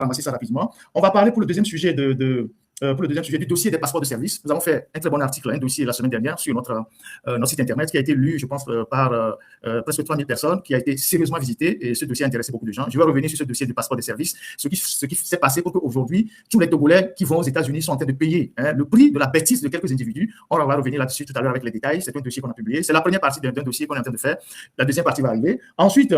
ramasser ça rapidement. On va parler pour le deuxième sujet pour le deuxième sujet du dossier des passeports de service. Nous avons fait un très bon article, un dossier la semaine dernière sur notre site internet qui a été lu, je pense, par presque 3000 personnes, qui a été sérieusement visité et ce dossier a intéressé beaucoup de gens. Je vais revenir sur ce dossier du passeport de service, ce qui s'est passé pour qu'aujourd'hui, tous les Togolais qui vont aux États-Unis sont en train de payer le prix de la bêtise de quelques individus. On va revenir là-dessus tout à l'heure avec les détails. C'est un dossier qu'on a publié. C'est la première partie d'un dossier qu'on est en train de faire. La deuxième partie va arriver. Ensuite,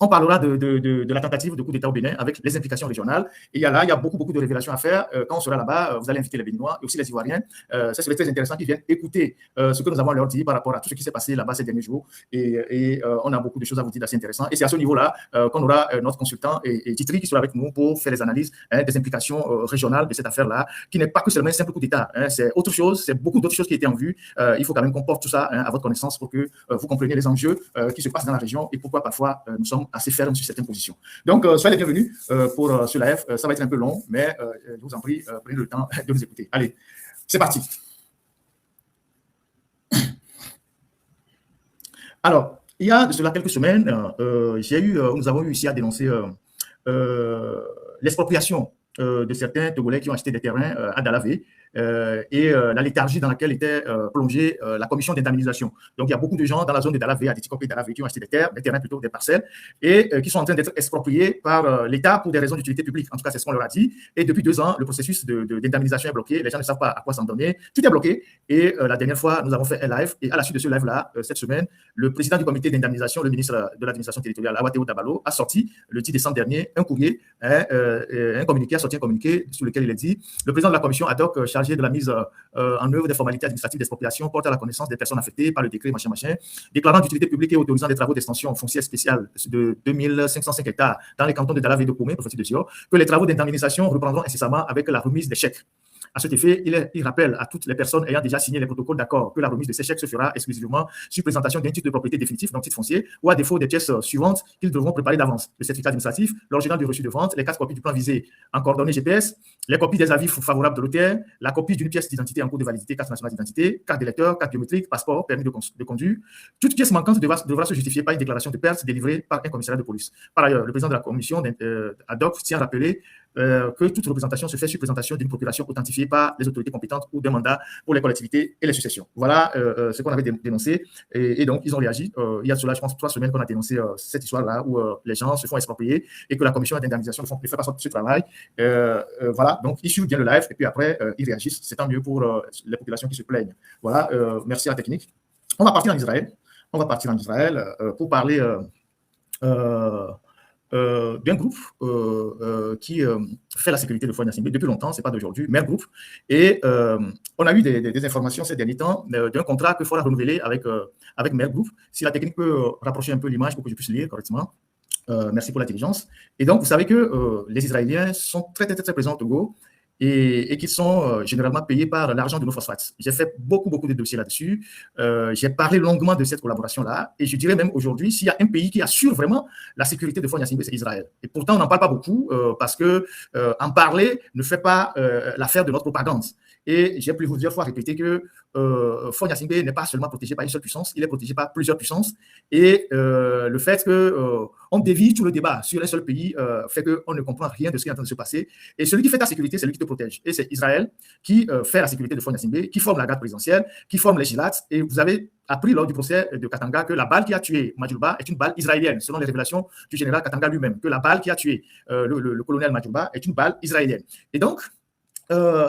on parlera de la tentative de coup d'État au Bénin avec les implications régionales. Et il y a beaucoup de révélations à faire. Quand on sera là-bas, vous allez inviter les Béninois et aussi les Ivoiriens. Ça serait très intéressant qu'ils viennent écouter ce que nous avons à leur dire par rapport à tout ce qui s'est passé là-bas ces derniers jours. Et on a beaucoup de choses à vous dire assez intéressantes. Et c'est à ce niveau-là qu'on aura notre consultant et Titri qui sera avec nous pour faire les analyses des implications régionales de cette affaire-là, qui n'est pas que seulement un simple coup d'État. C'est autre chose, c'est beaucoup d'autres choses qui étaient en vue. Il faut quand même qu'on porte tout ça à votre connaissance pour que vous compreniez les enjeux qui se passent dans la région et pourquoi parfois nous sommes assez fermes sur certaines positions. Donc, soyez les bienvenus pour ce live. Ça va être un peu long, mais je vous en prie, prenez le temps de nous écouter. Allez, c'est parti. Alors, il y a de cela quelques semaines, nous avons eu ici à dénoncer l'expropriation de certains Togolais qui ont acheté des terrains à Dalavé et la léthargie dans laquelle était plongée la commission d'indemnisation. Donc, il y a beaucoup de gens dans la zone de Dalavé, à Titikok et Dalavé, qui ont acheté des terrains plutôt, des parcelles, et qui sont en train d'être expropriés par l'État pour des raisons d'utilité publique. En tout cas, c'est ce qu'on leur a dit. Et depuis 2 ans, le processus d'indemnisation est bloqué. Les gens ne savent pas à quoi s'en donner. Tout est bloqué. Et la dernière fois, nous avons fait un live. Et à la suite de ce live-là, cette semaine, le président du comité d'indemnisation, le ministre de l'administration territoriale, Awateo Dabalo, a sorti le 10 décembre dernier un courrier, un communiqué, a sorti un communiqué sur lequel il a dit: le président de la commission ad hoc chargé de la mise en œuvre des formalités administratives d'expropriation porte à la connaissance des personnes affectées par le décret déclarant d'utilité publique et autorisant des travaux d'extension foncière spéciale de 2505 hectares dans les cantons de Dalavé et de Koumé, préfecture de Sior, que les travaux d'indemnisation reprendront incessamment avec la remise des chèques. À cet effet, il rappelle à toutes les personnes ayant déjà signé les protocoles d'accord que la remise de ces chèques se fera exclusivement sur présentation d'un titre de propriété définitif, donc titre foncier, ou à défaut des pièces suivantes qu'ils devront préparer d'avance: le certificat administratif, l'original du reçu de vente, les 4 copies du plan visé en coordonnées GPS, les copies des avis favorables de l'auteur, la copie d'une pièce d'identité en cours de validité, carte nationale d'identité, carte d'électeur, carte biométrique, passeport, permis de conduire. Toute pièce manquante devra se justifier par une déclaration de perte délivrée par un commissariat de police. Par ailleurs, le président de la commission ad hoc tient à rappeler que toute représentation se fait sur présentation d'une procuration authentifiée par les autorités compétentes ou d'un mandat pour les collectivités et les successions. Voilà ce qu'on avait dénoncé. Et donc, ils ont réagi. Il y a cela, je pense, 3 semaines qu'on a dénoncé cette histoire-là où les gens se font exproprier et que la commission d'indemnisation ne fait pas ce travail. Voilà, donc ils suivent bien le live et puis après, ils réagissent. C'est tant mieux pour les populations qui se plaignent. Voilà, merci à la technique. On va partir en Israël. Pour parler d'un groupe qui fait la sécurité de Faure Gnassingbé depuis longtemps, c'est pas d'aujourd'hui, Mer Group. Et on a eu des informations ces derniers temps d'un contrat que Faure a renouvelé avec Mer Group. Si la technique peut rapprocher un peu l'image pour que je puisse lire correctement. Merci pour la diligence. Et donc, vous savez que les Israéliens sont très présents au Togo et qui sont généralement payés par l'argent de nos phosphates. J'ai fait beaucoup de dossiers là-dessus. J'ai parlé longuement de cette collaboration-là. Et je dirais même aujourd'hui, s'il y a un pays qui assure vraiment la sécurité de Faure Gnassingbé, c'est Israël. Et pourtant, on n'en parle pas beaucoup parce que en parler ne fait pas l'affaire de notre propagande. Et j'ai plusieurs fois répété que Faure Gnassingbé n'est pas seulement protégé par une seule puissance, il est protégé par plusieurs puissances. Et le fait qu'on dévie tout le débat sur un seul pays fait qu'on ne comprend rien de ce qui est en train de se passer. Et celui qui fait ta sécurité, c'est lui qui te protège. Et c'est Israël qui fait la sécurité de Faure Gnassingbé, qui forme la garde présidentielle, qui forme les GILAT. Et vous avez appris lors du procès de Katanga que la balle qui a tué Madjouba est une balle israélienne, selon les révélations du général Katanga lui-même, que la balle qui a tué le colonel Madjouba est une balle israélienne. Et donc,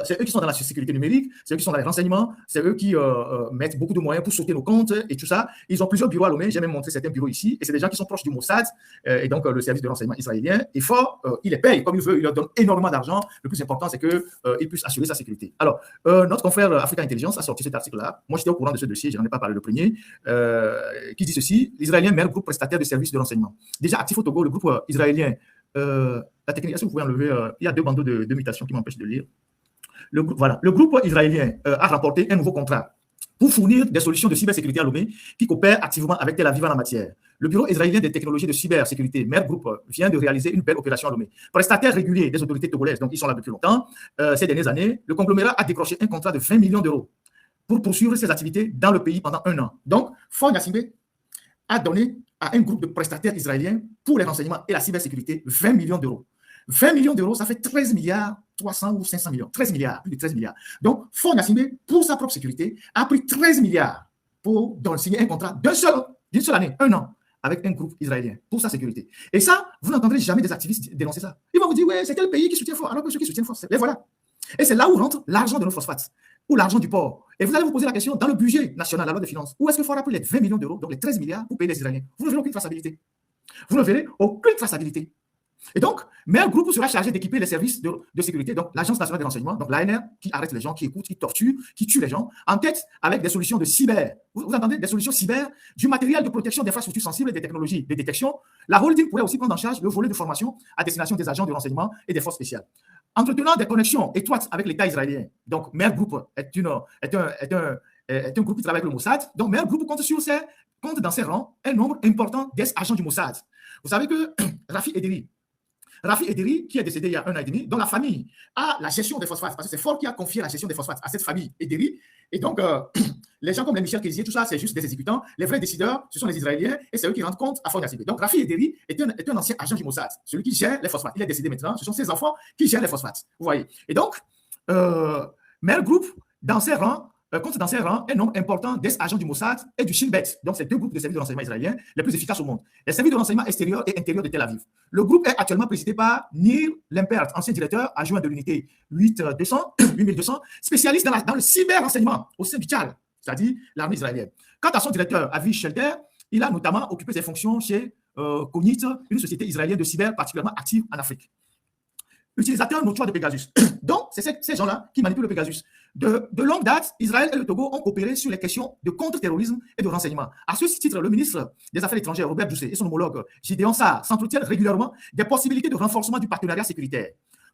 c'est eux qui sont dans la sécurité numérique, c'est eux qui sont dans les renseignements, c'est eux qui mettent beaucoup de moyens pour sauter nos comptes et tout ça. Ils ont plusieurs bureaux à Lomé, j'ai même montré certains bureaux ici, et c'est des gens qui sont proches du Mossad, et donc le service de renseignement israélien. Et Faure, il les paye comme il veut, il leur donne énormément d'argent. Le plus important, c'est qu'ils puissent assurer sa sécurité. Alors, notre confrère Africa Intelligence a sorti cet article-là. Moi, j'étais au courant de ce dossier, je n'en ai pas parlé le premier, qui dit ceci: l'Israélien Mer Group, prestataire de services de renseignement. Déjà actif au Togo, le groupe israélien, la technique, est-ce que vous pouvez enlever, il y a 2 bandeaux de mutation qui m'empêchent de lire. Le groupe israélien a remporté un nouveau contrat pour fournir des solutions de cybersécurité à Lomé qui coopèrent activement avec Tel Aviv en la matière. Le Bureau israélien des technologies de cybersécurité, Mer Group, vient de réaliser une belle opération à Lomé. Prestataire régulier des autorités togolaises, donc ils sont là depuis longtemps. Ces dernières années, le conglomérat a décroché un contrat de 20 millions d'euros pour poursuivre ses activités dans le pays pendant 1 an. Donc, Faure Gnassingbé a donné à un groupe de prestataires israéliens pour les renseignements et la cybersécurité 20 millions d'euros. 20 millions d'euros, ça fait 13 milliards 300 ou 500 millions. 13 milliards, plus de 13 milliards. Donc, Faure Gnassingbé, pour sa propre sécurité, a pris 13 milliards pour signer un contrat d'une seule année, 1 an, avec un groupe israélien, pour sa sécurité. Et ça, vous n'entendrez jamais des activistes dénoncer ça. Ils vont vous dire, ouais, c'est quel pays qui soutient Faure, alors que ceux qui soutiennent Faure, les voilà. Et c'est là où rentre l'argent de nos phosphates, ou l'argent du port. Et vous allez vous poser la question, dans le budget national, la loi de finances, où est-ce que Faure a pris les 20 millions d'euros, donc les 13 milliards, pour payer les Israéliens? Vous ne verrez aucune traçabilité. Vous ne verrez aucune traçabilité. Et donc, Mer Group sera chargé d'équiper les services de sécurité, donc l'Agence nationale de renseignement, donc l'ANR, qui arrête les gens, qui écoute, qui torture, qui tue les gens, en tête avec des solutions de cyber. Vous entendez? Des solutions cyber, du matériel de protection d'infrastructures sensibles et des technologies de détection. La holding pourrait aussi prendre en charge le volet de formation à destination des agents de renseignement et des forces spéciales. Entretenant des connexions étroites avec l'État israélien. Donc, Mer Group est un groupe qui travaille avec le Mossad. Donc, Mer Group compte dans ses rangs un nombre important d'ex-agents du Mossad. Vous savez que Rafi Ederi, qui est décédé il y a 1 an et demi, dont la famille a la gestion des phosphates, parce que c'est Faure qui a confié la gestion des phosphates à cette famille Ederi. Et donc, les gens comme les Michel Kézier, tout ça, c'est juste des exécutants. Les vrais décideurs, ce sont les Israéliens, et c'est eux qui rendent compte à Faure Gnassingbé. Donc, Rafi Ederi est un ancien agent du Mossad, celui qui gère les phosphates. Il est décédé maintenant, ce sont ses enfants qui gèrent les phosphates. Vous voyez. Et donc, Mer Group, compte dans ses rangs un nombre important d'ex-agents du Mossad et du Shin Bet. Donc, c'est 2 groupes de services de renseignement israéliens les plus efficaces au monde. Les services de renseignement extérieur et intérieur de Tel Aviv. Le groupe est actuellement présidé par Nir Lempert, ancien directeur adjoint de l'unité 8200, spécialiste dans le cyber-renseignement au sein du Tchad, c'est-à-dire l'armée israélienne. Quant à son directeur, Avi Shelter, il a notamment occupé ses fonctions chez Cognite, une société israélienne de cyber particulièrement active en Afrique. Utilisateur notoire de Pegasus. Donc, c'est ces gens-là qui manipulent le Pegasus. De longue date, Israël et le Togo ont coopéré sur les questions de contre-terrorisme et de renseignement. À ce titre, le ministre des Affaires étrangères, Robert Doucet, et son homologue, Gideon Sarr, s'entretiennent régulièrement des possibilités de renforcement du partenariat sécuritaire.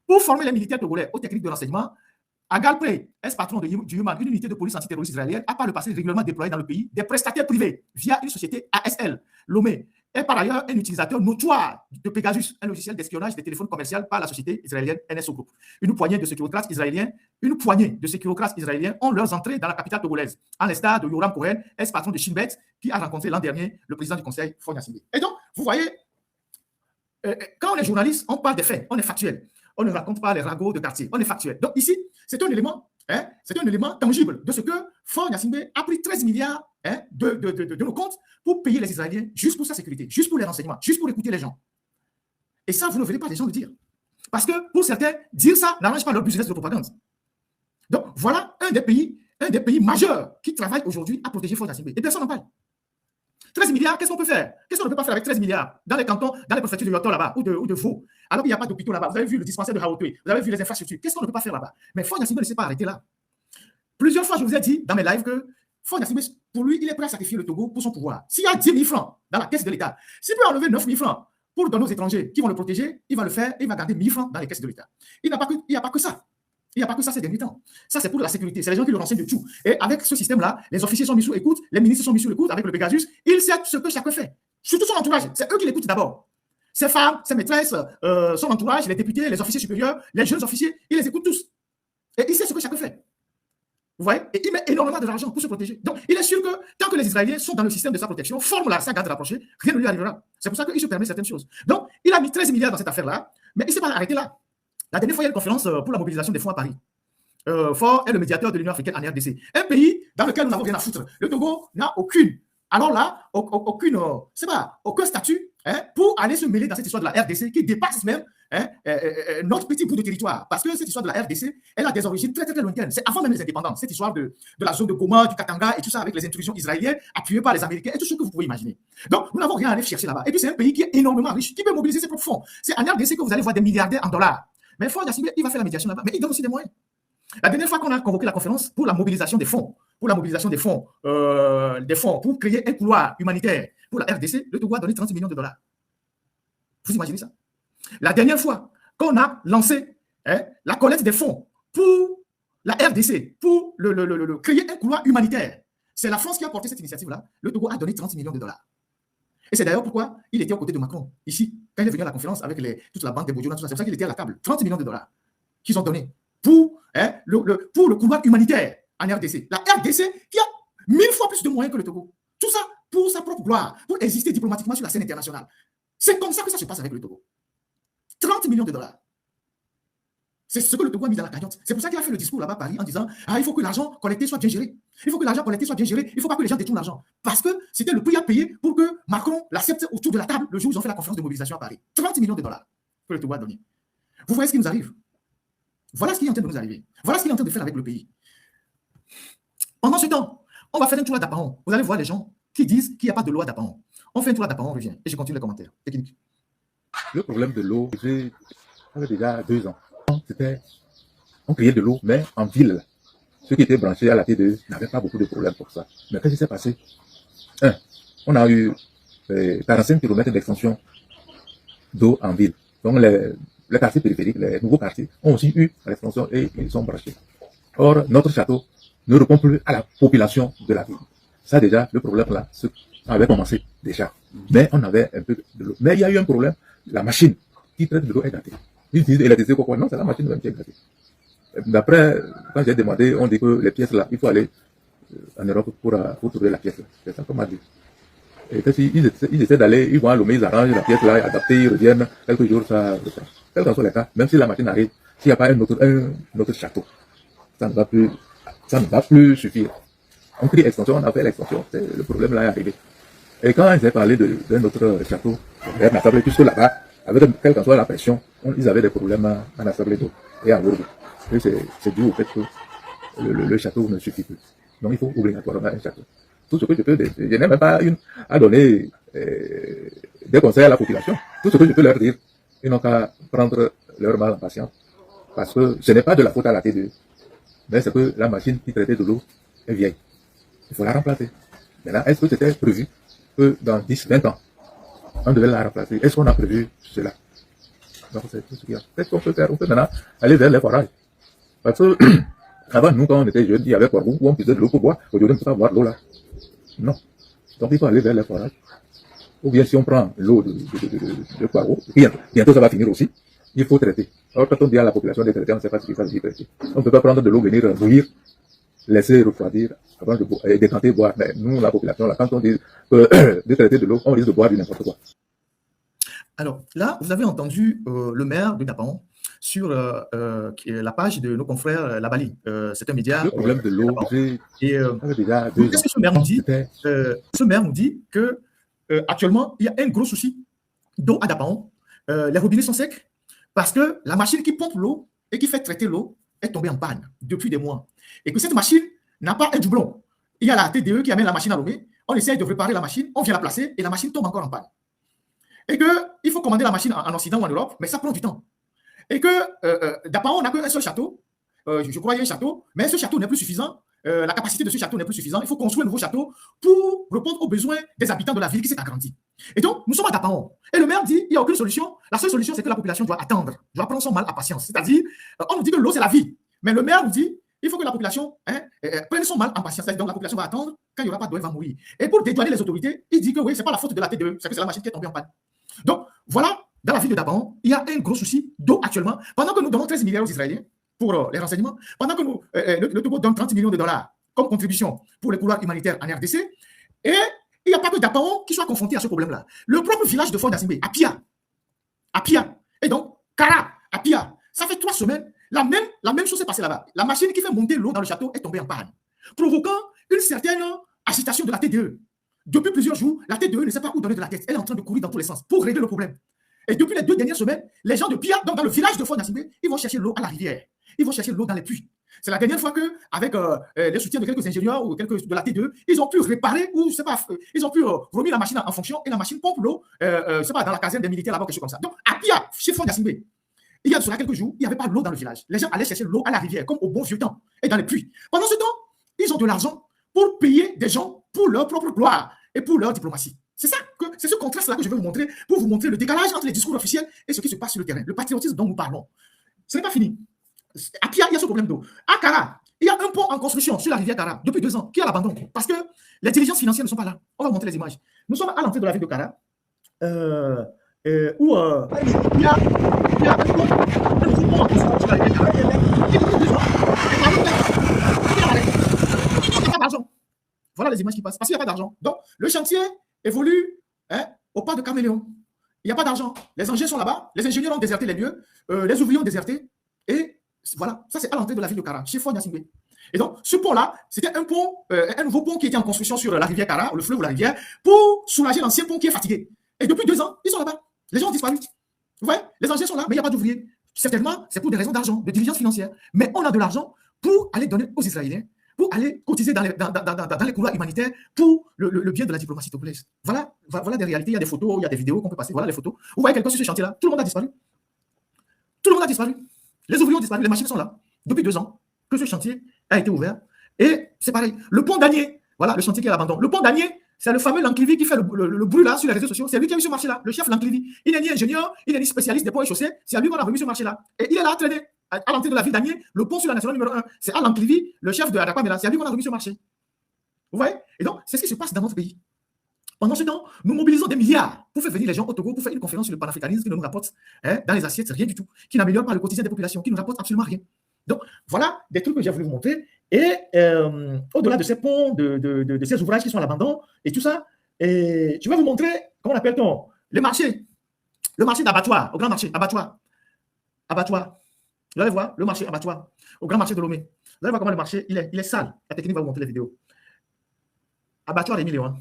Pour former les militaires togolais aux techniques de renseignement, Agal Prey, ex-patron du Human, une unité de police antiterroriste israélienne, a par le passé régulièrement déployé dans le pays des prestataires privés via une société ASL, Lomé, est par ailleurs un utilisateur notoire de Pegasus, un logiciel d'espionnage des téléphones commerciaux par la société israélienne NSO Group. Une poignée de sécurocrates israéliens ont leurs entrées dans la capitale togolaise, à l'instar de Yoram Cohen, ex-patron de Shin Bet, qui a rencontré l'an dernier le président du conseil, Faure Gnassingbé. Et donc, vous voyez, quand on est journaliste, on parle des faits, on est factuel. On ne raconte pas les ragots de quartier, on est factuel. Donc ici, c'est un élément tangible de ce que Faure Gnassingbé a pris 13 milliards de nos comptes pour payer les Israéliens, juste pour sa sécurité, juste pour les renseignements, juste pour écouter les gens. Et ça, vous ne verrez pas les gens le dire. Parce que pour certains, dire ça n'arrange pas leur business de propagande. Donc voilà un des pays majeurs qui travaillent aujourd'hui à protéger Faure Gnassingbé. Et personne n'en parle. 13 milliards, qu'est-ce qu'on peut faire? Qu'est-ce qu'on ne peut pas faire avec 13 milliards dans les cantons, dans les préfectures de Yoto là-bas ou de Vaud, alors qu'il n'y a pas d'hôpitaux là-bas? Vous avez vu le dispensaire de Haotoué, vous avez vu les infrastructures. Qu'est-ce qu'on ne peut pas faire là-bas? Mais Faure Gnassingbé ne s'est pas arrêté là. Plusieurs fois, je vous ai dit dans mes lives que Faure Gnassingbé, pour lui, il est prêt à sacrifier le Togo pour son pouvoir. S'il y a 10 000 francs dans la caisse de l'État, s'il peut enlever 9 000 francs pour donner aux étrangers qui vont le protéger, il va le faire et il va garder 1 000 francs dans les caisses de l'État. Il n'y a pas que ça. Il n'y a pas que ça ces derniers temps. Ça, c'est pour la sécurité. C'est les gens qui le renseignent de tout. Et avec ce système-là, les officiers sont mis sous écoute, les ministres sont mis sous écoute avec le Pegasus. Ils savent ce que chacun fait. Surtout son entourage. C'est eux qui l'écoutent d'abord. Ses femmes, ses maîtresses, son entourage, les députés, les officiers supérieurs, les jeunes officiers, ils les écoutent tous. Et il sait ce que chacun fait. Vous voyez? Et il met énormément d'argent pour se protéger. Donc, il est sûr que tant que les Israéliens sont dans le système de sa protection, forment sa garde rapprochée, rien ne lui arrivera. C'est pour ça qu'il se permet certaines choses. Donc, il a mis 13 milliards dans cette affaire-là, mais il ne s'est pas arrêté là. La dernière fois, il y a une conférence pour la mobilisation des fonds à Paris. Faure est le médiateur de l'Union africaine en RDC. Un pays dans lequel nous n'avons rien à foutre. Le Togo n'a aucune. Alors là, aucun statut pour aller se mêler dans cette histoire de la RDC qui dépasse même notre petit bout de territoire. Parce que cette histoire de la RDC, elle a des origines très, très, très lointaines. C'est avant même les indépendances. Cette histoire de la zone de Goma, du Katanga et tout ça avec les intrusions israéliennes appuyées par les Américains et tout ce que vous pouvez imaginer. Donc, nous n'avons rien à aller chercher là-bas. Et puis, c'est un pays qui est énormément riche, qui peut mobiliser ses propres fonds. C'est en RDC que vous allez voir des milliardaires en dollars. Mais Faure Gnassingbé, il va faire la médiation là-bas. Mais il donne aussi des moyens. La dernière fois qu'on a convoqué la conférence pour la mobilisation des fonds, pour créer un couloir humanitaire pour la RDC, le Togo a donné 30 millions de dollars. Vous imaginez ça? La dernière fois qu'on a lancé la collecte des fonds pour la RDC, pour créer un couloir humanitaire, c'est la France qui a porté cette initiative-là. Le Togo a donné 30 millions de dollars. Et c'est d'ailleurs pourquoi il était aux côtés de Macron, ici, quand il est venu à la conférence avec toute la banque des Bojona, c'est pour ça qu'il était à la table. 30 millions de dollars qu'ils ont donnés pour le couloir humanitaire en RDC. La RDC qui a 1000 fois plus de moyens que le Togo. Tout ça pour sa propre gloire, pour exister diplomatiquement sur la scène internationale. C'est comme ça que ça se passe avec le Togo. 30 millions de dollars. C'est ce que le Togo a mis dans la cagnotte. C'est pour ça qu'il a fait le discours là-bas à Paris en disant « Ah, il faut que l'argent collecté soit bien géré. Il faut que l'argent collecté soit bien géré. Il ne faut pas que les gens détournent l'argent. » Parce que c'était le prix à payer pour que Macron l'accepte autour de la table le jour où ils ont fait la conférence de mobilisation à Paris. 30 millions de dollars que le Togo a donné. Vous voyez ce qui nous arrive. Voilà ce qui est en train de nous arriver. Voilà ce qu'il est en train de faire avec le pays. Pendant ce temps, on va faire un tour à Dapaon. Vous allez voir les gens qui disent qu'il n'y a pas de l'eau à Dapaon. On fait un tour à Dapaon, on revient. Et je continue les commentaires techniques. Le problème de l'eau, ça fait déjà 2 ans. On criait de l'eau, mais en ville, ceux qui étaient branchés à la T2 n'avaient pas beaucoup de problèmes pour ça. Mais qu'est-ce qui s'est passé? On a eu 45 km d'extension d'eau en ville. Donc les quartiers périphériques, les nouveaux quartiers, ont aussi eu l'extension et ils sont branchés. Or, notre château ne répond plus à la population de la ville. Ça déjà, le problème là, avait commencé déjà. Mais on avait un peu de l'eau. Mais il y a eu un problème, la machine qui traite de l'eau est gâtée. Ils disent électricité quoi? Non, c'est la machine même qui est gâtée. D'après, quand j'ai demandé, on dit que les pièces là, il faut aller en Europe pour trouver la pièce là. C'est ça qu'on m'a dit. Et que ils essaient d'aller, ils vont à Lomé, ils arrangent la pièce là, adapter, ils reviennent, quelques jours, ça reprend. Quel qu'en soit le cas, même si la machine arrive, s'il n'y a pas un autre château, ça ne va plus suffire. On crie extension, on a fait l'extension, le problème là est arrivé. Et quand ils avaient parlé d'un autre château, vers Nassablé, puisque là-bas, avec quelle qu'en soit la pression, ils avaient des problèmes à Nassablé d'eau et à Gourou. Et c'est dû au fait que le château ne suffit plus. Donc il faut obligatoirement un château. Tout ce que je peux, je n'ai même pas à donner des conseils à la population. Tout ce que je peux leur dire, ils n'ont qu'à prendre leur mal en patience. Parce que ce n'est pas de la faute à la T2, mais c'est que la machine qui traitait de l'eau est vieille. Il faut la remplacer. Maintenant, est-ce que c'était prévu que dans 10, 20 ans, on devait la remplacer? Est-ce qu'on a prévu cela? Donc c'est tout ce qu'il y a. Qu'est-ce qu'on peut faire? On peut maintenant aller vers les forages. Parce que avant, nous, quand on était jeunes, il y avait Poirou où on puisait de l'eau pour boire. Aujourd'hui, on ne peut pas boire l'eau là. Non. Donc il faut aller vers les forages. Ou bien si on prend l'eau de Poirou, bientôt ça va finir aussi, il faut traiter. Alors quand on dit à la population de traiter, on ne sait pas ce qu'il faut traiter. On ne peut pas prendre de l'eau, venir bouillir, laisser refroidir, avant de décanter, boire. Mais nous, la population, là, quand on dit de traiter de l'eau, on risque de boire du n'importe quoi. Alors là, vous avez entendu le maire de Dapaon sur la page de nos confrères La Bali. C'est un média. Le problème de l'eau, ce maire nous dit que actuellement, il y a un gros souci d'eau à Dapaon. Les robinets sont secs parce que la machine qui pompe l'eau et qui fait traiter l'eau est tombée en panne depuis des mois. Et que cette machine n'a pas un doublon. Il y a la TDE qui amène la machine à Lomé. On essaye de réparer la machine, on vient la placer et la machine tombe encore en panne. Et qu'il faut commander la machine en Occident ou en Europe, mais ça prend du temps. Et que Dapaon n'a qu'un seul château, je crois qu'il y a un château, mais ce château n'est plus suffisant, la capacité de ce château n'est plus suffisante, il faut construire un nouveau château pour répondre aux besoins des habitants de la ville qui s'est agrandie. Et donc, nous sommes à Dapaon. Et le maire dit, il n'y a aucune solution, la seule solution c'est que la population doit attendre, doit prendre son mal à patience. C'est-à-dire, on nous dit que l'eau c'est la vie, mais le maire nous dit, il faut que la population prenne son mal en patience. Donc la population va attendre, quand il n'y aura pas d'eau, elle va mourir. Et pour dédouaner les autorités, il dit que oui, ce n'est pas la faute de la T2, c'est que c'est la machine qui est tombée en panne. Donc, voilà, dans la ville de Dapaon, il y a un gros souci d'eau actuellement. Pendant que nous donnons 13 milliards aux Israéliens pour les renseignements, pendant que le Togo donne 30 millions de dollars comme contribution pour les couloirs humanitaires en RDC, et il n'y a pas que Dapaon qui soit confronté à ce problème-là. Le propre village de Fort Nassimé, à Pia, et donc Kara, à Pia, ça fait 3 semaines, la même chose s'est passée là-bas. La machine qui fait monter l'eau dans le château est tombée en panne, provoquant une certaine agitation de la TDE. Depuis plusieurs jours, la TDE ne sait pas où donner de la tête. Elle est en train de courir dans tous les sens pour régler le problème. Et depuis les 2 dernières semaines, les gens de Pia, donc dans le village de Fort Nassimé, ils vont chercher l'eau à la rivière. Ils vont chercher l'eau dans les puits. C'est la dernière fois qu'avec les soutiens de quelques ingénieurs ou quelques de la TDE, ils ont pu réparer ou, je sais pas, ils ont pu remettre la machine en fonction et la machine pompe l'eau, je sais pas, dans la caserne des militaires là-bas, quelque chose comme ça. Donc, à Pia, chez Fort Nassimé, il y a cela quelques jours, il n'y avait pas l'eau dans le village. Les gens allaient chercher l'eau à la rivière, comme au bon vieux temps, et dans les puits. Pendant ce temps, ils ont de l'argent pour payer des gens pour leur propre gloire et pour leur diplomatie. C'est ce contraste-là que je vais vous montrer pour vous montrer le décalage entre les discours officiels et ce qui se passe sur le terrain, le patriotisme dont nous parlons. Ce n'est pas fini. À Pia, il y a ce problème d'eau. À Kara, il y a un pont en construction sur la rivière Kara depuis 2 ans qui est à l'abandon parce que les dirigeants financiers ne sont pas là. On va vous montrer les images. Nous sommes à l'entrée de la ville de Kara où il y a un pont en construction sur la rivière Kara qui depuis 2 ans il n'y a pas d'argent. Voilà les images qui passent parce qu'il n'y a pas d'argent. Donc, le chantier évolue au pas de caméléon. Il n'y a pas d'argent. Les engins sont là-bas, les ingénieurs ont déserté les lieux, les ouvriers ont déserté et Voilà, ça c'est à l'entrée de la ville de Kara, chez Fort Gnassingbé. Et donc, ce pont-là, c'était un pont, un nouveau pont qui était en construction sur la rivière Kara, le fleuve ou la rivière, pour soulager l'ancien pont qui est fatigué. Et depuis 2 ans, ils sont là-bas. Les gens ont disparu. Vous voyez, les engins sont là, mais il n'y a pas d'ouvriers. Certainement, c'est pour des raisons d'argent, de diligence financière. Mais on a de l'argent pour aller donner aux Israéliens, pour aller cotiser dans les couloirs humanitaires pour le bien de la diplomatie togolaise. Voilà des réalités. Il y a des photos, il y a des vidéos qu'on peut passer. Voilà les photos. Vous voyez quelqu'un sur ce chantier-là, tout le monde a disparu. Tout le monde a disparu. Les ouvriers ont disparu, les machines sont là. Depuis 2 ans que ce chantier a été ouvert. Et c'est pareil. Le pont d'Anier, voilà le chantier qui est à l'abandon. Le pont d'Anier, c'est le fameux Lanklivi qui fait le bruit là sur les réseaux sociaux. C'est lui qui a mis ce marché-là, le chef Lanklivi. Il n'est ni ingénieur, il n'est ni spécialiste des ponts et chaussées. C'est à lui qu'on a remis ce marché-là. Et il est là à traîner. À l'entrée de la ville d'Anier, le pont sur la nationale numéro 1. C'est à Lanklivi, le chef de Adapamela. C'est à lui qu'on a remis ce marché. Vous voyez? Et donc, c'est ce qui se passe dans notre pays. Pendant ce temps, nous mobilisons des milliards pour faire venir les gens au Togo, pour faire une conférence sur le panafricanisme qui ne nous rapporte dans les assiettes rien du tout, qui n'améliore pas le quotidien des populations, qui ne nous rapporte absolument rien. Donc, voilà des trucs que j'ai voulu vous montrer. Et au-delà de ces ponts, de ces ouvrages qui sont à l'abandon et tout ça, et je vais vous montrer, comment appelle-t-on, le marché d'abattoir, au grand marché, abattoir. Vous allez voir le marché abattoir, au grand marché de Lomé. Vous allez voir comment le marché, il est sale. La technique va vous montrer les vidéos. Abattoir des millions.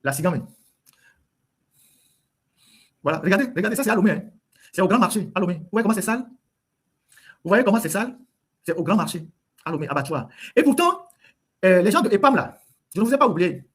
La Cigame. Voilà, regardez, ça c'est à Lomé. Hein. C'est au grand marché, à Lomé. Vous voyez comment c'est sale? Vous voyez comment c'est sale? C'est au grand marché, à Lomé, abattoir. Et pourtant, les gens de EPAM là, je ne vous ai pas oublié.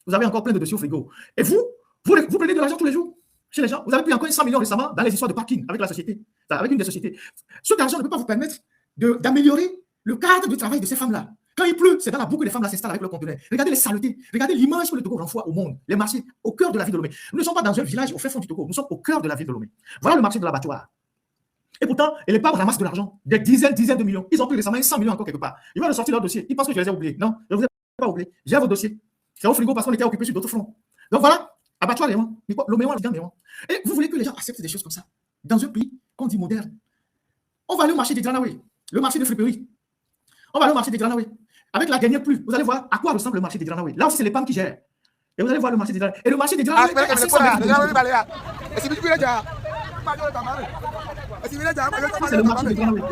Vous avez encore plein de dossiers au frigo. Et vous prenez de l'argent tous les jours chez les gens. Vous avez pris encore 100 millions récemment dans les histoires de parking avec la société, avec une des sociétés. Cet argent ne peut pas vous permettre d'améliorer le cadre de travail de ces femmes-là. Quand il pleut, c'est dans la boue que les femmes s'installent avec leurs conteneurs. Regardez les saletés. Regardez l'image que le Togo renvoie au monde. Les marchés au cœur de la ville de Lomé. Nous ne sommes pas dans un village au fin fond du Togo. Nous sommes au cœur de la ville de Lomé. Voilà le marché de l'abattoir. Et pourtant, les PAM ramassent de l'argent. Des dizaines de millions. Ils ont pris récemment 100 millions encore quelque part. Ils vont ressortir leur dossier. Ils pensent que je les ai oubliés. Non, je ne vous ai pas oublié. J'ai vos dossiers. C'est au frigo parce qu'on était occupés sur d'autres fronts. Donc voilà, abattoir Léon. Lomé, et vous voulez que les gens acceptent des choses comme ça dans un pays qu'on dit moderne. On va aller au marché des Granaoué, le marché de friperie. On va aller au marché des Granaoué. Avec la dernière pluie, vous allez voir à quoi ressemble le marché des Granaoué. Là aussi, c'est les PAM qui gèrent. Et vous allez voir le marché des Granaoué. Et le marché des Granaoué. C'est le marché des Granaoué.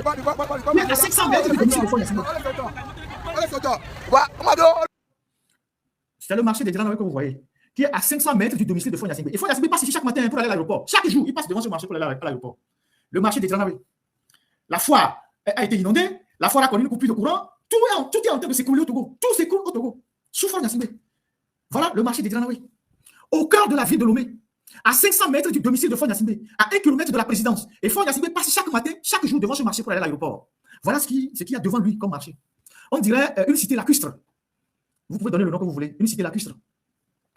Il y a 500 mètres de domicile de Fort Gnassingbé. C'est le marché des Granaoué que vous voyez, qui est à 500 mètres du domicile de Fort Gnassingbé. Et Fort Gnassingbé passe ici chaque matin pour aller à l'aéroport. Chaque jour, il passe devant ce marché pour aller à l'aéroport. Le marché des Granaoué. La foire a été inondée. La foire a connu une coupure de courant. Tout est en train de s'écouler au Togo. Tout s'écoule au Togo. Sous Fort Gnassingbé. Voilà le marché des Granaoué. Au cœur de la ville de Lomé. À 500 mètres du domicile de Fort Gnassingbé. À 1 km de la présidence. Et Fort Gnassingbé passe chaque matin, chaque jour devant ce marché pour aller à l'aéroport. Voilà ce qu'il y a devant lui comme marché. On dirait une cité lacustre. Vous pouvez donner le nom que vous voulez. Une cité lacustre.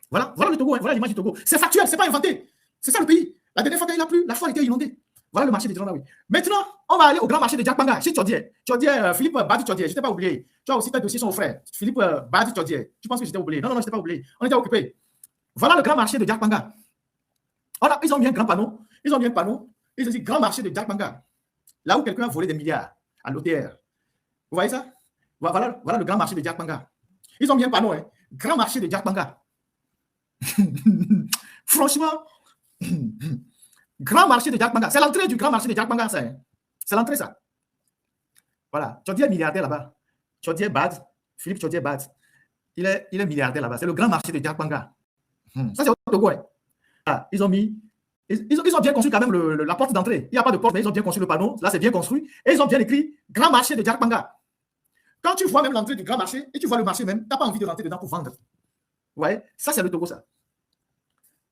Voilà le Togo. Hein. Voilà l'image du Togo. C'est factuel, c'est pas inventé. C'est ça le pays. La dernière fois qu'il a plu, la foire était inondée. Voilà le marché des Granaoué. Maintenant, on va aller au grand marché de Diakpanga, chez Tchodier. Philippe Badi Tchodier, je ne t'ai pas oublié. Tu as aussi tes dossiers son frère. Philippe Badi Tchodier. Tu penses que j'étais oublié? Non, je ne t'ai pas oublié. On était occupé. Voilà le grand marché de Diakpanga. Ils ont mis un grand panneau. Ils ont dit grand marché de Diakpanga. Là où quelqu'un a volé des milliards à l'OTR. Vous voyez ça? Voilà le grand marché de Diakpanga. Ils ont mis un panneau. Hein. Grand marché de Diakpanga. Franchement, grand marché de Diakpanga. C'est l'entrée du grand marché de Diakpanga, ça. Hein. C'est l'entrée, ça. Voilà. Tchodier est milliardaire là-bas. Tchodier Bad. Philippe Tchodier Bad. Il est milliardaire là-bas. C'est le grand marché de Diakpanga. Ça, c'est au Togo. Hein. Ah, ils ont bien construit quand même la porte d'entrée. Il n'y a pas de porte, mais ils ont bien construit le panneau. Là, c'est bien construit. Et ils ont bien écrit grand marché de Diakpanga. Quand tu vois même l'entrée du grand marché et tu vois le marché même, tu n'as pas envie de rentrer dedans pour vendre. Vous voyez? Ça, c'est le Togo, ça.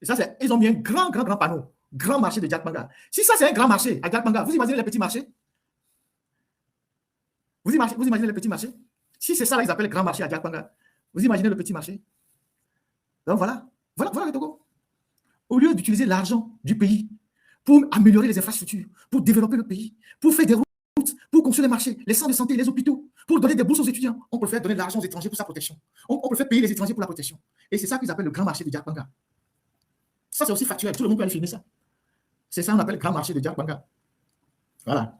Et ça, ils ont mis un grand panneau. Grand marché de Diakpanga. Si ça, c'est un grand marché à Diakpanga, vous imaginez les petits marchés? Vous imaginez les petits marchés? Si c'est ça, là, ils appellent grand marché à Diakpanga. Vous imaginez le petit marché? Donc voilà le Togo. Au lieu d'utiliser l'argent du pays pour améliorer les infrastructures, pour développer le pays, pour faire des routes, pour construire les marchés, les centres de santé, les hôpitaux, pour donner des bourses aux étudiants, on préfère donner de l'argent aux étrangers pour sa protection. On préfère payer les étrangers pour la protection. Et c'est ça qu'ils appellent le grand marché de Diakpanga. Ça, c'est aussi factuel. Tout le monde peut aller filmer ça. C'est ça qu'on appelle le grand marché de Diakpanga. Voilà.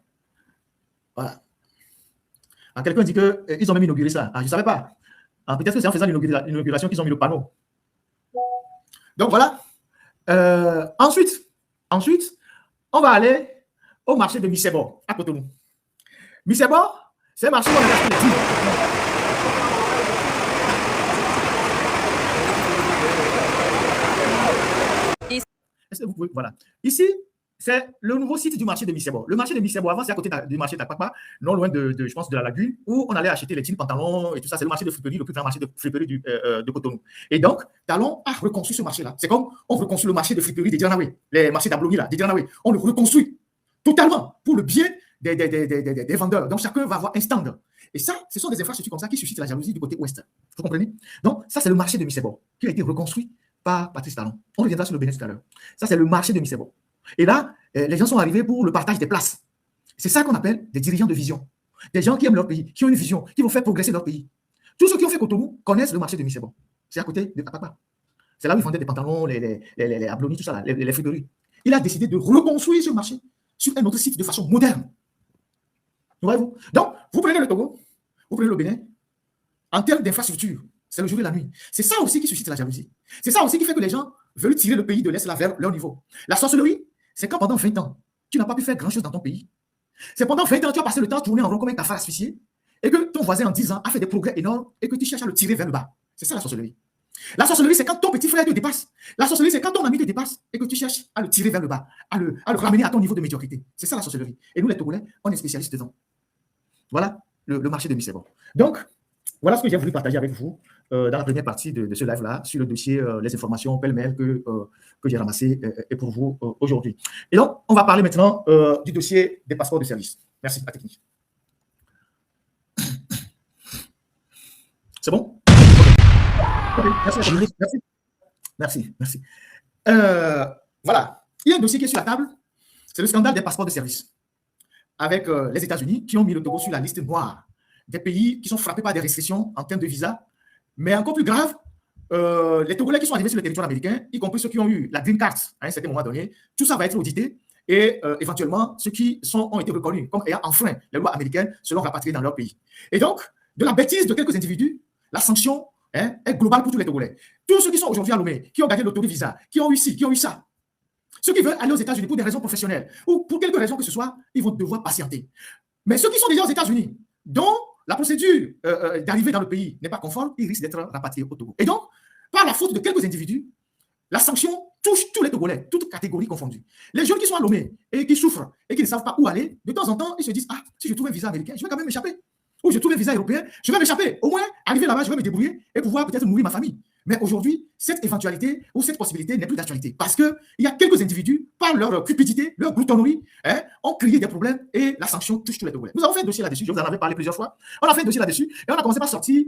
Ah, quelqu'un dit qu'ils ont même inauguré ça. Ah, je ne savais pas. Ah, peut-être que c'est en faisant l'inauguration qu'ils ont mis le panneau. Donc voilà. Ensuite, on va aller au marché de Missebo, à Cotonou. Missebo, c'est un marché où on a acheté les tirs. Voilà. Ici, c'est le nouveau site du marché de Missebo. Le marché de Missebo, avant, c'est à côté du marché d'Akpakpa, non loin je pense, de la lagune, où on allait acheter les jeans, pantalons et tout ça. C'est le marché de friperie, le plus grand marché de friperie de Cotonou. Et donc, Talon a reconstruit ce marché-là. C'est comme on reconstruit le marché de friperie des Djanaway, les marchés d'Abloni, là, des Djanaway. On le reconstruit totalement pour le bien des vendeurs. Donc, chacun va avoir un stand. Et ça, ce sont des infrastructures comme ça qui suscitent la jalousie du côté ouest. Vous comprenez? Donc, ça, c'est le marché de Missebo qui a été reconstruit par Patrice Talon. On reviendra sur le Bénin tout à l'heure. Ça, c'est le marché de Missebo. Et là, les gens sont arrivés pour le partage des places. C'est ça qu'on appelle des dirigeants de vision. Des gens qui aiment leur pays, qui ont une vision, qui vont faire progresser leur pays. Tous ceux qui ont fait Cotonou connaissent le marché de Missebo. C'est à côté de Akpakpa. C'est là où ils vendaient des pantalons, les ablonis, tout ça, là, les friperies. Il a décidé de reconstruire ce marché sur un autre site de façon moderne. Voyez-vous? Donc, vous prenez le Togo, vous prenez le Bénin, en termes d'infrastructure, c'est le jour et la nuit. C'est ça aussi qui suscite la jalousie. C'est ça aussi qui fait que les gens veulent tirer le pays de l'Est vers leur niveau. La sorcellerie, c'est quand pendant 20 ans, tu n'as pas pu faire grand-chose dans ton pays. C'est pendant 20 ans, tu as passé le temps à tourner en rond comme un cafard asphyxié et que ton voisin en 10 ans a fait des progrès énormes et que tu cherches à le tirer vers le bas. C'est ça la sorcellerie. La sorcellerie, c'est quand ton petit frère te dépasse. La sorcellerie, c'est quand ton ami te dépasse et que tu cherches à le tirer vers le bas, à le ramener à ton niveau de médiocrité. C'est ça la sorcellerie. Et nous, les Togolais, on est spécialistes dedans. Voilà le marché de Missebo. Donc, voilà ce que j'ai voulu partager avec vous dans la première partie de ce live-là, sur le dossier, les informations pêle-mêle que j'ai ramassées et pour vous aujourd'hui. Et donc, on va parler maintenant du dossier des passeports de service. Merci, la technique. C'est bon? Okay. Merci. Voilà. Il y a un dossier qui est sur la table. C'est le scandale des passeports de service. Avec les États-Unis qui ont mis le Togo sur la liste noire des pays qui sont frappés par des restrictions en termes de visa. Mais encore plus grave, les Togolais qui sont arrivés sur le territoire américain, y compris ceux qui ont eu la Green Card à un certain moment donné, tout ça va être audité et éventuellement ceux qui ont été reconnus comme ayant enfreint les lois américaines seront rapatriés dans leur pays. Et donc, de la bêtise de quelques individus, la sanction est globale pour tous les Togolais. Tous ceux qui sont aujourd'hui à Lomé, qui ont gagné l'auto-visa, qui ont eu ci, qui ont eu ça, ceux qui veulent aller aux États-Unis pour des raisons professionnelles ou pour quelque raison que ce soit, ils vont devoir patienter. Mais ceux qui sont déjà aux États-Unis, dont la procédure d'arrivée dans le pays n'est pas conforme, ils risquent d'être rapatriés au Togo. Et donc, par la faute de quelques individus, la sanction touche tous les Togolais, toutes catégories confondues. Les jeunes qui sont à Lomé et qui souffrent et qui ne savent pas où aller, de temps en temps, ils se disent « Ah, si je trouve un visa américain, je vais quand même m'échapper. Ou je trouve un visa européen, je vais m'échapper. Au moins, arriver là-bas, je vais me débrouiller et pouvoir peut-être nourrir ma famille. » Mais aujourd'hui, cette éventualité ou cette possibilité n'est plus d'actualité parce qu'il y a quelques individus, par leur cupidité, leur gloutonnerie, ont créé des problèmes et la sanction touche tous les Togolais. Nous avons fait un dossier là-dessus, je vous en avais parlé plusieurs fois. On a fait un dossier là-dessus et on a commencé par sortir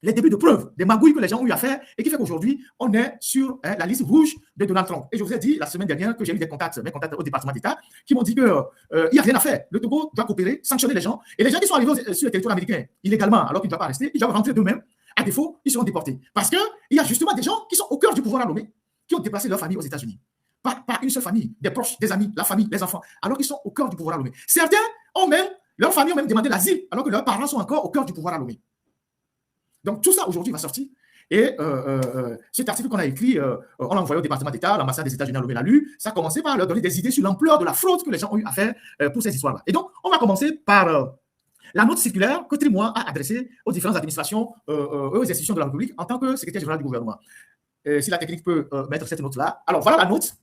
les débuts de preuves, des magouilles que les gens ont eu à faire et qui fait qu'aujourd'hui, on est sur la liste rouge de Donald Trump. Et je vous ai dit la semaine dernière que j'ai eu mes contacts au département d'État qui m'ont dit qu'il n'y a rien à faire. Le Togo doit coopérer, sanctionner les gens. Et les gens qui sont arrivés sur le territoire américain illégalement, alors qu'ils ne doivent pas rester, ils doivent rentrer d'eux-mêmes. À défaut, ils seront déportés. Parce qu'il y a justement des gens qui sont au cœur du pouvoir à Lomé, qui ont déplacé leur famille aux États-Unis. Pas une seule famille, des proches, des amis, la famille, les enfants, alors qu'ils sont au cœur du pouvoir à Lomé. Certains ont même, leur famille ont même demandé l'asile, alors que leurs parents sont encore au cœur du pouvoir à Lomé. Donc tout ça aujourd'hui va sortir. Et cet article qu'on a écrit, on l'a envoyé au département d'État, l'ambassade des États-Unis à Lomé l'a lu, ça a commencé par leur donner des idées sur l'ampleur de la fraude que les gens ont eu à faire pour ces histoires-là. Et donc, on va commencer par la note circulaire que Trimois a adressée aux différentes administrations et aux institutions de la République en tant que secrétaire général du gouvernement. Si la technique peut mettre cette note-là. Alors, voilà la note.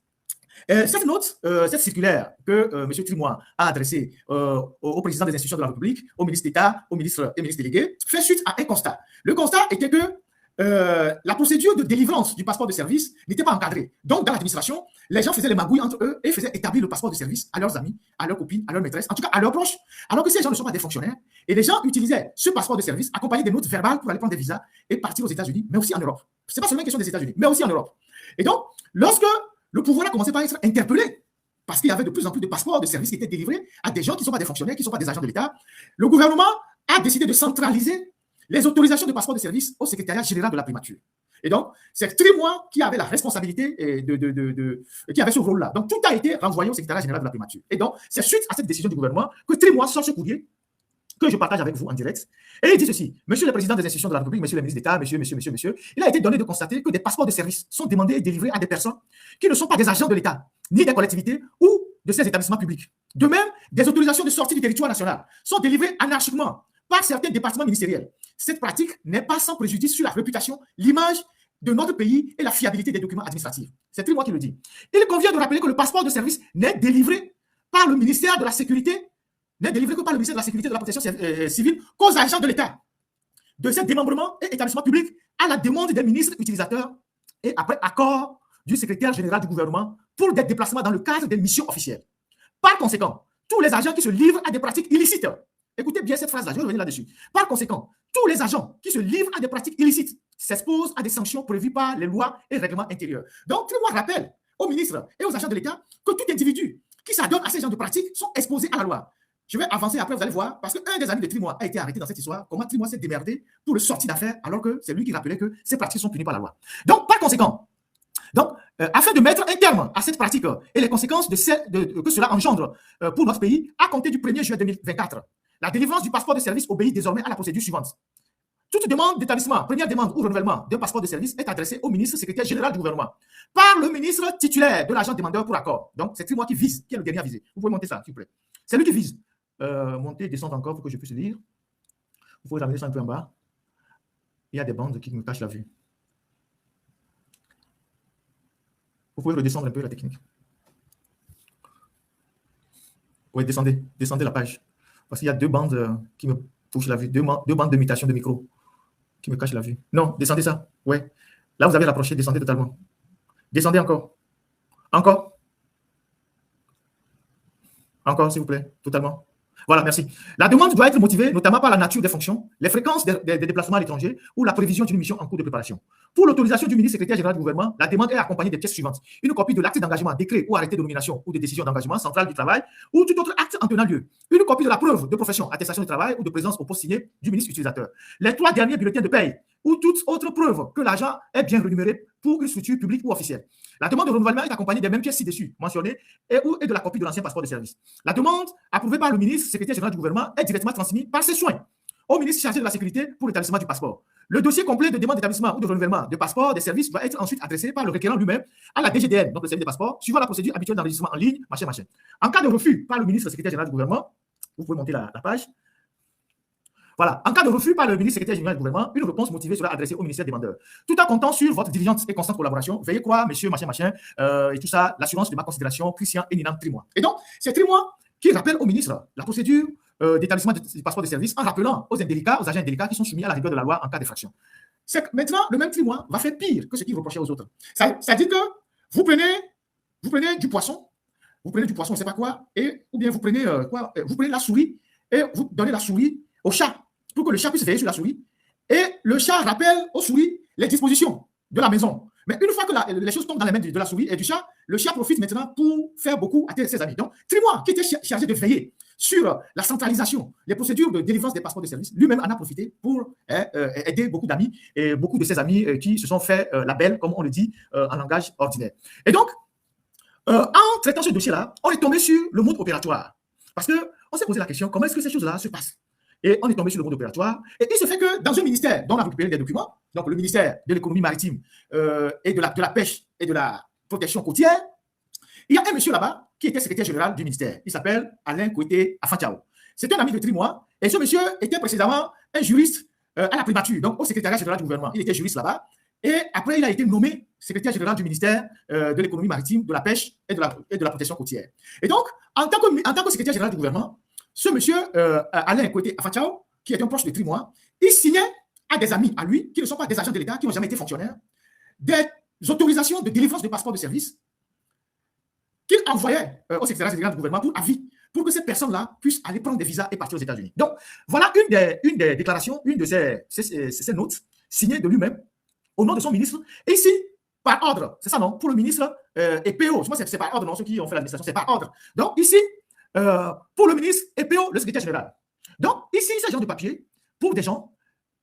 Cette circulaire que M. Trimois a adressée au président des institutions de la République, au ministre d'État, au ministre et ministre délégué, fait suite à un constat. Le constat était que la procédure de délivrance du passeport de service n'était pas encadrée. Donc, dans l'administration, les gens faisaient les magouilles entre eux et faisaient établir le passeport de service à leurs amis, à leurs copines, à leurs maîtresses, en tout cas à leurs proches, alors que ces gens ne sont pas des fonctionnaires. Et les gens utilisaient ce passeport de service accompagné des notes verbales pour aller prendre des visas et partir aux États-Unis, mais aussi en Europe. Ce n'est pas seulement une question des États-Unis, mais aussi en Europe. Et donc, lorsque le pouvoir a commencé par être interpellé, parce qu'il y avait de plus en plus de passeports de service qui étaient délivrés à des gens qui ne sont pas des fonctionnaires, qui ne sont pas des agents de l'État, le gouvernement a décidé de centraliser les autorisations de passeport de service au secrétariat général de la primature. Et donc, c'est Trimois qui avait la responsabilité qui avait ce rôle-là. Donc, tout a été renvoyé au secrétariat général de la primature. Et donc, c'est suite à cette décision du gouvernement que Trimois sort ce courrier que je partage avec vous en direct. Et il dit ceci: Monsieur le Président des institutions de la République, Monsieur le ministre d'État, monsieur, il a été donné de constater que des passeports de service sont demandés et délivrés à des personnes qui ne sont pas des agents de l'État, ni des collectivités ou de ces établissements publics. De même, des autorisations de sortie du territoire national sont délivrées anarchiquement par certains départements ministériels. Cette pratique n'est pas sans préjudice sur la réputation, l'image de notre pays et la fiabilité des documents administratifs. C'est moi qui le dis. Il convient de rappeler que le passeport de service n'est délivré par le ministère de la Sécurité, n'est délivré que par le ministère de la Sécurité et de la Protection civile qu'aux agents de l'État de ces démembrements et établissements publics à la demande des ministres utilisateurs et après accord du secrétaire général du gouvernement pour des déplacements dans le cadre des missions officielles. Par conséquent, tous les agents qui se livrent à des pratiques illicites, écoutez bien cette phrase-là, je vais revenir là-dessus. Par conséquent, tous les agents qui se livrent à des pratiques illicites s'exposent à des sanctions prévues par les lois et règlements intérieurs. Donc, moi, rappelle aux ministres et aux agents de l'État que tout individu qui s'adonne à ces genres de pratiques sont exposés à la loi. Je vais avancer après, vous allez voir, parce qu'un des amis de Trimois a été arrêté dans cette histoire. Comment Trimois s'est démerdé pour le sortir d'affaires, alors que c'est lui qui rappelait que ces pratiques sont punies par la loi. Donc, par conséquent, afin de mettre un terme à cette pratique et les conséquences que cela engendre pour notre pays, à compter du 1er juin 2024, la délivrance du passeport de service obéit désormais à la procédure suivante. Toute demande d'établissement, première demande ou renouvellement d'un passeport de service est adressée au ministre secrétaire général du gouvernement par le ministre titulaire de l'agent demandeur pour accord. Donc, c'est Trimois qui vise, qui est le dernier à viser. Vous pouvez monter ça, s'il vous plaît. C'est lui qui vise. Monter, descendre encore pour que je puisse lire. Vous pouvez ramener ça un peu en bas. Il y a des bandes qui me cachent la vue. Vous pouvez redescendre un peu la technique. Oui, descendez la page. Parce qu'il y a deux bandes qui me touchent la vue, deux bandes d'imitation de micro qui me cachent la vue. Non, descendez ça. Oui. Là, vous avez rapproché, descendez totalement. Descendez encore. Encore. Encore, s'il vous plaît, totalement. Voilà, merci. La demande doit être motivée notamment par la nature des fonctions, les fréquences des déplacements à l'étranger ou la prévision d'une mission en cours de préparation. Pour l'autorisation du ministre secrétaire général du gouvernement, la demande est accompagnée des pièces suivantes. Une copie de l'acte d'engagement, décret ou arrêté de nomination ou de décision d'engagement central du travail ou tout autre acte en tenant lieu. Une copie de la preuve de profession, attestation de travail ou de présence au poste signé du ministre utilisateur. Les 3 derniers bulletins de paye ou toute autre preuve que l'agent est bien rémunéré pour une structure publique ou officielle. La demande de renouvellement est accompagnée des mêmes pièces ci-dessus mentionnées et de la copie de l'ancien passeport de service. La demande, approuvée par le ministre secrétaire général du gouvernement, est directement transmise par ses soins au ministre chargé de la sécurité pour l'établissement du passeport. Le dossier complet de demande d'établissement ou de renouvellement de passeport des services va être ensuite adressé par le requérant lui-même à la DGDN, donc le service des passeports, suivant la procédure habituelle d'enregistrement en ligne, machin. En cas de refus par le ministre secrétaire général du gouvernement, vous pouvez monter la page. Voilà. En cas de refus par le ministre secrétaire général du gouvernement, une réponse motivée sera adressée au ministère demandeur. Tout en comptant sur votre diligente et constante collaboration, veuillez croire, monsieur, machin, et tout ça, l'assurance de ma considération, Christian Eninam Trimois. Et donc, c'est Trimois qui rappelle au ministre la procédure d'établissement du passeport de service en rappelant aux indélicats, aux agents indélicats qui sont soumis à la rigueur de la loi en cas d'infraction. Maintenant, le même Trimois va faire pire que ce qu'il reprochait aux autres. Ça dit que vous prenez du poisson, on ne sait pas quoi, ou bien vous prenez la souris et vous donnez la souris au chat pour que le chat puisse veiller sur la souris. Et le chat rappelle aux souris les dispositions de la maison. Mais une fois que les choses tombent dans les mains de la souris et du chat, le chat profite maintenant pour faire beaucoup à ses amis. Donc, Trimois, qui était chargé de veiller sur la centralisation, les procédures de délivrance des passeports de service, lui-même en a profité pour aider beaucoup d'amis et beaucoup de ses amis qui se sont fait la belle, comme on le dit en langage ordinaire. Et donc, en traitant ce dossier-là, on est tombé sur le mode opératoire. Parce qu'on s'est posé la question, comment est-ce que ces choses-là se passent? Et on est tombé sur le mode opératoire. Et il se fait que dans un ministère dont on a récupéré des documents, donc le ministère de l'économie maritime et de la pêche et de la protection côtière, il y a un monsieur là-bas qui était secrétaire général du ministère. Il s'appelle Alain Kouete Afatiao. C'est un ami de Trimois. Et ce monsieur était précédemment un juriste à la primature, donc au secrétariat général du gouvernement. Il était juriste là-bas. Et après, il a été nommé secrétaire général du ministère de l'économie maritime, de la pêche et de la protection côtière. Et donc, en tant que secrétaire général du gouvernement, ce monsieur, Alain Kouete Afatiao, qui est un proche de Trimois, il signait à des amis à lui, qui ne sont pas des agents de l'État, qui n'ont jamais été fonctionnaires, des autorisations de délivrance de passeports de service qu'il envoyait au secrétaire général du gouvernement pour avis, pour que cette personne-là puisse aller prendre des visas et partir aux États-Unis. Donc, voilà une des déclarations, une de ces notes signées de lui-même au nom de son ministre. Et ici, par ordre, c'est ça non? Pour le ministre et PO, moi c'est par ordre, non? Ceux qui ont fait l'administration, c'est par ordre. Donc, ici, pour le ministre et PO, le secrétaire général. Donc, ici, il s'agit de papier pour des gens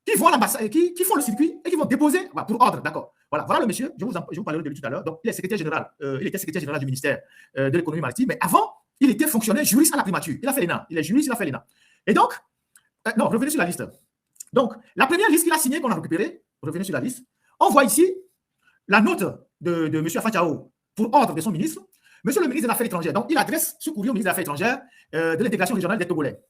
qui vont à l'ambassade, qui font le circuit et qui vont déposer, voilà, pour ordre, d'accord. Voilà le monsieur, je vous parlerai de lui tout à l'heure. Donc, il est secrétaire général, il était secrétaire général du ministère de l'économie maritime, mais avant, il était fonctionnaire juriste à la primature. Il a fait l'ENA, il est juriste, il a fait l'ENA. Et donc, non, revenez sur la liste. Donc, la première liste qu'il a signée, qu'on a récupérée, revenez sur la liste, on voit ici la note de M. Afatiao pour ordre de son ministre. Monsieur le ministre des Affaires étrangères, donc il adresse ce courrier au ministre des Affaires étrangères de l'intégration régionale des Togolais.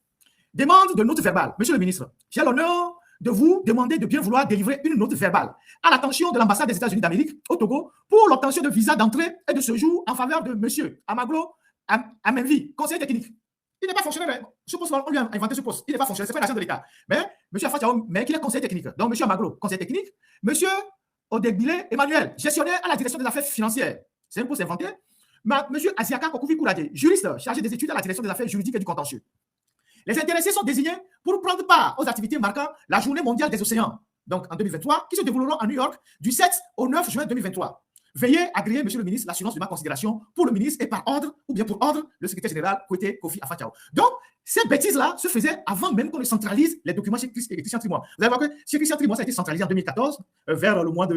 Demande de note verbale. Monsieur le ministre, j'ai l'honneur de vous demander de bien vouloir délivrer une note verbale à l'attention de l'ambassade des États-Unis d'Amérique au Togo pour l'obtention de visa d'entrée et de séjour en faveur de monsieur Amaglo Amenvi, conseiller technique. Il n'est pas fonctionnaire. Ce poste, on lui a inventé ce poste. Il n'est pas fonctionnaire, c'est pas un agent de l'État. Mais monsieur Afachao, mais qu'il est conseiller technique. Donc monsieur Amaglo, conseiller technique. Monsieur Odegbile Emmanuel, gestionnaire à la direction des affaires financières. C'est un poste inventé. Monsieur Asiaka Kokuvi Kourade, juriste chargé des études à la direction des affaires juridiques et du contentieux. Les intéressés sont désignés pour prendre part aux activités marquant la Journée mondiale des océans, donc en 2023, qui se dérouleront à New York du 7 au 9 juin 2023. Veuillez agréer, monsieur le ministre, l'assurance de ma considération pour le ministre et par ordre, ou bien pour ordre, le secrétaire général Kouete Kofi Afachao. Donc, ces bêtises-là se faisaient avant même qu'on ne centralise les documents chez Christian Trimois. Vous allez voir que chez Christian Trimois, ça a été centralisé en 2014, vers le mois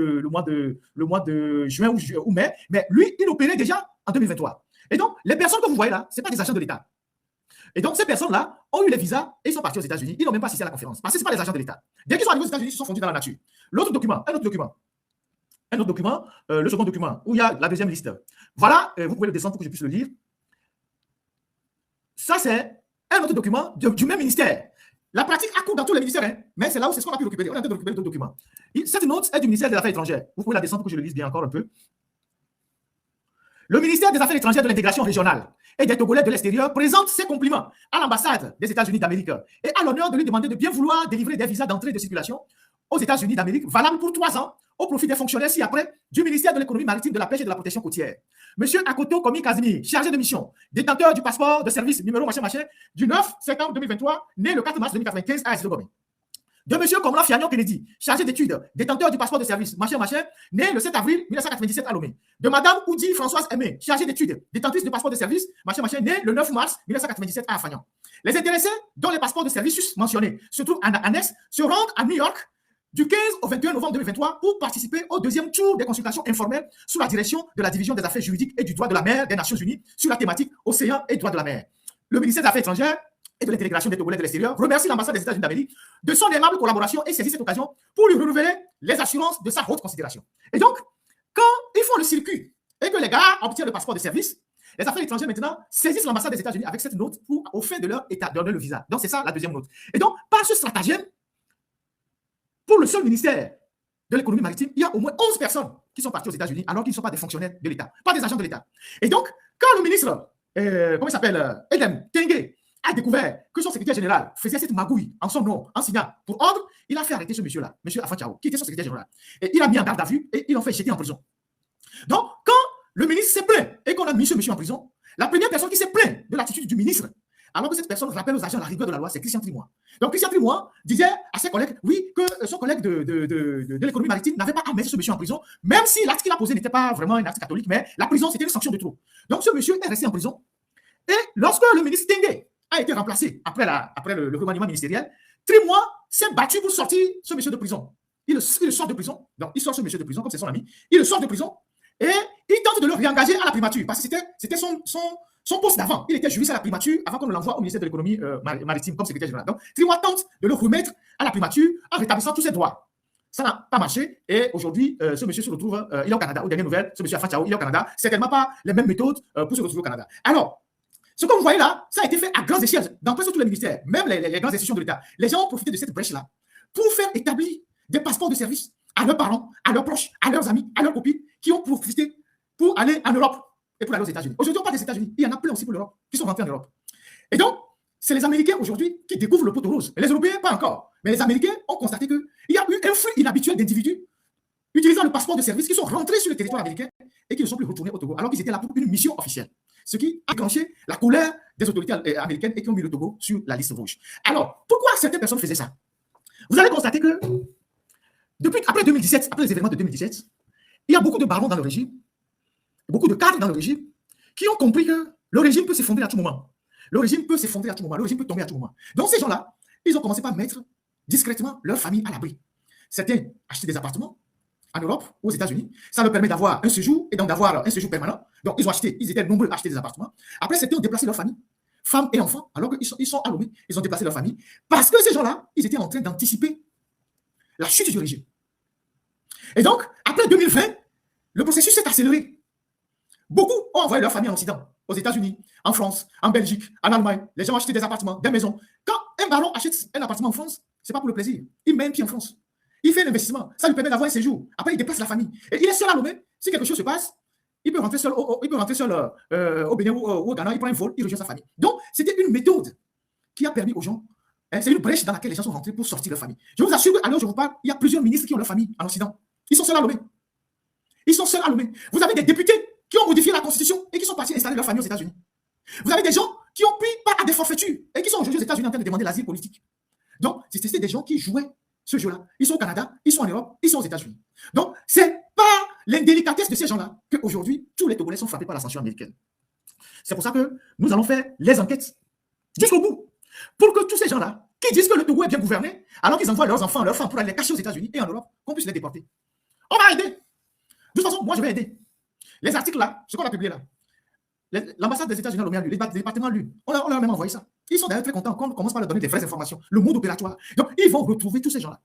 de juin ou mai, mais lui, il opérait déjà en 2023. Et donc, les personnes que vous voyez là, ce n'est pas des agents de l'État. Et donc, ces personnes-là ont eu les visas et ils sont partis aux États-Unis. Ils n'ont même pas assisté à la conférence parce que ce n'est pas les agents de l'État. Dès qu'ils sont arrivés aux États-Unis, ils se sont fondus dans la nature. L'autre document, un autre document, le second document, où il y a la deuxième liste. Voilà, vous pouvez le descendre pour que je puisse le lire. Ça, c'est un autre document du même ministère. La pratique accourt dans tous les ministères, hein, mais c'est là où c'est ce qu'on a pu récupérer. On a en train de récupérer d'autres documents. Cette note est du ministère des Affaires étrangères. Vous pouvez la descendre pour que je le lise bien encore un peu. Le ministère des Affaires étrangères de l'intégration régionale et des Togolais de l'extérieur présente ses compliments à l'ambassade des États-Unis d'Amérique et a l'honneur de lui demander de bien vouloir délivrer des visas d'entrée et de circulation aux États-Unis d'Amérique valables pour 3 ans au profit des fonctionnaires ci-après du ministère de l'économie maritime, de la pêche et de la protection côtière. Monsieur Akoto Komi Kazimi, chargé de mission, détenteur du passeport de service numéro machin du 9 septembre 2023, né le 4 mars 2095 à Azido Gomé. De monsieur Komla Fiagnon Kennedy, chargé d'études, détenteur du passeport de service, machin, né le 7 avril 1997 à Lomé. De madame Oudi Françoise Aimé, chargée d'études, détentrice du passeport de service, machin, né le 9 mars 1997 à Afagnan. Les intéressés, dont les passeports de service mentionnés se trouvent en annexe, se rendent à New York du 15 au 21 novembre 2023 pour participer au deuxième tour des consultations informelles sous la direction de la division des affaires juridiques et du droit de la mer des Nations Unies sur la thématique océan et droit de la mer. Le ministère des Affaires étrangères et de l'intégration des Togolais de l'extérieur remercie l'ambassade des États-Unis d'Amérique de son aimable collaboration et saisit cette occasion pour lui renouveler les assurances de sa haute considération. Et donc, quand ils font le circuit et que les gars obtiennent le passeport de service, les affaires étrangères maintenant saisissent l'ambassade des États-Unis avec cette note pour, au fin de leur état, donner le visa. Donc, c'est ça la deuxième note. Et donc, par ce stratagème, pour le seul ministère de l'économie maritime, il y a au moins 11 personnes qui sont parties aux États-Unis alors qu'ils ne sont pas des fonctionnaires de l'État, pas des agents de l'État. Et donc, quand le ministre, comment il s'appelle, Edem Tengue, a découvert que son secrétaire général faisait cette magouille en son nom, en signant pour ordre, il a fait arrêter ce monsieur-là, monsieur Afachao, qui était son secrétaire général. Et il a mis en garde à vue et ils l'ont fait jeter en prison. Donc, quand le ministre s'est plaint et qu'on a mis ce monsieur en prison, la première personne qui s'est plaint de l'attitude du ministre, alors que cette personne rappelle aux agents la rigueur de la loi, c'est Christian Trimois. Donc, Christian Trimois disait à ses collègues, oui, que son collègue de l'économie maritime n'avait pas à mettre ce monsieur en prison, même si l'acte qu'il a posé n'était pas vraiment un acte catholique, mais la prison, c'était une sanction de trop. Donc, ce monsieur est resté en prison. Et lorsque le ministre Tengue a été remplacé après le remaniement ministériel, Trimois s'est battu pour sortir ce monsieur de prison. Il sort de prison, donc il sort ce monsieur de prison, comme c'est son ami, il le sort de prison et il tente de le réengager à la primature, parce que c'était son poste d'avant. Il était juriste à la primature avant qu'on l'envoie au ministère de l'économie maritime comme secrétaire général. Donc, Trimois tente de le remettre à la primature en rétablissant tous ses droits. Ça n'a pas marché et aujourd'hui, ce monsieur se retrouve, il est au Canada. Aux dernières nouvelles, ce monsieur Afachao, il est au Canada. Certainement pas les mêmes méthodes pour se retrouver au Canada. Alors, ce que vous voyez là, ça a été fait à grandes échelles dans presque tous les ministères, même les grandes institutions de l'État. Les gens ont profité de cette brèche-là pour faire établir des passeports de service à leurs parents, à leurs proches, à leurs amis, à leurs copines qui ont profité pour aller en Europe et pour aller aux États-Unis. Aujourd'hui, on parle des États-Unis. Il y en a plein aussi pour l'Europe qui sont rentrés en Europe. Et donc, c'est les Américains aujourd'hui qui découvrent le poteau rose. Et les Européens, pas encore. Mais les Américains ont constaté qu'il y a eu un flux inhabituel d'individus utilisant le passeport de service qui sont rentrés sur le territoire américain et qui ne sont plus retournés au Togo, alors qu'ils étaient là pour une mission officielle. Ce qui a déclenché la colère des autorités américaines et qui ont mis le Togo sur la liste rouge. Alors, pourquoi certaines personnes faisaient ça? Vous allez constater que, après 2017, après les événements de 2017, il y a beaucoup de barons dans le régime, beaucoup de cadres dans le régime, qui ont compris que le régime peut s'effondrer à tout moment. Le régime peut s'effondrer à tout moment, le régime peut tomber à tout moment. Donc ces gens-là, ils ont commencé par mettre discrètement leur famille à l'abri. Certains achetaient des appartements en Europe, aux États-Unis. Ça leur permet d'avoir un séjour et donc d'avoir un séjour permanent. Donc, ils étaient nombreux à acheter des appartements. Après, certains ont déplacé leur famille, femmes et enfants, alors qu'ils sont à Lomé. Ils ont déplacé leur famille parce que ces gens-là, ils étaient en train d'anticiper la chute du régime. Et donc, après 2020, le processus s'est accéléré. Beaucoup ont envoyé leur famille en Occident, aux États-Unis, en France, en Belgique, en Allemagne. Les gens ont acheté des appartements, des maisons. Quand un baron achète un appartement en France, ce n'est pas pour le plaisir. Il met un pied en France. Il fait un investissement. Ça lui permet d'avoir un séjour. Après, il déplace la famille. Et il est seul à Lomé. Si quelque chose se passe, il peut rentrer seul au Bénin ou au Ghana. Il prend un vol, il rejoint sa famille. Donc, c'était une méthode qui a permis aux gens. C'est une brèche dans laquelle les gens sont rentrés pour sortir leur famille. Je vous assure qu'à l'heure où je vous parle, il y a plusieurs ministres qui ont leur famille en Occident. Ils sont seuls à Lomé. Ils sont seuls à Lomé. Vous avez des députés qui ont modifié la Constitution et qui sont partis installer leur famille aux États-Unis. Vous avez des gens qui ont pris part à des forfaitures et qui sont aujourd'hui aux États-Unis en train de demander l'asile politique. Donc, c'était des gens qui jouaient ce jeu-là. Ils sont au Canada, ils sont en Europe, ils sont aux États-Unis. Donc, c'est pas l'indélicatesse de ces gens-là qu'aujourd'hui, tous les Togolais sont frappés par la censure américaine. C'est pour ça que nous allons faire les enquêtes jusqu'au bout. Pour que tous ces gens-là, qui disent que le Togo est bien gouverné, alors qu'ils envoient leurs enfants, leurs femmes pour aller les cacher aux États-Unis et en Europe, qu'on puisse les déporter. On va aider. De toute façon, moi, je vais aider. Les articles là, ce qu'on a publié là, l'ambassade des États-Unis a lu, les départements lu. On leur a même envoyé ça. Ils sont d'ailleurs très contents qu'on commence par leur donner des vraies informations, le mode opératoire. Donc, ils vont retrouver tous ces gens-là.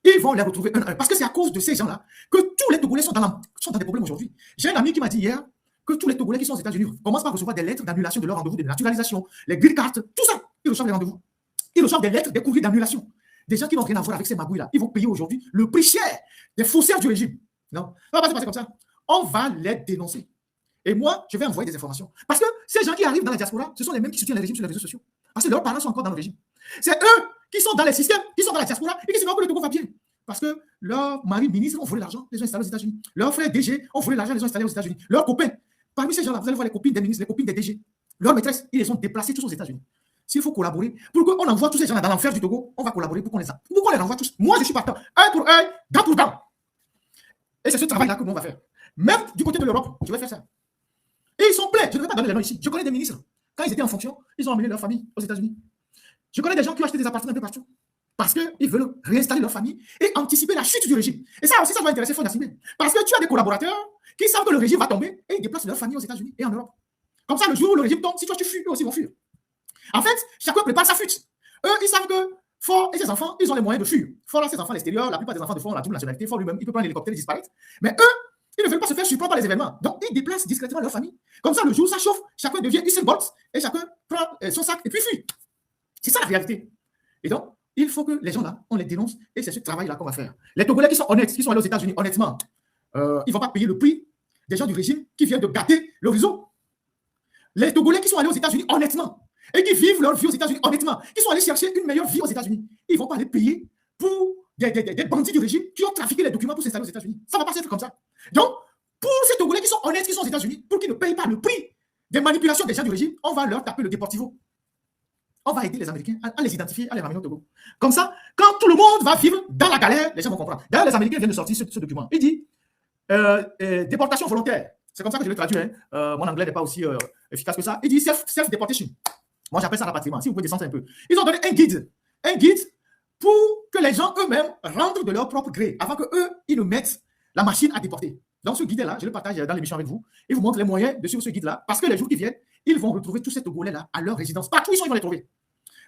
Ils vont les retrouver un à un. Parce que c'est à cause de ces gens-là que tous les Togolais sont dans des problèmes aujourd'hui. J'ai un ami qui m'a dit hier que tous les Togolais qui sont aux États-Unis commencent par recevoir des lettres d'annulation de leur rendez-vous de naturalisation, les green cards, tout ça. Ils reçoivent les rendez-vous. Ils reçoivent des lettres, des courriers d'annulation. Des gens qui n'ont rien à voir avec ces magouilles-là. Ils vont payer aujourd'hui le prix cher des faussaires du régime. Non, ça va pas se passer comme ça. On va les dénoncer. Et moi, je vais envoyer des informations. Parce que ces gens qui arrivent dans la diaspora, ce sont les mêmes qui soutiennent le régime sur les réseaux sociaux. Parce que leurs parents sont encore dans le régime. C'est eux qui sont dans les systèmes, qui sont dans la diaspora et qui se disent que le Togo va bien. Parce que leurs maris ministres ont volé l'argent, les ont installés aux États-Unis. Leurs frères DG ont volé l'argent, les ont installés aux États-Unis. Leurs copains, parmi ces gens-là, vous allez voir les copines des ministres, les copines des DG. Leurs maîtresses, ils les ont déplacés tous aux États-Unis. S'il faut collaborer, pour qu'on envoie tous ces gens-là dans l'enfer du Togo, on va collaborer pour qu'on les renvoie tous. Moi, je suis partant. Un pour un, dent pour dent. Et c'est ce travail-là que nous on va faire. Même du côté de l'Europe, je vais faire ça. Et ils sont pleins. Je ne vais pas donner les noms ici. Je connais des ministres. Quand ils étaient en fonction, ils ont emmené leur famille aux États-Unis. Je connais des gens qui ont acheté des appartements un peu partout. Parce qu'ils veulent réinstaller leur famille et anticiper la chute du régime. Et ça aussi, ça va intéresser Fonds Nassimé. Parce que tu as des collaborateurs qui savent que le régime va tomber et ils déplacent leur famille aux États-Unis et en Europe. Comme ça, le jour où le régime tombe, si toi tu fuis, eux aussi vont fuir. En fait, chacun prépare sa fuite. Eux, ils savent que Ford et ses enfants, ils ont les moyens de fuir. Ford a ses enfants à l'extérieur, la plupart des enfants de Ford ont la double nationalité. Ford lui-même, il peut prendre l'hélicoptère et disparaître. Mais eux, ils ne veulent pas se faire surprendre par les événements. Donc, ils déplacent discrètement leur famille. Comme ça, le jour où ça chauffe, chacun devient Usain Bolt et chacun prend son sac et puis fuit. C'est ça la réalité. Et donc, il faut que les gens là, on les dénonce et c'est ce travail-là qu'on va faire. Les Togolais qui sont honnêtes, qui sont allés aux États-Unis honnêtement, ils ne vont pas payer le prix des gens du régime qui viennent de gâter le réseau. Les Togolais qui sont allés aux États-Unis honnêtement et qui vivent leur vie aux États-Unis honnêtement, qui sont allés chercher une meilleure vie aux États-Unis, ils ne vont pas aller payer pour des bandits du régime qui ont trafiqué les documents pour s'installer aux États-Unis. Ça ne va pas se faire comme ça. Donc, pour ces Togolais qui sont honnêtes, qui sont aux États-Unis, pour qu'ils ne payent pas le prix des manipulations des gens du régime, on va leur taper le Deportivo. On va aider les Américains à les identifier, à les ramener au Togo. Comme ça, quand tout le monde va vivre dans la galère, les gens vont comprendre. D'ailleurs, les Américains viennent de sortir ce document. Il dit déportation volontaire. C'est comme ça que je le traduis. Mon anglais n'est pas aussi efficace que ça. Il dit self-deportation. Moi, j'appelle ça rapatriement. Si vous pouvez descendre un peu. Ils ont donné un guide pour que les gens eux-mêmes rentrent de leur propre gré, avant qu'eux, ils nous mettent la machine à déporter. Donc, ce guide-là, je le partage dans l'émission avec vous. Et vous montre les moyens de suivre ce guide-là. Parce que les jours qui viennent, ils vont retrouver tous ces Togolais-là à leur résidence. Partout où ils vont les trouver.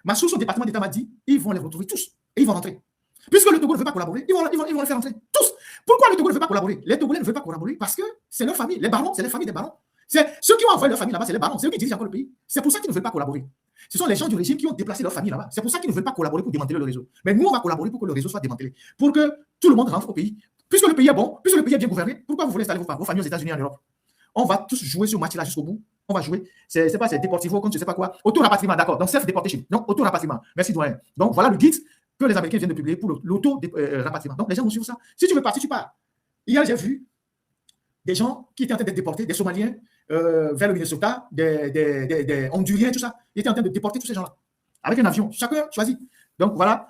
Ma source au département d'État m'a dit, ils vont les retrouver tous. Et ils vont rentrer. Puisque le Togo ne veut pas collaborer, ils vont les faire rentrer. Tous. Pourquoi le Togo ne veut pas collaborer? Les Togolais ne veulent pas collaborer parce que c'est leur famille. Les barons, c'est les familles des barons. C'est ceux qui ont envoyé leur famille là-bas, c'est les barons. C'est eux qui dirigent encore le pays. C'est pour ça qu'ils ne veulent pas collaborer. Ce sont les gens du régime qui ont déplacé leur famille là-bas. C'est pour ça qu'ils ne veulent pas collaborer pour démanteler le réseau. Mais nous, on va collaborer pour que le réseau soit démantelé. Pour que tout le monde rentre au pays. Puisque le pays est bon, puisque le pays est bien gouverné, pourquoi vous voulez installer vos familles aux États-Unis et en Europe? On va tous jouer ce match-là jusqu'au bout. On va jouer. C'est pas c'est Deportivo, comme je ne sais pas quoi. Auto-rapatriement, d'accord. Donc, self-deportation. Donc, auto-rapatriement. Merci, doyen. Donc, voilà le guide que les Américains viennent de publier pour l'auto-rapatriement. Donc, les gens vont suivre ça. Si tu veux partir, tu pars. Hier, j'ai vu des gens qui étaient en train d'être déportés, des Somaliens vers le Minnesota, des Honduriens, tout ça. Ils étaient en train de déporter tous ces gens-là. Avec un avion. Chacun choisit. Donc, voilà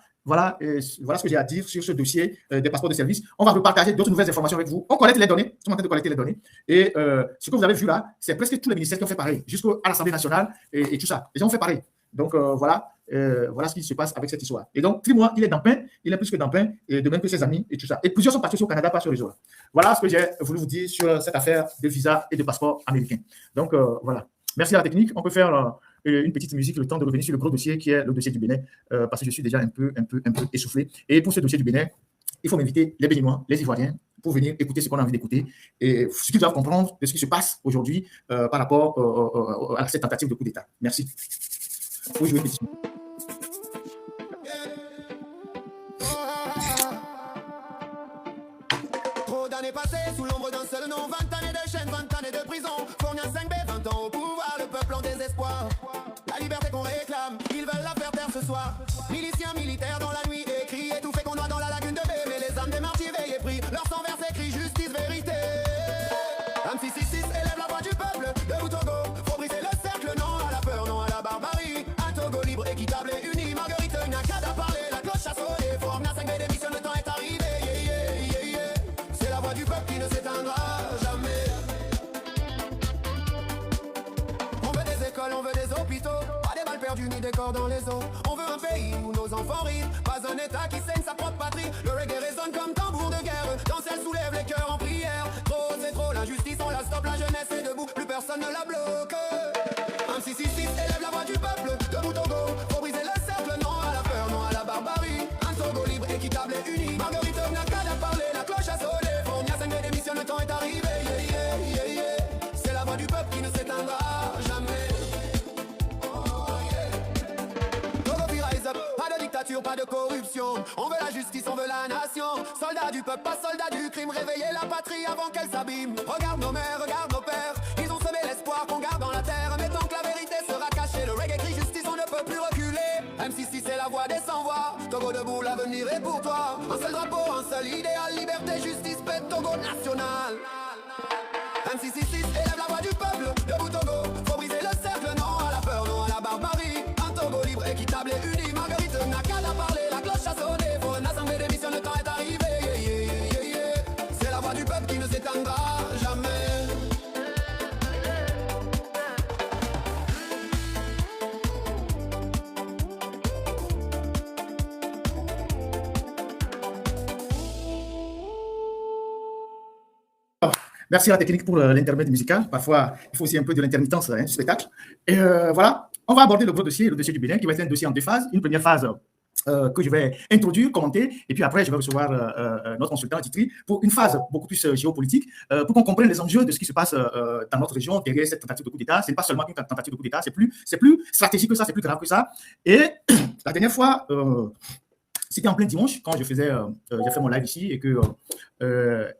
ce que j'ai à dire sur ce dossier des passeports de service. On va repartager d'autres nouvelles informations avec vous. On collecte les données. Nous sommes en train de collecter les données. Et ce que vous avez vu là, c'est presque tous les ministères qui ont fait pareil, jusqu'à l'Assemblée nationale et tout ça. Les gens ont fait pareil. Donc, voilà ce qui se passe avec cette histoire. Et donc, Trimois, il est dans pain, il est plus que dans pain, et de même que ses amis et tout ça. Et plusieurs sont partis au Canada, pas sur les réseau. Voilà ce que j'ai voulu vous dire sur cette affaire de visa et de passeport américain. Donc, voilà. Merci à la technique. On peut faire une petite musique, le temps de revenir sur le gros dossier qui est le dossier du Bénin, parce que je suis déjà un peu essoufflé. Et pour ce dossier du Bénin, il faut m'inviter les Béninois, les Ivoiriens, pour venir écouter ce qu'on a envie d'écouter et ce qu'ils doivent comprendre de ce qui se passe aujourd'hui par rapport à cette tentative de coup d'État. Merci. Vous jouez une pétition. Trop d'années passées sous l'ombre d'un seul nom, 20 années de chaîne, 20 années de prison. Fourni à 5B, 20 ans au pouvoir, le peuple en désespoir. La liberté qu'on réclame, ils veulent la faire taire ce soir. Miliciens, militaires dans la nuit, écrit, étouffés qu'on noie dans la lagune de B. Mais les âmes des martyrs veillent pris, leur sang verse écrit, justice, vérité. M666 élève la voix du peuple, debout Togo. Faut briser le cercle, non à la peur, non à la barbarie. Un Togo libre, équitable et uni. Marguerite n'a qu'à parler, la cloche a sonné. Fourni à 5B, démissionne, le temps est arrivé. C'est la voix du peuple qui ne s'éteindra jamais. On veut des écoles, on veut des hôpitaux, pas des balles perdues ni des corps dans les eaux. On veut un pays où nos enfants rient, pas un état qui saigne sa propre patrie. Le reggae résonne comme tambour de guerre, dans celle soulève les cœurs en prière. Trop c'est trop, l'injustice on la stoppe, la jeunesse est debout, plus personne ne la bloque. Un 666 élève la voix du peuple, debout Togo. Faut briser le cercle, non à la peur, non à la barbarie. Un Togo libre, équitable et uni. Marguerite n'a qu'à parler, la cloche a sonné. Fourni à 5B, démissionne, le temps est arrivé. C'est la voix du peuple qui ne s'éteindra jamais. Pas de dictature, pas de corruption. On veut la justice, on veut la nation. Soldats du peuple, pas soldats du crime. Réveiller la patrie avant qu'elle s'abîme. Regarde nos mères, regarde nos pères. Ils ont semé l'espoir qu'on garde dans la terre. Mais tant que la vérité sera cachée, le reggae crie justice, on ne peut plus reculer. M666 c'est la voix des sans-voix. Togo debout, l'avenir est pour toi. Un seul drapeau, un seul idéal. Liberté, justice, paix, Togo national. M666 élève la voix du peuple, debout Togo. Faut briser le cercle, non à la peur, non à la barbarie. Un Togo libre, équitable et uni. Marguerite n'a qu'à parler, la cloche a sonné. Faut un assemblée d'émission, le temps est arrivé. C'est la voix du peuple qui ne s'éteindra jamais. Merci à la technique pour l'intermède musical. Parfois, il faut aussi un peu de l'intermittence du spectacle. Et voilà, on va aborder le gros dossier, le dossier du Bénin, qui va être un dossier en deux phases. Une première phase que je vais introduire, commenter, et puis après, je vais recevoir notre consultant Titri pour une phase beaucoup plus géopolitique, pour qu'on comprenne les enjeux de ce qui se passe dans notre région derrière cette tentative de coup d'État. Ce n'est pas seulement une tentative de coup d'État, c'est plus stratégique que ça, c'est plus grave que ça. Et la dernière fois, c'était en plein dimanche, quand j'ai fait mon live ici et que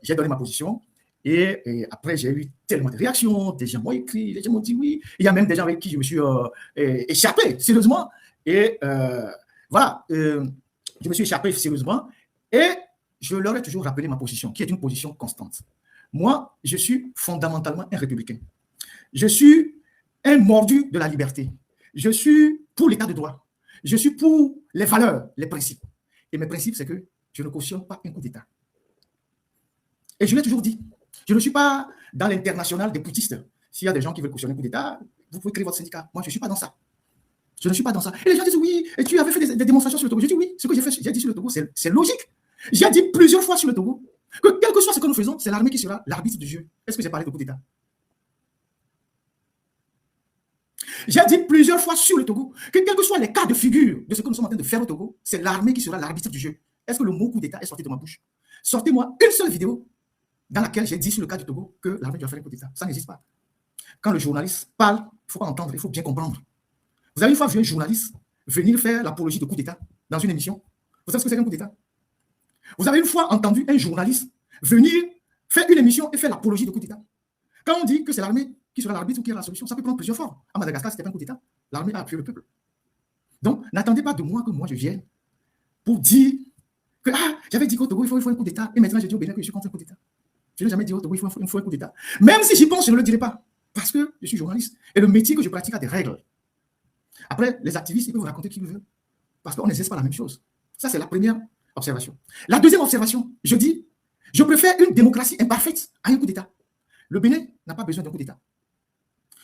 j'ai donné ma position. Et après, j'ai eu tellement de réactions. Des gens m'ont écrit, des gens m'ont dit oui. Il y a même des gens avec qui je me suis échappé, sérieusement. Et voilà, je me suis échappé sérieusement. Et je leur ai toujours rappelé ma position, qui est une position constante. Moi, je suis fondamentalement un républicain. Je suis un mordu de la liberté. Je suis pour l'état de droit. Je suis pour les valeurs, les principes. Et mes principes, c'est que je ne cautionne pas un coup d'État. Et je l'ai toujours dit. Je ne suis pas dans l'international des poutistes. S'il y a des gens qui veulent cautionner un coup d'État, vous pouvez créer votre syndicat. Moi, je ne suis pas dans ça. Je ne suis pas dans ça. Et les gens disent oui, et tu avais fait des démonstrations sur le Togo. Je dis oui, ce que j'ai dit sur le Togo, c'est logique. J'ai dit plusieurs fois sur le Togo que quel que soit ce que nous faisons, c'est l'armée qui sera l'arbitre du jeu. Est-ce que j'ai parlé de coup d'État? J'ai dit plusieurs fois sur le Togo que quels que soient les cas de figure de ce que nous sommes en train de faire au Togo, c'est l'armée qui sera l'arbitre du jeu. Est-ce que le mot coup d'État est sorti de ma bouche? Sortez-moi une seule vidéo dans laquelle j'ai dit sur le cas du Togo que l'armée doit faire un coup d'État. Ça n'existe pas. Quand le journaliste parle, il ne faut pas entendre, il faut bien comprendre. Vous avez une fois vu un journaliste venir faire l'apologie de coup d'État dans une émission? Vous savez ce que c'est qu'un coup d'État? Vous avez une fois entendu un journaliste venir faire une émission et faire l'apologie de coup d'État? Quand on dit que c'est l'armée qui sera l'arbitre ou qui est la solution, ça peut prendre plusieurs formes. À Madagascar, c'était pas un coup d'État. L'armée a appuyé le peuple. Donc, n'attendez pas de moi que moi je vienne pour dire que j'avais dit qu'au Togo, il faut un coup d'État. Et maintenant, je dis au Bénin que je suis contre un coup d'État. Je n'ai jamais dit au Togo, il faut un coup d'État. Même si j'y pense, je ne le dirai pas. Parce que je suis journaliste. Et le métier que je pratique a des règles. Après, les activistes, ils peuvent vous raconter ce qu'ils veulent. Parce qu'on n'exerce pas la même chose. Ça, c'est la première observation. La deuxième observation, je dis, je préfère une démocratie imparfaite à un coup d'État. Le Bénin n'a pas besoin d'un coup d'État.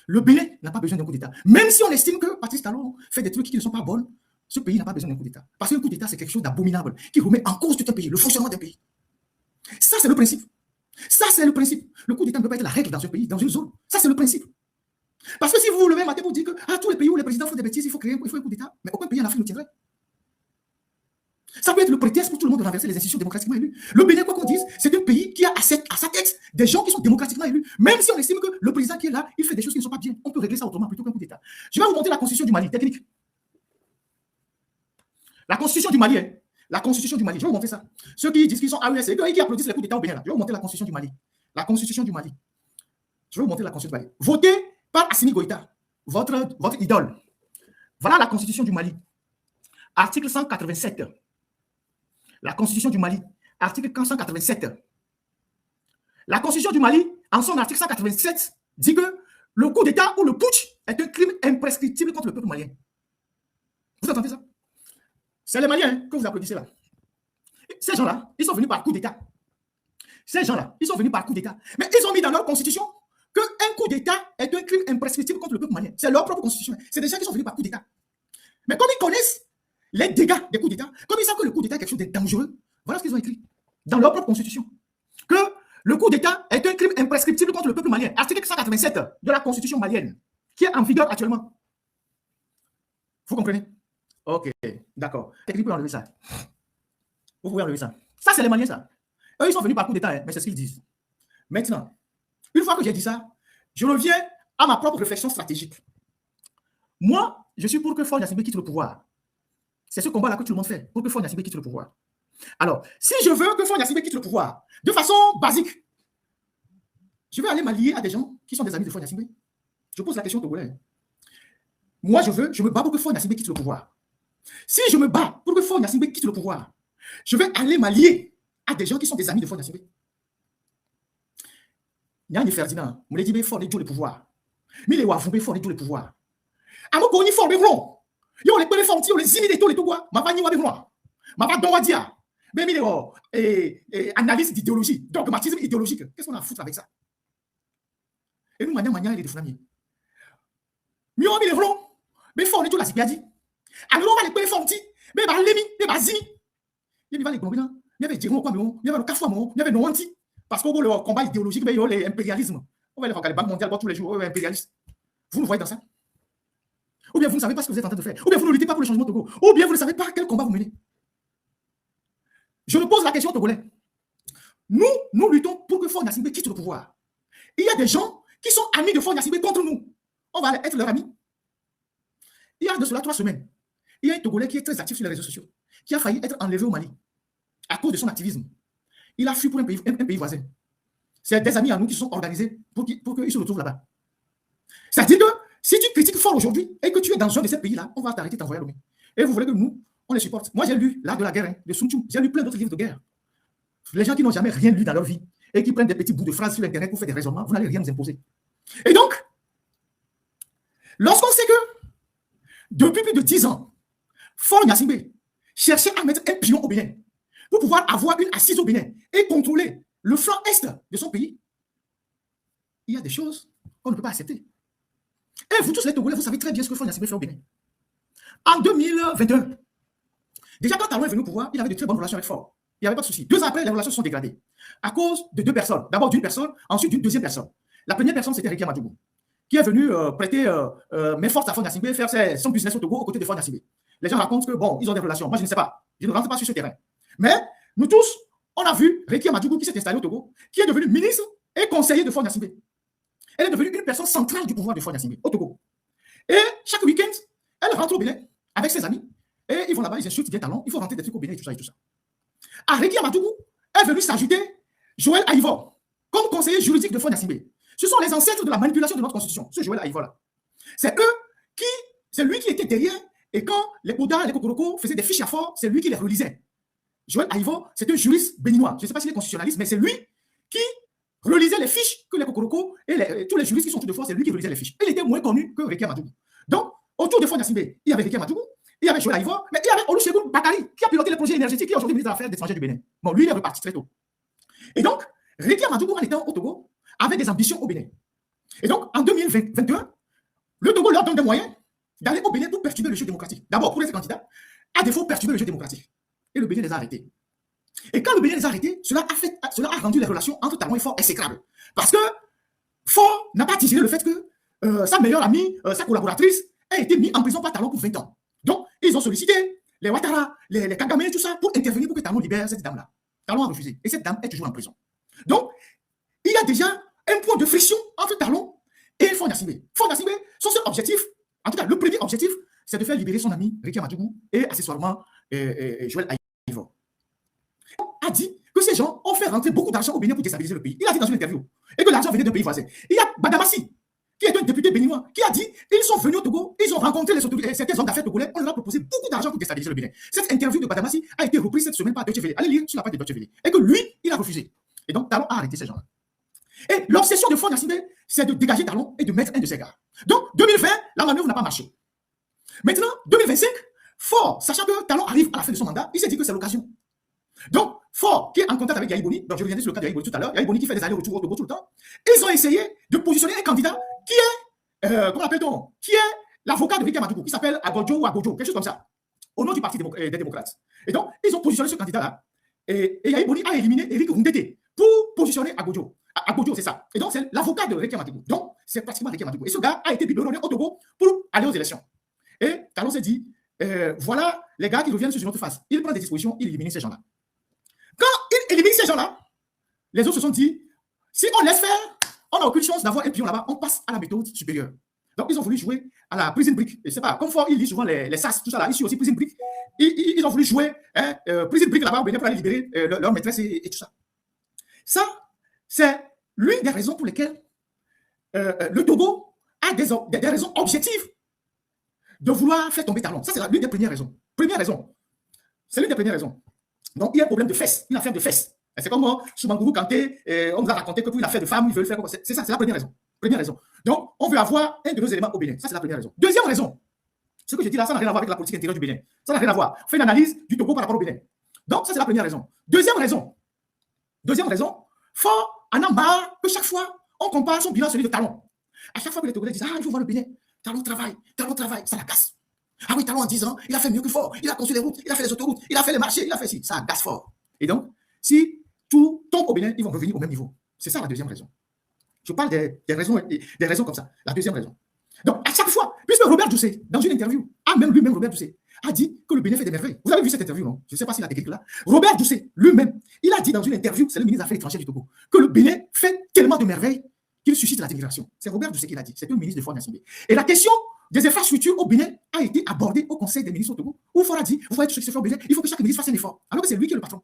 Le Bénin n'a pas besoin d'un coup d'État. Même si on estime que Patrice Talon fait des trucs qui ne sont pas bons, ce pays n'a pas besoin d'un coup d'État. Parce qu'un coup d'État, c'est quelque chose d'abominable, qui remet en cause tout un pays, le fonctionnement d'un pays. Ça, c'est le principe. Ça, c'est le principe. Le coup d'État ne peut pas être la règle dans un pays, dans une zone. Ça, c'est le principe. Parce que si vous vous levez un matin pour dire que tous les pays où les présidents font des bêtises, il faut un coup d'État, mais aucun pays en Afrique ne tiendrait. Ça peut être le prétexte pour tout le monde de renverser les institutions démocratiquement élues. Le Bénin, quoi qu'on dise, c'est un pays qui a à sa tête des gens qui sont démocratiquement élus. Même si on estime que le président qui est là, il fait des choses qui ne sont pas bien, on peut régler ça autrement plutôt qu'un coup d'État. Je vais vous montrer la constitution du Mali, technique. La constitution du Mali, hein. La constitution du Mali, je vais vous montrer ça. Ceux qui disent qu'ils sont AUS et qui applaudissent les coups d'État au Bénin, là. Je vais vous montrer la constitution du Mali. La constitution du Mali. Je vais vous montrer la constitution du Mali. Votée par Assimi Goïta, votre idole. Voilà la constitution du Mali. Article 187. La constitution du Mali. Article 187. La constitution du Mali, en son article 187, dit que le coup d'État ou le putsch est un crime imprescriptible contre le peuple malien. Vous entendez ça? C'est les Maliens que vous applaudissez là. Ces gens-là, ils sont venus par coup d'État. Ces gens-là, ils sont venus par coup d'État. Mais ils ont mis dans leur constitution qu'un coup d'État est un crime imprescriptible contre le peuple malien. C'est leur propre constitution. C'est des gens qui sont venus par coup d'État. Mais comme ils connaissent les dégâts des coups d'État, comme ils savent que le coup d'État est quelque chose de dangereux, voilà ce qu'ils ont écrit dans leur propre constitution. Que le coup d'État est un crime imprescriptible contre le peuple malien. Article 187 de la constitution malienne, qui est en vigueur actuellement. Vous comprenez? Ok, d'accord. Vous pouvez enlever ça. Vous pouvez enlever ça. Ça, c'est les Maliens, ça. Eux, ils sont venus par coup d'État, hein, mais c'est ce qu'ils disent. Maintenant, une fois que j'ai dit ça, je reviens à ma propre réflexion stratégique. Moi, je suis pour que Faure Gnassingbé quitte le pouvoir. C'est ce combat-là que tout le monde fait, pour que Faure Gnassingbé quitte le pouvoir. Alors, si je veux que Faure Gnassingbé quitte le pouvoir, de façon basique, je vais aller m'allier à des gens qui sont des amis de Faure Gnassingbé. Je pose la question au Togolais. Moi, je me bats pour que Faure Gnassingbé quitte le pouvoir. Si je me bats pour que Faure Gnassingbé quitte le pouvoir, je vais aller m'allier à des gens qui sont des amis de Faure Gnassingbé. Nyani Ferdinand, me dit Faure le pouvoir. Mais les Wafumbe Faure le pouvoir. Amoko ni Faure le pouvoir. Yo les Faure les zimi tous les Togois, ma vanni wa de moi. Ma va don dia. Mais les analyse d'idéologie, dogmatisme idéologique. Qu'est-ce qu'on a à foutre avec ça? Et nous mania il est de Funami. Mieux on les vlons. Mais Faure le tout la sipiadi. Alors on va les payer Faure mais ba lemi, mais ba zimi. Il va les globina. Il y avait Djiron quoi mais il y avait le Kafwa il y avait no anti parce que le combat idéologique mais il y a l'impérialisme. On va les regarder les banques mondiales tous les jours impérialistes. Vous le voyez dans ça? Ou bien vous ne savez pas ce que vous êtes en train de faire. Ou bien vous ne luttez pas pour le changement de Togo. Ou bien vous ne savez pas quel combat vous menez. Je me pose la question aux Togolais. Nous luttons pour que Faure Gnassingbé quitte le pouvoir. Il y a des gens qui sont amis de Faure Gnassingbé contre nous. On va être leurs amis. Il y a de cela 3 semaines. Il y a un Togolais qui est très actif sur les réseaux sociaux, qui a failli être enlevé au Mali à cause de son activisme. Il a fui pour un pays voisin. C'est des amis à nous qui se sont organisés pour qu'il se retrouvent là-bas. C'est-à-dire que si tu critiques Faure aujourd'hui et que tu es dans un de ces pays-là, on va t'arrêter, t'envoyer à Lomé. Et vous voulez que nous, on les supporte. Moi, j'ai lu L'Art de la guerre de Sun Tzu. J'ai lu plein d'autres livres de guerre. Les gens qui n'ont jamais rien lu dans leur vie et qui prennent des petits bouts de phrases sur Internet pour faire des raisonnements, vous n'allez rien nous imposer. Et donc, lorsqu'on sait que depuis plus de 10 ans, Faure Gnassingbé cherchait à mettre un pion au Bénin pour pouvoir avoir une assise au Bénin et contrôler le flanc est de son pays, il y a des choses qu'on ne peut pas accepter. Et vous tous les Togolais, vous savez très bien ce que Faure Gnassingbé fait au Bénin. En 2021, déjà quand Talon est venu au pouvoir, il avait de très bonnes relations avec Faure. Il n'y avait pas de souci. 2 ans après, les relations se sont dégradées. À cause de 2 personnes. D'abord d'une personne, ensuite d'une deuxième personne. La première personne, c'était Réki Amadougou, qui est venu prêter main forte à Faure Gnassingbé, faire son business au Togo aux côtés de Faure Gnassingbé. Les gens racontent que, bon, ils ont des relations. Moi, je ne sais pas. Je ne rentre pas sur ce terrain. Mais nous tous, on a vu Réki Amadougou qui s'est installé au Togo, qui est devenu ministre et conseiller de Faure Gnassingbé. Elle est devenue une personne centrale du pouvoir de Faure Gnassingbé au Togo. Et chaque week-end, elle rentre au Bénin avec ses amis. Et ils vont là-bas, ils insultent des talents. Il faut rentrer des trucs au Bénin et tout ça et tout ça. À Réki Amadougou est venu s'ajouter Joël Aïvor comme conseiller juridique de Faure Gnassingbé. Ce sont les ancêtres de la manipulation de notre constitution, ce Joël Aïvor-là. C'est lui qui était derrière. Et quand les Koda et les Kokoroko faisaient des fiches à Faure, c'est lui qui les relisait. Joël Aïvor, c'est un juriste béninois. Je ne sais pas s'il est constitutionnaliste, mais c'est lui qui relisait les fiches que les Kokoroko et tous les juristes qui sont autour de Faure, c'est lui qui relisait les fiches. Il était moins connu que Réki Amadougou. Donc, autour de Faure Gnassingbé, il y avait Réki Amadougou, il y avait Joël Aïvor, mais il y avait Olusegun Bakari qui a piloté les projets énergétiques, qui est aujourd'hui ministre des Affaires étrangères du Bénin. Bon, lui, il est reparti très tôt. Et donc, Réki Amadougou, en étant au Togo, avait des ambitions au Bénin. Et donc, en 2021, le Togo leur donne des moyens d'aller au Bénin pour perturber le jeu démocratique. D'abord, pour être candidat, à défaut, perturber le jeu démocratique. Et le Bénin les a arrêtés. Et quand le Bénin les a arrêtés, cela a rendu les relations entre Talon et Faure exécrables. Parce que Faure n'a pas digéré le fait que sa meilleure amie, sa collaboratrice, a été mise en prison par Talon pour 20 ans. Donc, ils ont sollicité les Ouattara, les Kagame, tout ça, pour intervenir pour que Talon libère cette dame-là. Talon a refusé. Et cette dame est toujours en prison. Donc, il y a déjà un point de friction entre Talon et Faure Gnassingbé. Faure Gnassingbé, son seul objectif, en tout cas, le premier objectif, c'est de faire libérer son ami Ricky Amadougou et accessoirement Joël Aïvo. A dit que ces gens ont fait rentrer beaucoup d'argent au Bénin pour déstabiliser le pays. Il a dit dans une interview. Et que l'argent venait d'un pays voisin. Il y a Badamassi, qui est un député béninois, qui a dit ils sont venus au Togo, ils ont rencontré certains hommes d'affaires togolais, on leur a proposé beaucoup d'argent pour déstabiliser le Bénin. Cette interview de Badamassi a été reprise cette semaine par Deutsche Welle. Allez lire sur la page de Deutsche Welle. Et que lui, il a refusé. Et donc, Talon a arrêté ces gens-là. Et l'obsession de Faure Gnassingbé, c'est de dégager Talon et de mettre un de ses gars. Donc, 2020, la manœuvre n'a pas marché. Maintenant, 2025, Faure, sachant que Talon arrive à la fin de son mandat, il s'est dit que c'est l'occasion. Donc, Faure, qui est en contact avec Yahi Boni, donc je reviendrai sur le cas de Yahi Boni tout à l'heure, Yahi Boni qui fait des allers-retours au Togo tout le temps, ils ont essayé de positionner un candidat qui est, comment appelle-t-on, qui est l'avocat de Ricky Amadougou, qui s'appelle Agodjo ou Agodjo, quelque chose comme ça, au nom du Parti des démocrates. Et donc, ils ont positionné ce candidat-là, et Yahi Boni a éliminé Eric Roundete pour positionner Agodjo. Agodjo, c'est ça. Et donc, c'est l'avocat de Ricky Amadougou. Donc, c'est pratiquement Ricky Amadougou. Et ce gars a été biberonné au Togo pour aller aux élections. Et Talon s'est dit, voilà les gars qui reviennent sur une autre phase. Il prend des dispositions, il élimine ces gens-là. Quand il élimine ces gens-là, les autres se sont dit, si on laisse faire, on n'a aucune chance d'avoir un pion là-bas, on passe à la méthode supérieure. Donc, ils ont voulu jouer à la prison break. Et c'est pas, comme Faure, il lit souvent les SAS, tout ça là, ici aussi, prison break. Ils ont voulu jouer prison break là-bas, pour aller libérer leur maîtresse et tout ça. Ça, c'est l'une des raisons pour lesquelles le Togo a des raisons objectives de vouloir faire tomber Talon. Ça, c'est l'une des premières raisons. Première raison. C'est l'une des premières raisons. Donc, il y a un problème de fesses, une affaire de fesses. C'est comme Soumangourou Kanté, on nous a raconté que pour une affaire de femme, il veut le faire. C'est ça, c'est la première raison. Première raison. Donc, on veut avoir un de nos éléments au Bénin. Ça, c'est la première raison. Deuxième raison. Ce que je dis là, ça n'a rien à voir avec la politique intérieure du Bénin. Ça n'a rien à voir. On fait une analyse du Togo par rapport au Bénin. Donc, ça, c'est la première raison. Deuxième raison. Faure en a marre que chaque fois, on compare son bilan à celui de Talon. À chaque fois que les Togolais disent, ah, il faut voir le Bénin. Talon travaille, ça la casse. Ah oui, Talon en 10 ans, il a fait mieux que Faure. Il a construit les routes, il a fait les autoroutes, il a fait les marchés, il a fait ci. Ça agace Faure. Et donc, si tout tombe au Bénin, ils vont revenir au même niveau. C'est ça la deuxième raison. Je parle des raisons comme ça. La deuxième raison. Donc, à chaque fois, puisque Robert Doucet, dans une interview, lui-même Robert Doucet, a dit que le Bénin fait des merveilles. Vous avez vu cette interview, non? Je ne sais pas s'il a décrit là. Robert Doucet, lui-même, il a dit dans une interview, c'est le ministre des Affaires étrangères du Togo, que le Bénin fait tellement de merveilles qu'il suscite l'admiration. C'est Robert Doucet qui l'a dit. C'est le ministre de Faure Gnassingbé. Et la question des infrastructures au Bénin a été abordée au Conseil des ministres au Togo, où Faure a dit, vous voyez tout ce qui se fait au Bénin, il faut que chaque ministre fasse un effort. Alors que c'est lui qui est le patron.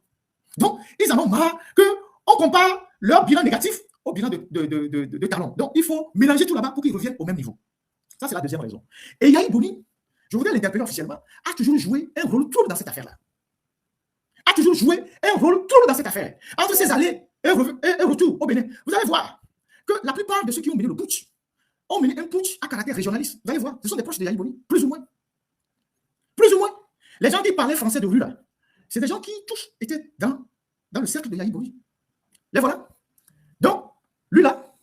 Donc, ils en ont marre qu'on compare leur bilan négatif au bilan de Talon. Donc, il faut mélanger tout là-bas pour qu'ils reviennent au même niveau. Ça, c'est la deuxième raison. Et Yahi Boni, je voudrais l'interpeller officiellement, a toujours joué un rôle trouble dans cette affaire-là. A toujours joué un rôle trouble dans cette affaire. Entre ces allées et retour au Bénin. Vous allez voir que la plupart de ceux qui ont mené le putsch ont mené un putsch à caractère régionaliste. Vous allez voir, ce sont des proches de Yahi Boni, plus ou moins. Plus ou moins. Les gens qui parlaient français de rue, là, c'est des gens qui tous étaient dans le cercle de Yahi Boni. Les voilà. Donc, lui là,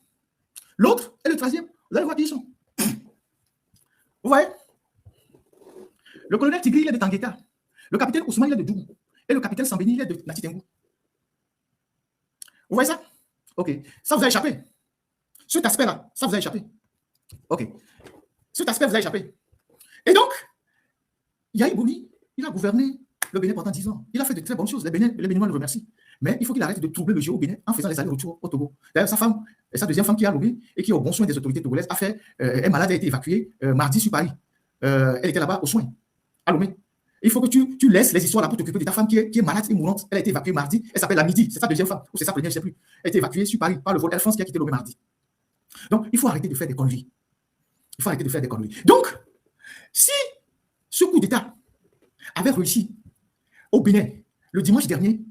l'autre et le troisième, vous allez voir qui ils sont. Vous voyez? Le colonel Tigri, il est de Tangueta. Le capitaine Ousmane, il est de Dougou. Et le capitaine Sambeni, il est de Latitengou. Vous voyez ça? Ok. Ça vous a échappé. Cet aspect-là, ça vous a échappé. Ok. Cet aspect vous a échappé. Et donc, Yahi Boni, il a gouverné le Bénin pendant 10 ans. Il a fait de très bonnes choses. Les Béninois le remercient. Mais il faut qu'il arrête de troubler le jeu au Bénin en faisant les allers-retours au Togo. D'ailleurs, sa femme, sa deuxième femme qui a Lomé et qui est au bon soin des autorités togolaises, a fait, un malade a été évacué mardi sur Paris. Elle était là-bas au soin, à Lomé. Il faut que tu laisses les histoires là pour t'occuper de ta femme qui est malade et mourante. Elle a été évacuée mardi. Elle s'appelle la Midi. C'est sa deuxième femme. Ou c'est sa première, je ne sais plus. Elle a été évacuée sur Paris par le vol Air France qui a quitté Lomé mardi. Donc, il faut arrêter de faire des conneries. Il faut arrêter de faire des conneries. Donc, si ce coup d'État avait réussi au Bénin le dimanche dernier,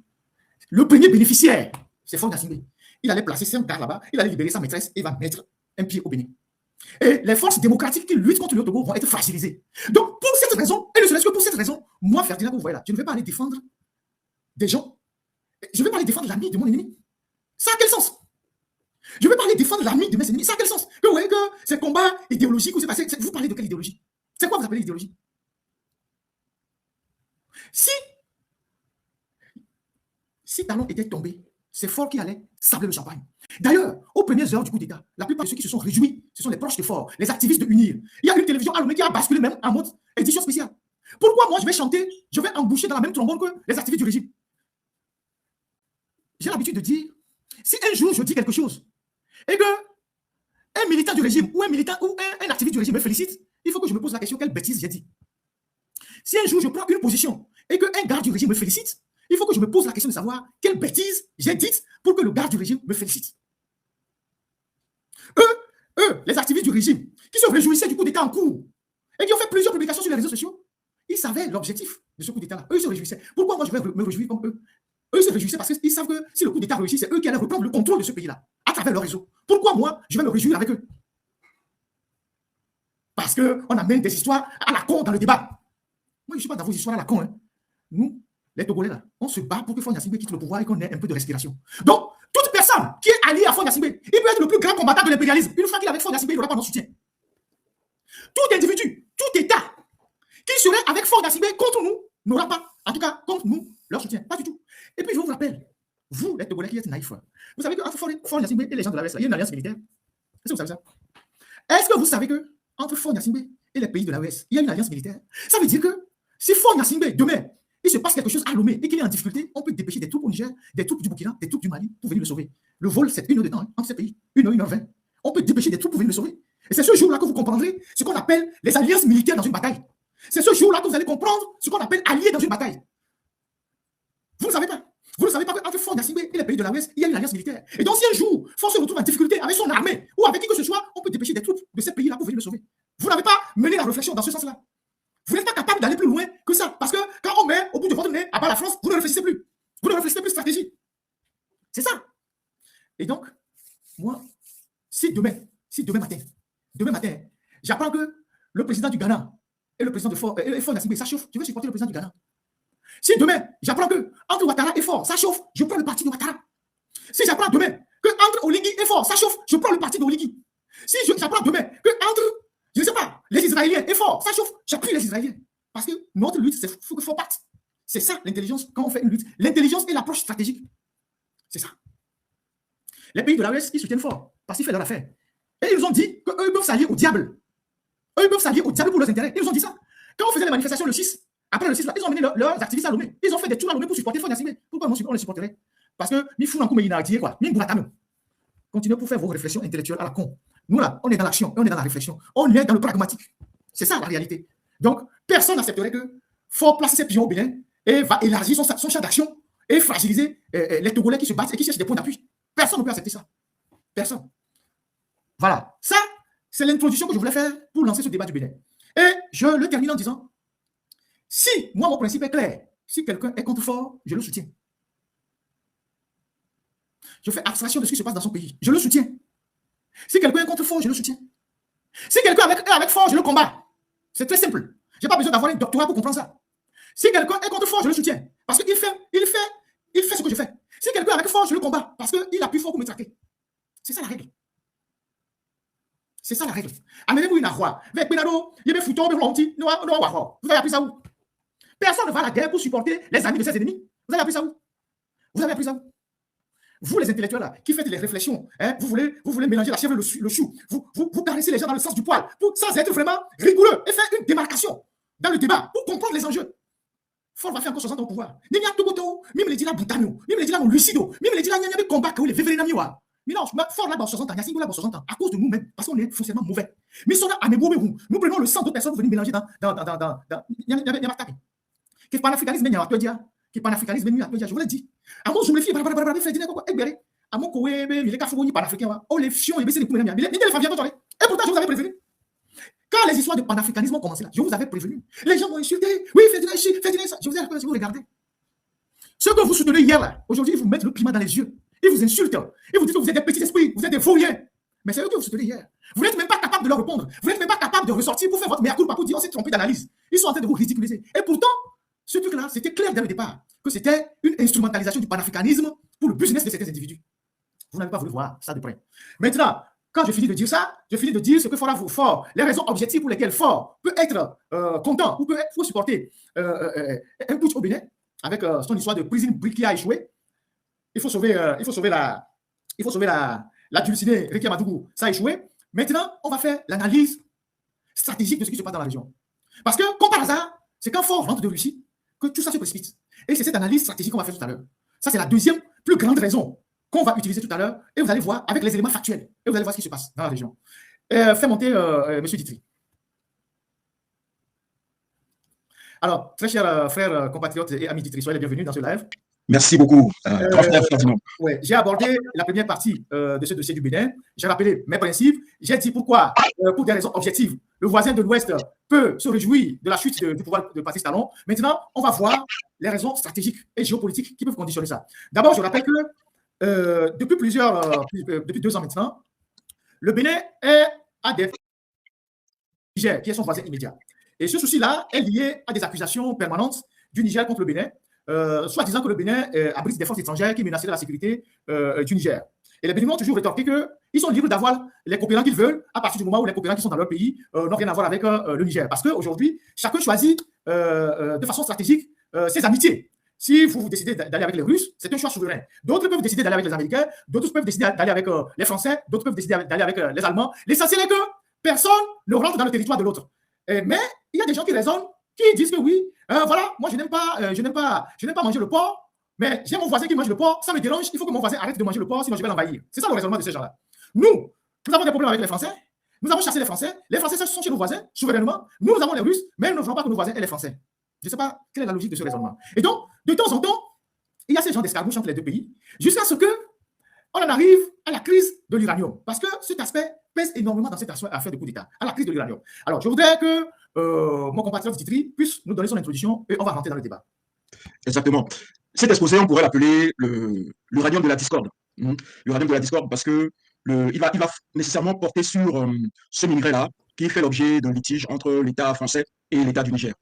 le premier bénéficiaire, c'est Faure Gnassingbé. Il allait placer son gars là-bas, il allait libérer sa maîtresse et va mettre un pied au Bénin. Et les forces démocratiques qui luttent contre le Togo vont être fragilisées. Donc, pour cette raison, et ne serait-ce que pour cette raison, moi, Ferdinand, vous voyez là, je ne vais pas aller défendre des gens. Je ne vais pas aller défendre l'ami de mon ennemi. Ça a quel sens? Je ne vais pas aller défendre l'ami de mes ennemis. Ça a quel sens? Que vous voyez que ces combats idéologiques, où c'est passé, vous parlez de quelle idéologie? C'est quoi vous appelez l'idéologie? Si Talon était tombé, c'est Faure qui allait sabler le champagne. D'ailleurs, aux premières heures du coup d'État, la plupart de ceux qui se sont réjouis, ce sont les proches de Faure, les activistes de UNIR. Il y a une télévision à Lomé qui a basculé même en mode édition spéciale. Pourquoi moi je vais chanter, je vais emboucher dans la même trombone que les activistes du régime? J'ai l'habitude de dire, si un jour je dis quelque chose et que un militant du régime ou un militant ou un activiste du régime me félicite, il faut que je me pose la question, quelle bêtise j'ai dit? Si un jour je prends une position et qu'un garde du régime me félicite, il faut que je me pose la question de savoir quelle bêtise j'ai dite pour que le garde du régime me félicite. Eux, les activistes du régime, qui se réjouissaient du coup d'État en cours et qui ont fait plusieurs publications sur les réseaux sociaux, ils savaient l'objectif de ce coup d'État-là. Eux, ils se réjouissaient. Pourquoi moi je vais me réjouir comme eux? Eux, ils se réjouissaient parce qu'ils savent que si le coup d'État réussit, c'est eux qui allaient reprendre le contrôle de ce pays-là à travers leur réseau. Pourquoi moi, je vais me réjouir avec eux? Parce qu'on amène des histoires à la con dans le débat. Moi, je ne suis pas dans vos histoires à la con. Hein. Nous, les Togolais, là, on se bat pour que Faure Gnassingbé quitte le pouvoir et qu'on ait un peu de respiration. Donc, toute personne qui est alliée à Faure Gnassingbé, il peut être le plus grand combattant de l'impérialisme. Une fois qu'il est avec Faure Gnassingbé, il n'aura pas notre soutien. Tout individu, tout État qui serait avec Faure Gnassingbé contre nous n'aura pas, en tout cas, contre nous, leur soutien. Pas du tout. Et puis, je vous rappelle, vous, les Togolais qui êtes naïfs, vous savez qu'entre Faure Gnassingbé et les gens de la West, il y a une alliance militaire. Est-ce que vous savez ça? Est-ce que vous savez que entre Faure Gnassingbé et les pays de la West, il y a une alliance militaire? Ça veut dire que si Faure Gnassingbé, demain, il se passe quelque chose à Lomé et qu'il est en difficulté, on peut dépêcher des troupes au Niger, des troupes du Burkina, des troupes du Mali pour venir le sauver. Le vol, c'est 1 heure de temps entre ces pays. 1h20. On peut dépêcher des troupes pour venir le sauver. Et c'est ce jour-là que vous comprendrez ce qu'on appelle les alliances militaires dans une bataille. C'est ce jour-là que vous allez comprendre ce qu'on appelle alliés dans une bataille. Vous ne savez pas. Vous ne savez pas qu'entre Faure Gnassingbé et les pays de la West, il y a une alliance militaire. Et donc, si un jour, Faure se retrouve en difficulté avec son armée ou avec qui que ce soit, on peut dépêcher des troupes de ces pays-là pour venir le sauver. Vous n'avez pas mené la réflexion dans ce sens-là. Vous n'êtes pas capable d'aller plus loin que ça. Parce que quand on met au bout de votre nez à part la France, vous ne réfléchissez plus. Vous ne réfléchissez plus stratégie. C'est ça. Et donc, moi, si demain matin, j'apprends que le président du Ghana et le président de Faure Gnassingbé, ça chauffe, je vais supporter le président du Ghana. Si demain, j'apprends que entre Ouattara et Faure, ça chauffe, je prends le parti de Ouattara. Si j'apprends demain que entre Oligui et Faure, ça chauffe, je prends le parti de Oligui. Si j'apprends demain que entre, je ne sais pas, les Israéliens et Faure, ça chauffe, j'appuie les Israéliens. Parce que notre lutte, c'est faut que Faure parte. C'est ça l'intelligence quand on fait une lutte. L'intelligence et l'approche stratégique. C'est ça. Les pays de la West, ils soutiennent Faure parce qu'ils font leur affaire. Et ils nous ont dit qu'eux peuvent s'allier au diable. Eux, ils peuvent s'allier au diable pour leurs intérêts. Ils nous ont dit ça. Quand on faisait les manifestations le 6, après le 6, là, ils ont mené leurs activistes à Lomé. Ils ont fait des tours à Lomé pour supporter Faure Gnassingbé. Pourquoi on les supporterait? Parce que ni fou n'en a dit quoi. Ni Bouratame. Continuez pour faire vos réflexions intellectuelles à la con. Nous là, on est dans l'action, on est dans la réflexion. On est dans le pragmatique. C'est ça la réalité. Donc, personne n'accepterait que Faure place ses pions au Bénin et va élargir son champ d'action et fragiliser les Togolais qui se battent et qui cherchent des points d'appui. Personne ne peut accepter ça. Personne. Voilà. Ça, c'est l'introduction que je voulais faire pour lancer ce débat du Bénin. Et je le termine en disant, si moi, mon principe est clair, si quelqu'un est contre Faure, je le soutiens. Je fais abstraction de ce qui se passe dans son pays. Je le soutiens. Si quelqu'un est contre Faure, je le soutiens. Si quelqu'un est avec Faure, je le combats. C'est très simple. Je n'ai pas besoin d'avoir un doctorat pour comprendre ça. Si quelqu'un est contre Faure, je le soutiens. Parce qu'il fait ce que je fais. Si quelqu'un est avec Faure, je le combats. Parce qu'il appuie Faure pour me traquer. C'est ça la règle. C'est ça la règle. Amenez-moi une arroie. Avec Benado, il y a des foutons, vous avez appris ça où? Personne ne va à la guerre pour supporter les amis de ses ennemis. Vous avez appris ça où? Vous avez appris ça où? Vous, les intellectuels là, qui faites les réflexions, hein, vous voulez mélanger la chèvre et le chou. Vous caressez les gens dans le sens du poil, sans être vraiment rigoureux et faire une démarcation dans le débat pour comprendre les enjeux. Faure va faire encore 60 ans au pouvoir. Ni a tout boto, même les dit là boutamio, même les dit là non lucido, même les dit là n'y a combat que les vévérénamiwa. Mais non, Faure là dans 60 ans, Gnassingbé là dans 60 ans, à cause de nous-mêmes, parce qu'on est foncièrement mauvais. Mais ça à mes nous prenons le sang d'autres personnes pour venir mélanger dans que panafricanisme n'y a pas dire. Que panafricanisme n'y a pas dire. Je vous l'ai dit. À mon zoom les filles, fait dire quoi? À mon coé, il est cafouille panafricain. Oh les fions, il est pour les miens. Il est les familles. Et pourtant je vous avais prévenu. Quand les histoires de panafricanisme ont commencé là, je vous avais prévenu. Les gens vont insulter. Oui, faites ça. Je vous ai rappelé si vous regardez. Ceux que vous soutenez hier là, aujourd'hui ils vous mettent le piment dans les yeux. Ils vous insultent. Ils vous disent que vous êtes des petits esprits, vous êtes des vauriens. Mais c'est eux que vous soutenez hier. Vous n'êtes même pas capable de leur répondre. Vous n'êtes même pas capable de ressortir pour faire votre mea culpa pour dire on s'est trompé d'analyse. Ils sont en train de vous ridiculiser. Et pourtant, ce truc-là, c'était clair dès le départ que c'était une instrumentalisation du panafricanisme pour le business de certains individus. Vous n'avez pas voulu voir ça de près. Maintenant, quand je finis de dire ça, je finis de dire ce que Faure, les raisons objectives pour lesquelles Faure peut être content ou peut supporter un putsch au Bénin avec son histoire de prison brick qui a échoué. Il faut sauver la dulcinée Rekia Madougou, ça a échoué. Maintenant, on va faire l'analyse stratégique de ce qui se passe dans la région. Parce que, comme par hasard, C'est quand Ford rentre de Russie que tout ça se précipite. Et c'est cette analyse stratégique qu'on va faire tout à l'heure. Ça, c'est la deuxième plus grande raison qu'on va utiliser tout à l'heure. Et vous allez voir avec les éléments factuels. Et vous allez voir ce qui se passe dans la région. Fais monter M. Ditry. Alors, très chers frères, compatriotes et amis Ditry, soyez les bienvenus dans ce live. Merci beaucoup, Ferdinand. Ouais, j'ai abordé la première partie de ce dossier du Bénin. J'ai rappelé mes principes. J'ai dit pourquoi, pour des raisons objectives, le voisin de l'Ouest peut se réjouir de la chute du pouvoir de Patrice Talon. Maintenant, on va voir les raisons stratégiques et géopolitiques qui peuvent conditionner ça. D'abord, je rappelle que depuis 2 ans maintenant, le Bénin a des Niger, qui est son voisin immédiat. Et ce souci-là est lié à des accusations permanentes du Niger contre le Bénin, soit disant que le Bénin abrite des forces étrangères qui menaceraient la sécurité du Niger. Et les Béninois ont toujours rétorqué qu'ils sont libres d'avoir les coopérants qu'ils veulent à partir du moment où les coopérants qui sont dans leur pays n'ont rien à voir avec le Niger. Parce qu'aujourd'hui, chacun choisit de façon stratégique ses amitiés. Si vous décidez d'aller avec les Russes, c'est un choix souverain. D'autres peuvent décider d'aller avec les Américains, d'autres peuvent décider d'aller avec les Français, d'autres peuvent décider d'aller avec les Allemands. L'essentiel est que personne ne rentre dans le territoire de l'autre. Mais il y a des gens qui raisonnent, qui disent que oui, voilà, moi je n'aime pas manger le porc, mais j'ai mon voisin qui mange le porc, ça me dérange, il faut que mon voisin arrête de manger le porc, sinon je vais l'envahir. C'est ça le raisonnement de ces gens-là. Nous avons des problèmes avec les Français, nous avons chassé les Français sont chez nos voisins, souverainement, nous avons les Russes, mais nous ne voulons pas que nos voisins aient les Français. Je ne sais pas quelle est la logique de ce raisonnement. Et donc, de temps en temps, il y a ces gens d'escarmouche entre les deux pays, jusqu'à ce qu'on en arrive à la crise de l'uranium, parce que cet aspect pèse énormément dans cette affaire de coup d'État, à la crise de l'uranium. Alors, je voudrais que mon compatriote Ditry puisse nous donner son introduction et on va rentrer dans le débat. Exactement. Cet exposé, on pourrait l'appeler l'uranium de la discorde. L'uranium de la discorde, parce que il va nécessairement porter sur ce minerai-là qui fait l'objet d'un litige entre l'État français et l'État du Niger.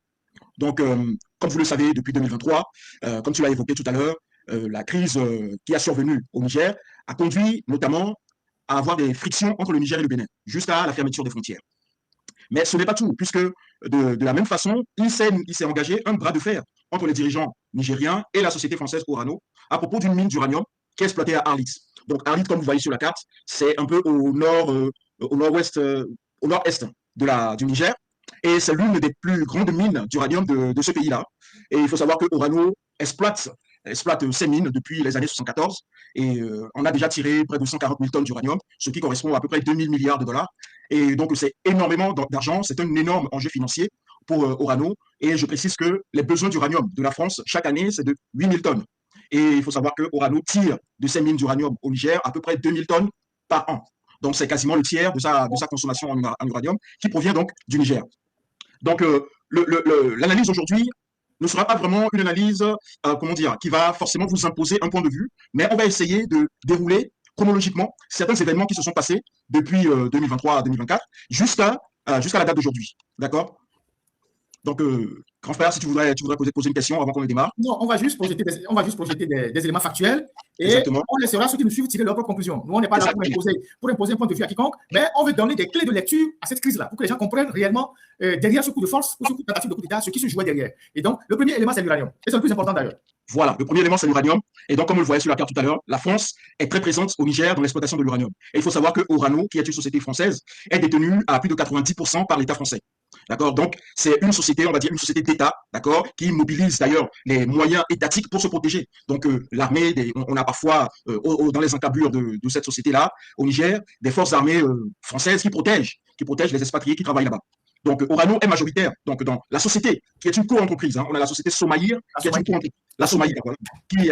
Donc, comme vous le savez, depuis 2023, comme tu l'as évoqué tout à l'heure, la crise qui a survenu au Niger a conduit notamment à avoir des frictions entre le Niger et le Bénin, jusqu'à la fermeture des frontières. Mais ce n'est pas tout, puisque de la même façon, il s'est engagé un bras de fer entre les dirigeants nigériens et la société française Orano à propos d'une mine d'uranium qui est exploitée à Arlit. Donc Arlit, comme vous voyez sur la carte, c'est un peu au nord-est du Niger. Et c'est l'une des plus grandes mines d'uranium de ce pays-là. Et il faut savoir que Orano exploite ces mines depuis les années 74 et on a déjà tiré près de 140 000 tonnes d'uranium, ce qui correspond à peu près 2 000 milliards de dollars. Et donc, c'est énormément d'argent, c'est un énorme enjeu financier pour Orano. Et je précise que les besoins d'uranium de la France, chaque année, c'est de 8 000 tonnes. Et il faut savoir que Orano tire de ces mines d'uranium au Niger à peu près 2 000 tonnes par an. Donc, c'est quasiment le tiers de sa consommation en uranium qui provient donc du Niger. Donc, l'analyse aujourd'hui ne sera pas vraiment une analyse, qui va forcément vous imposer un point de vue, mais on va essayer de dérouler chronologiquement certains événements qui se sont passés depuis 2023 à 2024 jusqu'à la date d'aujourd'hui. D'accord? Donc, grand frère, si tu voudrais poser une question avant qu'on ne démarre. Non, on va juste projeter des éléments factuels et Exactement. on laissera ceux qui nous suivent tirer leur propre conclusion. Nous, on n'est pas là pour imposer un point de vue à quiconque, mais on veut donner des clés de lecture à cette crise-là pour que les gens comprennent réellement derrière ce coup de force ou ce coup de tentative de coup d'État, ce qui se jouait derrière. Et donc, le premier élément, c'est l'uranium. Et c'est le plus important d'ailleurs. Voilà, le premier élément, c'est l'uranium. Et donc, comme on le voyait sur la carte tout à l'heure, la France est très présente au Niger dans l'exploitation de l'uranium. Et il faut savoir que Orano, qui est une société française, est détenue à plus de 90% par l'État français. D'accord? Donc, c'est une société, on va dire, une société d'État, d'accord, qui mobilise d'ailleurs les moyens étatiques pour se protéger. Donc, l'armée, on a parfois, dans les encablures de cette société-là, au Niger, des forces armées françaises qui protègent les expatriés qui travaillent là-bas. Donc, Orano est majoritaire donc, dans la société, qui est une co-entreprise. On a la société Somaïr, qui est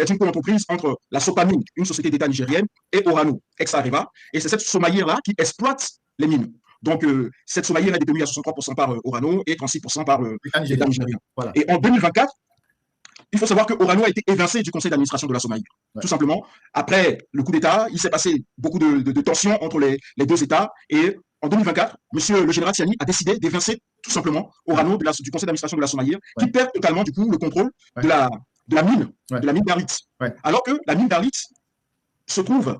une co-entreprise entre la Sopamine, une société d'État nigérienne, et Orano, ex-Areva. Et c'est cette Somaïr-là qui exploite les mines. Donc, cette Somaïr est détenue à 63% par Orano et 36% par l'État nigérien. Voilà. Et en 2024, il faut savoir que Orano a été évincé du conseil d'administration de la Somaïr. Ouais. Tout simplement, après le coup d'État, il s'est passé beaucoup de tensions entre les deux États. Et en 2024, le général Tiani a décidé d'évincer tout simplement Orano du conseil d'administration de la Somaïr, qui perd totalement du coup le contrôle de la mine, de la mine d'Arlit. Ouais. Alors que la mine d'Arlit se trouve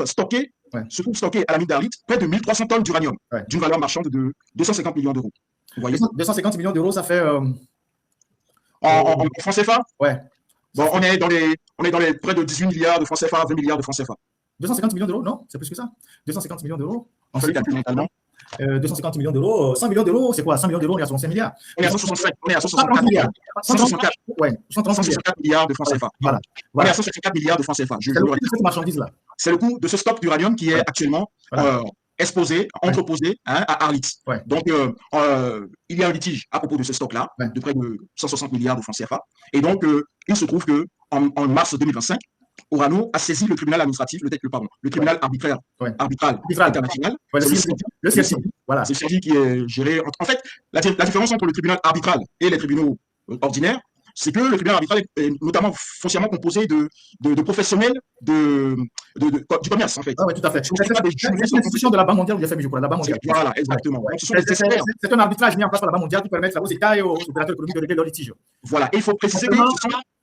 stocké à la mine d'Arlit près de 1300 tonnes d'uranium, d'une valeur marchande de 250 millions d'euros. Vous voyez, 250 millions d'euros, ça fait... en francs CFA? Ouais. Bon, on est dans les près de 18 milliards de francs CFA, 20 milliards de francs CFA. 250 millions d'euros, non? C'est plus que ça. 250 millions d'euros. On fait le calcul mentalement. 250 millions d'euros. 100 millions d'euros, c'est quoi? 100 millions d'euros, on est à 65 milliards. On est à 165, on est à 134 milliards. 164, Ouais, 134 milliards de francs CFA. Voilà. On est à 164 milliards de francs CFA. C'est le prix de cette marchandise-là. C'est le coût de ce stock d'uranium qui est actuellement exposé, entreposé à Arlit. Ouais. Donc, il y a un litige à propos de ce stock-là, de près de 160 milliards de francs CFA. Et donc, il se trouve qu'en mars 2025, Orano a saisi le tribunal administratif, le tribunal arbitral international. Ouais, le CIRCI. Voilà. C'est celui qui est géré. En fait, la différence entre le tribunal arbitral et les tribunaux ordinaires, c'est que le tribunal arbitral est notamment foncièrement composé de professionnels du commerce, en fait. Ah oui, tout à fait. C'est l'institution de la Banque mondiale ou du FMI, je crois, la Banque mondiale. Voilà, exactement. Ouais. C'est un arbitrage mis en place par la Banque mondiale qui permet aux États et aux opérateurs économiques de régler leurs litiges. Voilà, et il faut préciser que...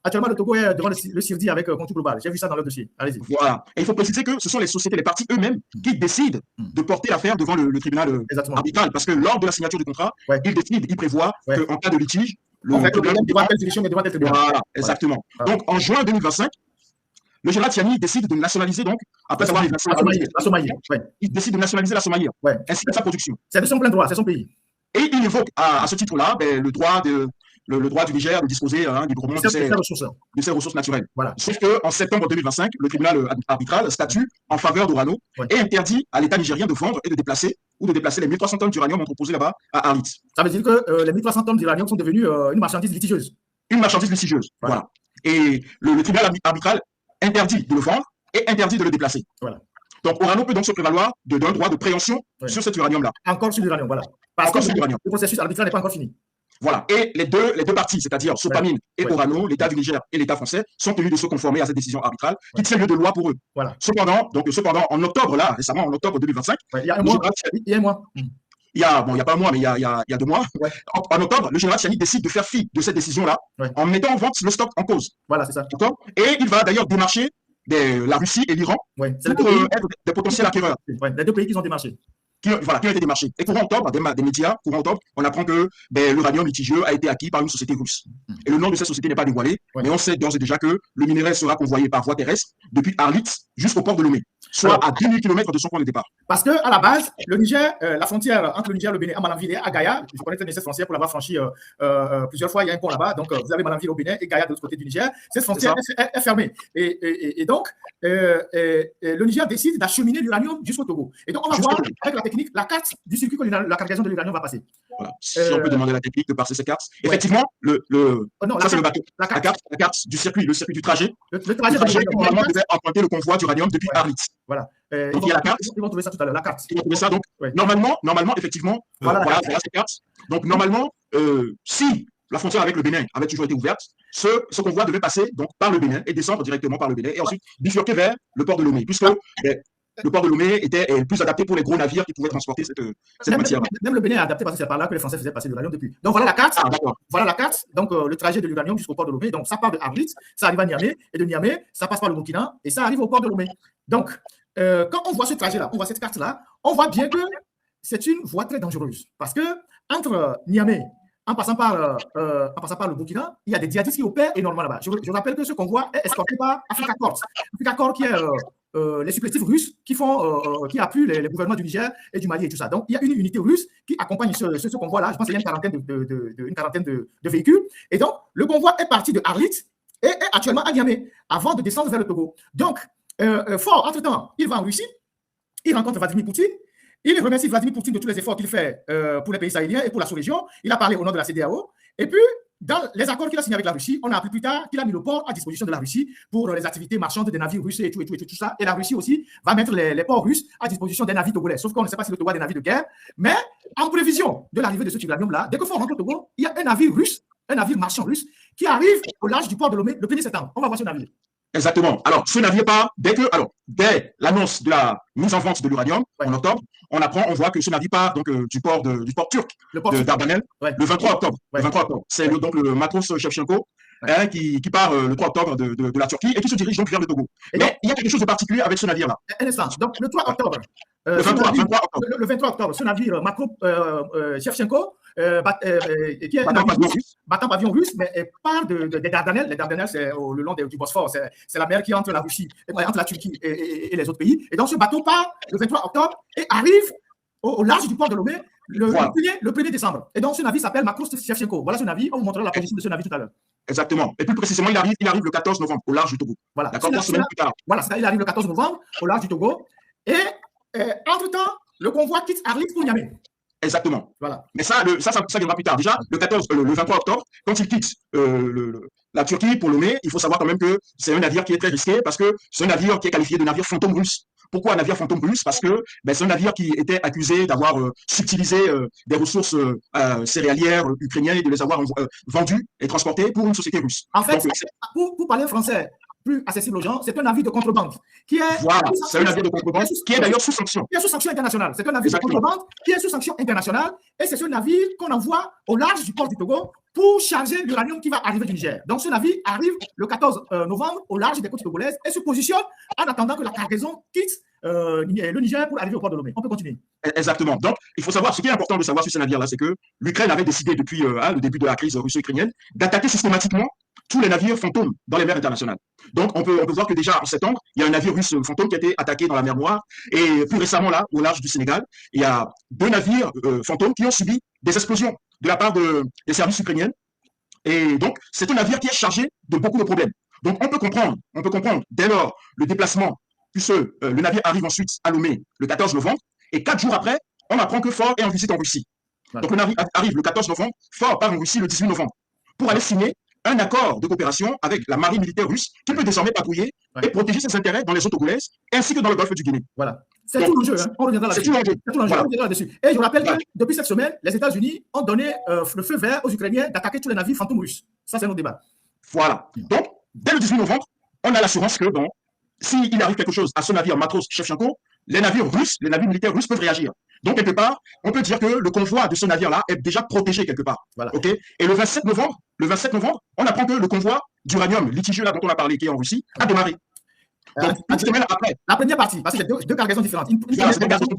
Actuellement, le Togo est devant le CIRDI avec compte global. J'ai vu ça dans le dossier. Allez-y. Voilà. Et il faut préciser que ce sont les sociétés, les parties eux-mêmes qui décident de porter l'affaire devant le tribunal arbitral. Parce que lors de la signature du contrat, ils décident, ils prévoient qu'en cas de litige, le tribunal devant telle juridiction, mais devant tel tribunal. Voilà, exactement. Donc, en juin 2025, le général Tiani décide de nationaliser, donc, après avoir la Somalie. Il décide de nationaliser la Somalie, ainsi que sa production. C'est de son plein droit, c'est son pays. Et il évoque à ce titre-là le droit du Niger de disposer librement de ses ressources naturelles. Voilà. Sauf qu'en septembre 2025, le tribunal arbitral statue en faveur d'Orano et interdit à l'État nigérien de vendre et de déplacer les 1300 tonnes d'uranium entreposées là-bas à Arlit. Ça veut dire que les 1300 tonnes d'uranium sont devenues une marchandise litigieuse. Une marchandise litigieuse, voilà. Et le tribunal arbitral interdit de le vendre et interdit de le déplacer. Voilà. Donc Orano peut donc se prévaloir d'un droit de préemption sur cet uranium-là. Encore sur l'uranium, voilà. Parce que le processus arbitral n'est pas encore fini. Voilà. Et les deux parties, c'est-à-dire Sopamine et Orano, l'État du Niger et l'État français, sont tenus de se conformer à cette décision arbitrale qui tient lieu de loi pour eux. Voilà. Cependant, en octobre, là, récemment, en octobre 2025, il y a un mois. Il y a un mois. Il n'y a pas un mois, mais il y a 2 mois. Ouais. En octobre, le général Tiani décide de faire fi de cette décision-là en mettant en vente le stock en cause. Voilà, c'est ça. Et il va d'ailleurs démarcher la Russie et l'Iran pour être des potentiels acquéreurs. Les deux pays qui ont démarché. Qui ont été démarchés. Et courant octobre, des médias, on apprend que l'uranium litigieux a été acquis par une société russe. Et le nom de cette société n'est pas dévoilé, mais on sait d'ores et déjà que le minerai sera convoyé par voie terrestre depuis Arlit jusqu'au port de Lomé, soit à 10 000 km de son point de départ. Parce qu'à la base, le Niger, la frontière entre le Niger, le Bénin, à Malanville et à Gaïa, je connais très bien cette frontière pour l'avoir franchie plusieurs fois, il y a un pont là-bas, donc vous avez Malanville au Bénin et Gaïa de l'autre côté du Niger, cette frontière est fermée. Et donc, le Niger décide d'acheminer l'uranium jusqu'au Togo. Et donc, on va voir avec la technique, la carte du circuit que la cargaison de l'uranium va passer. Voilà. Si on peut demander la technique de passer ces cartes. Effectivement, ça c'est le bateau. La carte du circuit, le circuit du trajet. Le trajet qui normalement devait emprunter le convoi d'uranium depuis Arlit. Voilà. Donc il y a la carte. Ils vont trouver ça tout à l'heure, la carte. Ils vont trouver ça. Donc normalement, effectivement, voilà ces cartes. Donc normalement, si la frontière avec le Bénin avait toujours été ouverte, ce convoi devait passer donc par le Bénin et descendre directement par le Bénin et ensuite bifurquer vers le port de Lomé, puisque le port de Lomé était plus adapté pour les gros navires qui pouvaient transporter cette matière. Même le Bénin est adapté parce que c'est par là que les Français faisaient passer de l'uranium depuis. Donc voilà la carte. Voilà la carte. Donc le trajet de l'uranium jusqu'au port de Lomé. Donc ça part de Arlit, ça arrive à Niamey et de Niamey, ça passe par le Burkina et ça arrive au port de Lomé. Donc quand on voit ce trajet-là, on voit cette carte-là, on voit bien que c'est une voie très dangereuse parce que entre Niamey en passant par le Burkina, il y a des djihadistes qui opèrent énormément là-bas. Je rappelle que ce convoi est escorté par Africa Corps. Africa Corps qui est les supplétifs russes qui appuient les gouvernements du Niger et du Mali et tout ça. Donc, il y a une unité russe qui accompagne ce convoi-là. Je pense qu'il y a une quarantaine de véhicules. Et donc, le convoi est parti de Arlit et est actuellement à Niamey avant de descendre vers le Togo. Donc, fort, entre-temps, il va en Russie, il rencontre Vladimir Poutine. Il remercie Vladimir Poutine de tous les efforts qu'il fait pour les pays sahéliens et pour la sous-région. Il a parlé au nom de la CEDEAO. Et puis, dans les accords qu'il a signés avec la Russie, on a appris plus tard qu'il a mis le port à disposition de la Russie pour les activités marchandes des navires russes et tout ça. Et la Russie aussi va mettre les ports russes à disposition des navires togolais. Sauf qu'on ne sait pas si le Togo a des navires de guerre. Mais en prévision de l'arrivée de ce uranium-là, dès que Fort rentre au Togo, il y a un navire russe, un navire marchand russe, qui arrive au large du port de Lomé le 1er septembre. On va voir ce navire. Exactement. Alors, ce navire part dès l'annonce de la mise en vente de l'uranium en octobre, on voit que ce navire part donc du port turc de Dardanelles le 23 octobre. Le 23 octobre. C'est donc le Matros Shevchenko qui part le 3 octobre de la Turquie et qui se dirige donc vers le Togo. Mais il y a quelque chose de particulier avec ce navire-là. Un instant. Donc, le 3 octobre. Le 23 octobre, ce navire Matros Shevchenko, qui est un battant pavillon russe, mais part des Dardanelles. Les Dardanelles, c'est le long du Bosphore. C'est la mer qui est entre la Russie, entre la Turquie et les autres pays. Et donc, ce bateau part le 23 octobre et arrive au large du port de Lomé Voilà. le 1er décembre. Et donc, ce navire s'appelle Makros Shevchenko. Voilà ce navire. On vous montrera la position de ce navire tout à l'heure. Exactement. Et plus précisément, il arrive le 14 novembre au large du Togo. Voilà. D'accord, 3 semaines plus tard. Voilà, il arrive le 14 novembre au large du Togo. Et entre-temps, le convoi quitte Arlit pour Niamey. Exactement. Voilà. Mais ça viendra plus tard. Déjà, le 23 octobre, quand il quitte la Turquie pour Lomé, il faut savoir quand même que c'est un navire qui est très risqué parce que c'est un navire qui est qualifié de navire fantôme russe. Pourquoi un navire fantôme russe? Parce que c'est un navire qui était accusé d'avoir subtilisé des ressources céréalières ukrainiennes et de les avoir vendues et transportées pour une société russe. En fait, donc, pour parler français plus accessible aux gens, c'est un navire de contrebande qui est. Voilà, c'est un navire de contrebande qui est d'ailleurs sous sanction. Qui est sous sanction internationale. C'est un navire de contrebande qui est sous sanction internationale et c'est ce navire qu'on envoie au large du port du Togo pour charger l'uranium qui va arriver du Niger. Donc ce navire arrive le 14 novembre au large des côtes togolaises et se positionne en attendant que la cargaison quitte le Niger pour arriver au port de Lomé. On peut continuer. Exactement. Donc, il faut savoir, ce qui est important de savoir sur ce navire-là, c'est que l'Ukraine avait décidé depuis le début de la crise russo-ukrainienne d'attaquer systématiquement tous les navires fantômes dans les mers internationales. Donc, on peut voir que déjà en septembre, il y a un navire russe fantôme qui a été attaqué dans la mer Noire. Et plus récemment, là, au large du Sénégal, il y a 2 navires fantômes qui ont subi des explosions de la part des services ukrainiens. Et donc, c'est un navire qui est chargé de beaucoup de problèmes. Donc, on peut comprendre dès lors le déplacement, puisque le navire arrive ensuite à Lomé le 14 novembre, et 4 jours après, on apprend que Faure est en visite en Russie. Voilà. Donc, le navire arrive le 14 novembre, Faure part en Russie le 18 novembre, pour aller signer un accord de coopération avec la marine militaire russe qui peut désormais patrouiller et protéger ses intérêts dans les eaux togolaises ainsi que dans le golfe du Guinée. Voilà. C'est tout l'enjeu. Hein. On reviendra là-dessus. C'est tout l'enjeu. Voilà. On reviendra là-dessus. Et je vous rappelle que depuis cette semaine, les États-Unis ont donné le feu vert aux Ukrainiens d'attaquer tous les navires fantômes russes. Ça, c'est notre débat. Voilà. Donc, dès le 18 novembre, on a l'assurance que bon, s'il arrive quelque chose à ce navire Makros Shevchenko, les navires militaires russes peuvent réagir. Donc, quelque part, on peut dire que le convoi de ce navire-là est déjà protégé quelque part. Voilà. Okay. Et le 27 novembre, on apprend que le convoi d'uranium litigieux là dont on a parlé, qui est en Russie, a démarré. Donc, une semaine après. La première partie, parce que c'est deux cargaisons différentes. Une première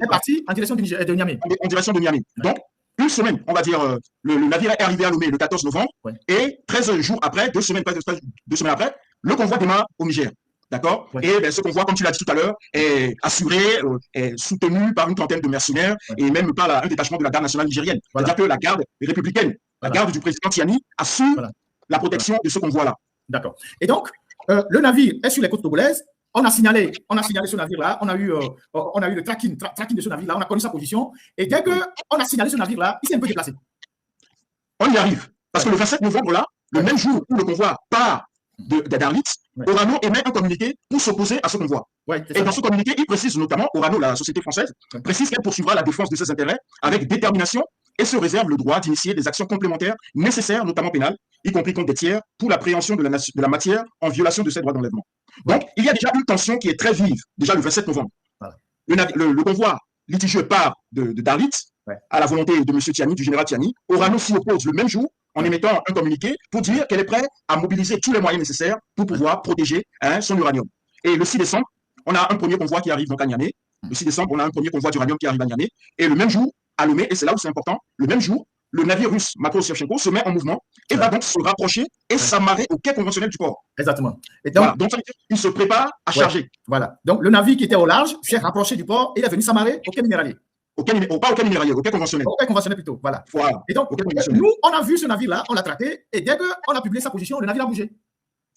partie en direction de Niamey. En direction de Niamey. Ouais. Donc, une semaine, on va dire, le navire est arrivé à Lomé le 14 novembre, et 13 jours après, 2 semaines après, le convoi démarre au Niger. D'accord. Et ce convoi, comme tu l'as dit tout à l'heure, est assuré, est soutenu par une trentaine de mercenaires et même par un détachement de la garde nationale nigérienne. C'est-à-dire que la garde républicaine, la garde du président Tiani, assure la protection de ce convoi-là. D'accord. Et donc, le navire est sur les côtes togolaises. On a signalé ce navire-là. On a eu le tracking de ce navire-là. On a connu sa position. Et dès qu'on a signalé ce navire-là, il s'est un peu déplacé. On y arrive. Parce que le 27 novembre, là, le même jour où le convoi part d'Arlit, Orano émet un communiqué pour s'opposer à ce convoi. Et dans ce communiqué, il précise notamment, Orano, la société française, précise qu'elle poursuivra la défense de ses intérêts avec détermination et se réserve le droit d'initier des actions complémentaires nécessaires, notamment pénales, y compris contre des tiers, pour l'appréhension de la matière en violation de ces droits d'enlèvement. Donc, il y a déjà une tension qui est très vive, déjà le 27 novembre. Le convoi litigieux part d'Arlit, à la volonté de M. Tiani, du général Tiani. Orano s'y oppose le même jour en émettant un communiqué pour dire qu'elle est prête à mobiliser tous les moyens nécessaires pour pouvoir protéger son uranium. Et le 6 décembre, on a un premier convoi qui arrive donc à Niamey. Le 6 décembre, on a un premier convoi d'uranium qui arrive à Niamey. Et le même jour, à Lomé, et c'est là où c'est important, le même jour, le navire russe Makros Shevchenko se met en mouvement et va donc se rapprocher et s'amarrer au quai conventionnel du port. Exactement. Et donc, donc ça veut dire qu'il se prépare à charger. Voilà. Donc le navire qui était au large s'est rapproché du port et il est venu s'amarrer au quai minéralier. Pas au quai minéralier, au quai conventionnel. Au quai conventionnel plutôt, voilà. Et donc, nous, on a vu ce navire-là, on l'a traqué, et dès qu'on a publié sa position, le navire a bougé.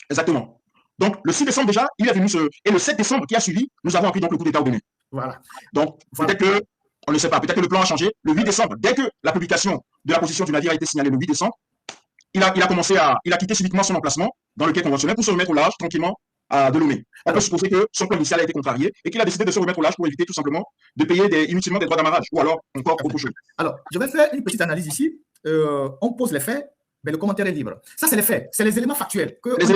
Exactement. Donc, le 6 décembre déjà, il est venu et le 7 décembre qui a suivi, nous avons appris donc le coup d'État au Bénin. Voilà. Donc, peut-être que, on ne sait pas, peut-être que le plan a changé. Le 8 décembre, dès que la publication de la position du navire a été signalée le 8 décembre, il a quitté subitement son emplacement dans le quai conventionnel pour se remettre au large tranquillement à Lomé. On peut supposer que son plan initial a été contrarié et qu'il a décidé de se remettre au large pour éviter tout simplement de payer inutilement des droits d'amarrage ou alors encore autre chose. Alors, je vais faire une petite analyse ici. On pose les faits, mais le commentaire est libre. Ça, c'est les faits, c'est les éléments factuels qu'on est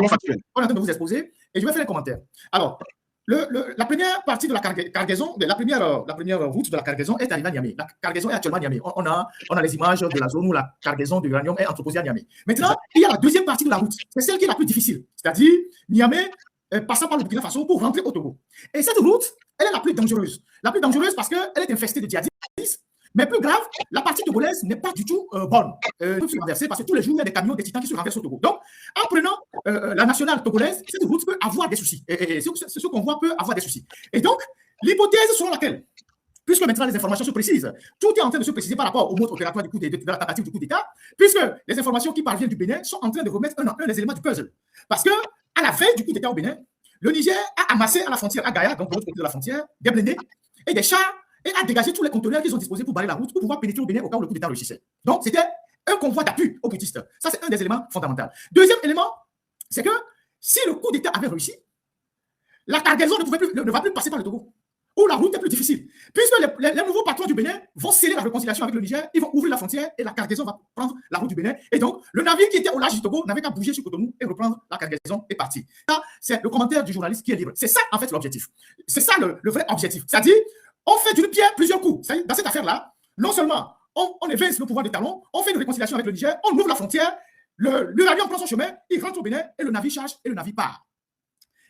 en train de vous exposer et je vais faire un commentaire. Alors, la première partie de la cargaison, la première route de la cargaison est arrivée à Niamey. La cargaison est actuellement à Niamey. On a les images de la zone où la cargaison de l'uranium est entreposée à Niamey. Maintenant, il y a la deuxième partie de la route. C'est celle qui est la plus difficile. C'est-à-dire Niamey passant par le Burkina Faso pour rentrer au Togo. Et cette route, elle est la plus dangereuse. La plus dangereuse parce qu'elle est infestée de djihadistes. Mais plus grave, la partie togolaise n'est pas du tout bonne. Peut se renverser parce que tous les jours, il y a des camions, des titans qui se renversent au Togo. Donc, en prenant la nationale togolaise, cette route peut avoir des soucis. Et ce convoi peut avoir des soucis. Et donc, l'hypothèse selon laquelle puisque maintenant les informations se précisent. Tout est en train de se préciser par rapport au mode opératoire de la tentative du coup d'État, puisque les informations qui parviennent du Bénin sont en train de remettre un les éléments du puzzle. Parce que à la veille du coup d'État au Bénin, le Niger a amassé à la frontière, à Gaïa, donc de l'autre côté de la frontière, des blindés et des chars, et a dégagé tous les conteneurs qu'ils ont disposés pour barrer la route, pour pouvoir pénétrer au Bénin au cas où le coup d'État réussissait. Donc, c'était un convoi d'appui aux putschistes. Ça, c'est un des éléments fondamentaux. Deuxième élément, c'est que si le coup d'État avait réussi, la cargaison ne va plus passer par le Togo, où la route est plus difficile. Puisque les nouveaux patrons du Bénin vont sceller la réconciliation avec le Niger, ils vont ouvrir la frontière et la cargaison va prendre la route du Bénin. Et donc, le navire qui était au large du Togo n'avait qu'à bouger sur Cotonou et reprendre la cargaison et partir. Ça, c'est le commentaire du journaliste qui est libre. C'est ça, en fait, l'objectif. C'est ça le vrai objectif. C'est-à-dire, on fait d'une pierre plusieurs coups. Dans cette affaire-là, non seulement on évince le pouvoir de Talon, on fait une réconciliation avec le Niger, on ouvre la frontière, l'avion prend son chemin, il rentre au Bénin et le navire charge et le navire part.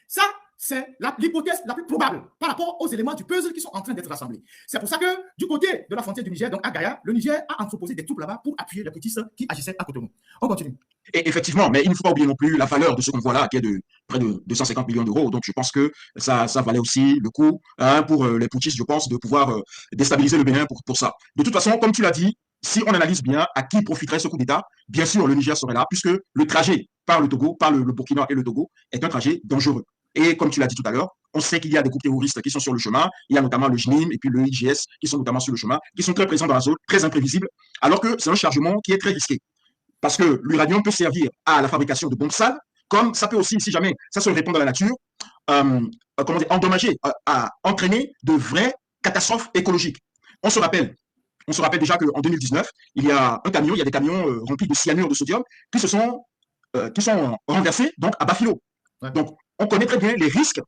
Ça, c'est l'hypothèse la plus probable par rapport aux éléments du puzzle qui sont en train d'être rassemblés. C'est pour ça que du côté de la frontière du Niger, donc à Gaïa, le Niger a entreposé des troupes là-bas pour appuyer les putschistes qui agissaient à Cotonou. On continue. Et effectivement, mais il ne faut pas oublier non plus la valeur de ce convoi-là, qui est de près de 250 millions d'euros. Donc, je pense que ça valait aussi le coup pour les putschistes, je pense, de pouvoir déstabiliser le Bénin pour ça. De toute façon, comme tu l'as dit, si on analyse bien à qui profiterait ce coup d'État, bien sûr, le Niger serait là, puisque le trajet par le Togo, par le Burkina et le Togo, est un trajet dangereux. Et comme tu l'as dit tout à l'heure, on sait qu'il y a des groupes terroristes qui sont sur le chemin. Il y a notamment le JNIM et puis le IGS qui sont notamment sur le chemin, qui sont très présents dans la zone, très imprévisibles, alors que c'est un chargement qui est très risqué. Parce que l'uranium peut servir à la fabrication de bombes sales, comme ça peut aussi, si jamais ça se répand dans la nature, endommager, entraîner de vraies catastrophes écologiques. On se rappelle déjà qu'en 2019, il y a des camions remplis de cyanure de sodium qui sont renversés donc, à Bafilo. Ouais. Donc, on connaît très bien les risques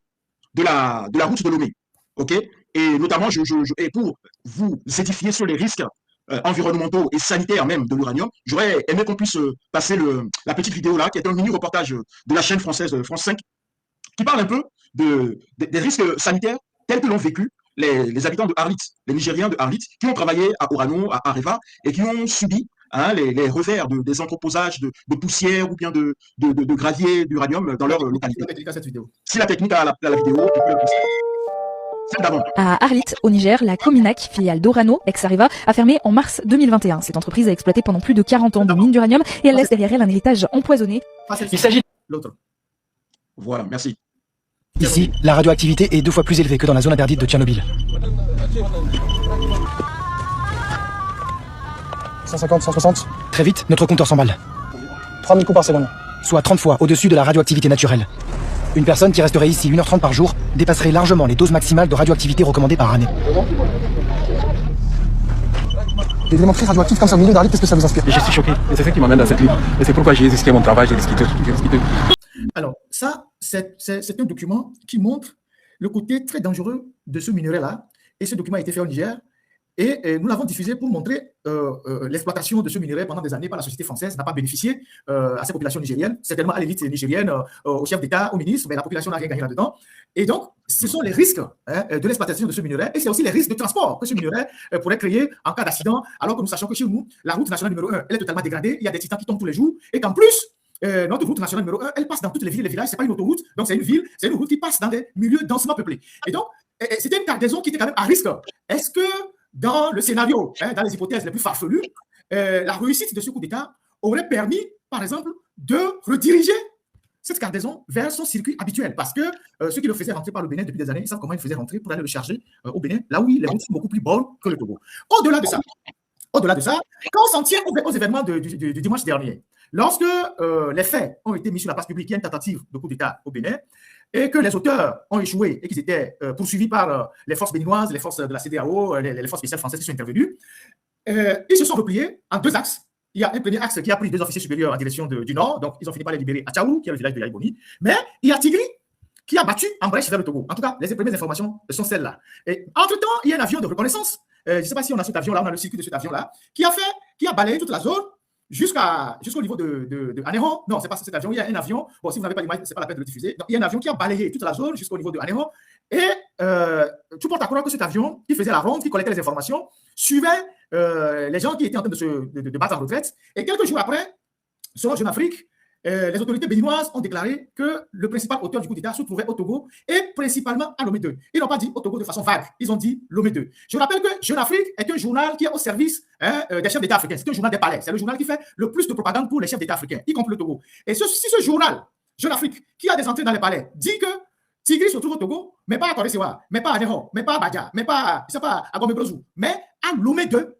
de la route de Lomé. Okay, et notamment, et pour vous édifier sur les risques environnementaux et sanitaires même de l'uranium, j'aurais aimé qu'on puisse passer la petite vidéo là, qui est un mini reportage de la chaîne française France 5, qui parle un peu des risques sanitaires tels que l'ont vécu les habitants de Arlit, les Nigériens de Arlit, qui ont travaillé à Orano, à Areva, et qui ont subi les revers des entreposages de poussière ou bien de gravier d'uranium dans leur localité. Si la technique a la vidéo, à Arlit, au Niger, la Cominac, filiale d'Orano, ex-Areva, a fermé en mars 2021. Cette entreprise a exploité pendant plus de 40 ans de mines d'uranium et elle laisse derrière elle un héritage empoisonné. Il s'agit de l'autre. Voilà, merci. Ici, la radioactivité est 2 fois plus élevée que dans la zone interdite de Tchernobyl. 150, 160. Très vite, notre compteur s'emballe. 3000 coups par seconde. Soit 30 fois au-dessus de la radioactivité naturelle. Une personne qui resterait ici 1h30 par jour dépasserait largement les doses maximales de radioactivité recommandées par année. Des éléments très radioactifs comme ça au milieu d'Arlit, qu'est-ce que ça vous inspire? Je suis choqué, et c'est ça qui m'amène dans cette ligne. Et c'est pourquoi j'ai risqué mon travail, j'ai risqué tout. Alors, ça, c'est un document qui montre le côté très dangereux de ce minerai-là. Et ce document a été fait au Niger. Et nous l'avons diffusé pour montrer l'exploitation de ce minerai pendant des années par la société française n'a pas bénéficié à ces populations nigériennes, certainement à l'élite nigérienne, au chef d'État, au ministre, mais la population n'a rien gagné là-dedans. Et donc, ce sont les risques de l'exploitation de ce minerai et c'est aussi les risques de transport que ce minerai pourrait créer en cas d'accident, alors que nous sachons que chez nous, la route nationale numéro 1, elle est totalement dégradée, il y a des titans qui tombent tous les jours et qu'en plus, notre route nationale numéro 1, elle passe dans toutes les villes et les villages, c'est pas une autoroute, donc c'est une ville, c'est une route qui passe dans des milieux densément peuplés. Et donc, c'était une cargaison qui était quand même à risque. Est-ce que dans le scénario, dans les hypothèses les plus farfelues, la réussite de ce coup d'État aurait permis, par exemple, de rediriger cette cargaison vers son circuit habituel. Parce que ceux qui le faisaient rentrer par le Bénin depuis des années, ils savent comment ils le faisaient rentrer pour aller le charger au Bénin, là où les routes sont beaucoup plus bonnes que le Togo. Au-delà de ça, quand on s'en tient aux événements du dimanche dernier, lorsque les faits ont été mis sur la place publique, il y a une tentative de coup d'État au Bénin, et que les auteurs ont échoué et qu'ils étaient poursuivis par les forces béninoises, les forces de la CEDEAO, les forces spéciales françaises qui sont intervenues, ils se sont repliés en 2 axes. Il y a un premier axe qui a pris 2 officiers supérieurs en direction du nord, donc ils ont fini par les libérer à Tchaoulou, qui est le village de Yaïboni, mais il y a Tigri qui a battu en brèche vers le Togo. En tout cas, les premières informations sont celles-là. Et entre-temps, il y a un avion de reconnaissance, je ne sais pas si on a cet avion-là, on a le circuit de cet avion-là, qui a balayé toute la zone, jusqu'au niveau de Anéron. Non, c'est pas cet avion. Il y a un avion. Bon, si vous n'avez pas l'image, c'est pas la peine de le diffuser. Donc, il y a un avion qui a balayé toute la zone jusqu'au niveau de Anéron. Et tout porte à croire que cet avion qui faisait la ronde, qui collectait les informations, suivait les gens qui étaient en train de battre en retraite. Et quelques jours après, selon Jeune Afrique, les autorités béninoises ont déclaré que le principal auteur du coup d'État se trouvait au Togo et principalement à Lomé 2. Ils n'ont pas dit au Togo de façon vague, ils ont dit Lomé 2. Je rappelle que Jeune Afrique est un journal qui est au service des chefs d'État africains. C'est un journal des palais. C'est le journal qui fait le plus de propagande pour les chefs d'État africains, y compris le Togo. Et si ce journal, Jeune Afrique, qui a des entrées dans les palais, dit que Tigri se trouve au Togo, mais pas à Torresewa, mais pas à Neho, mais pas à Badja, mais pas à Gomé-Brozou, mais à Lomé 2,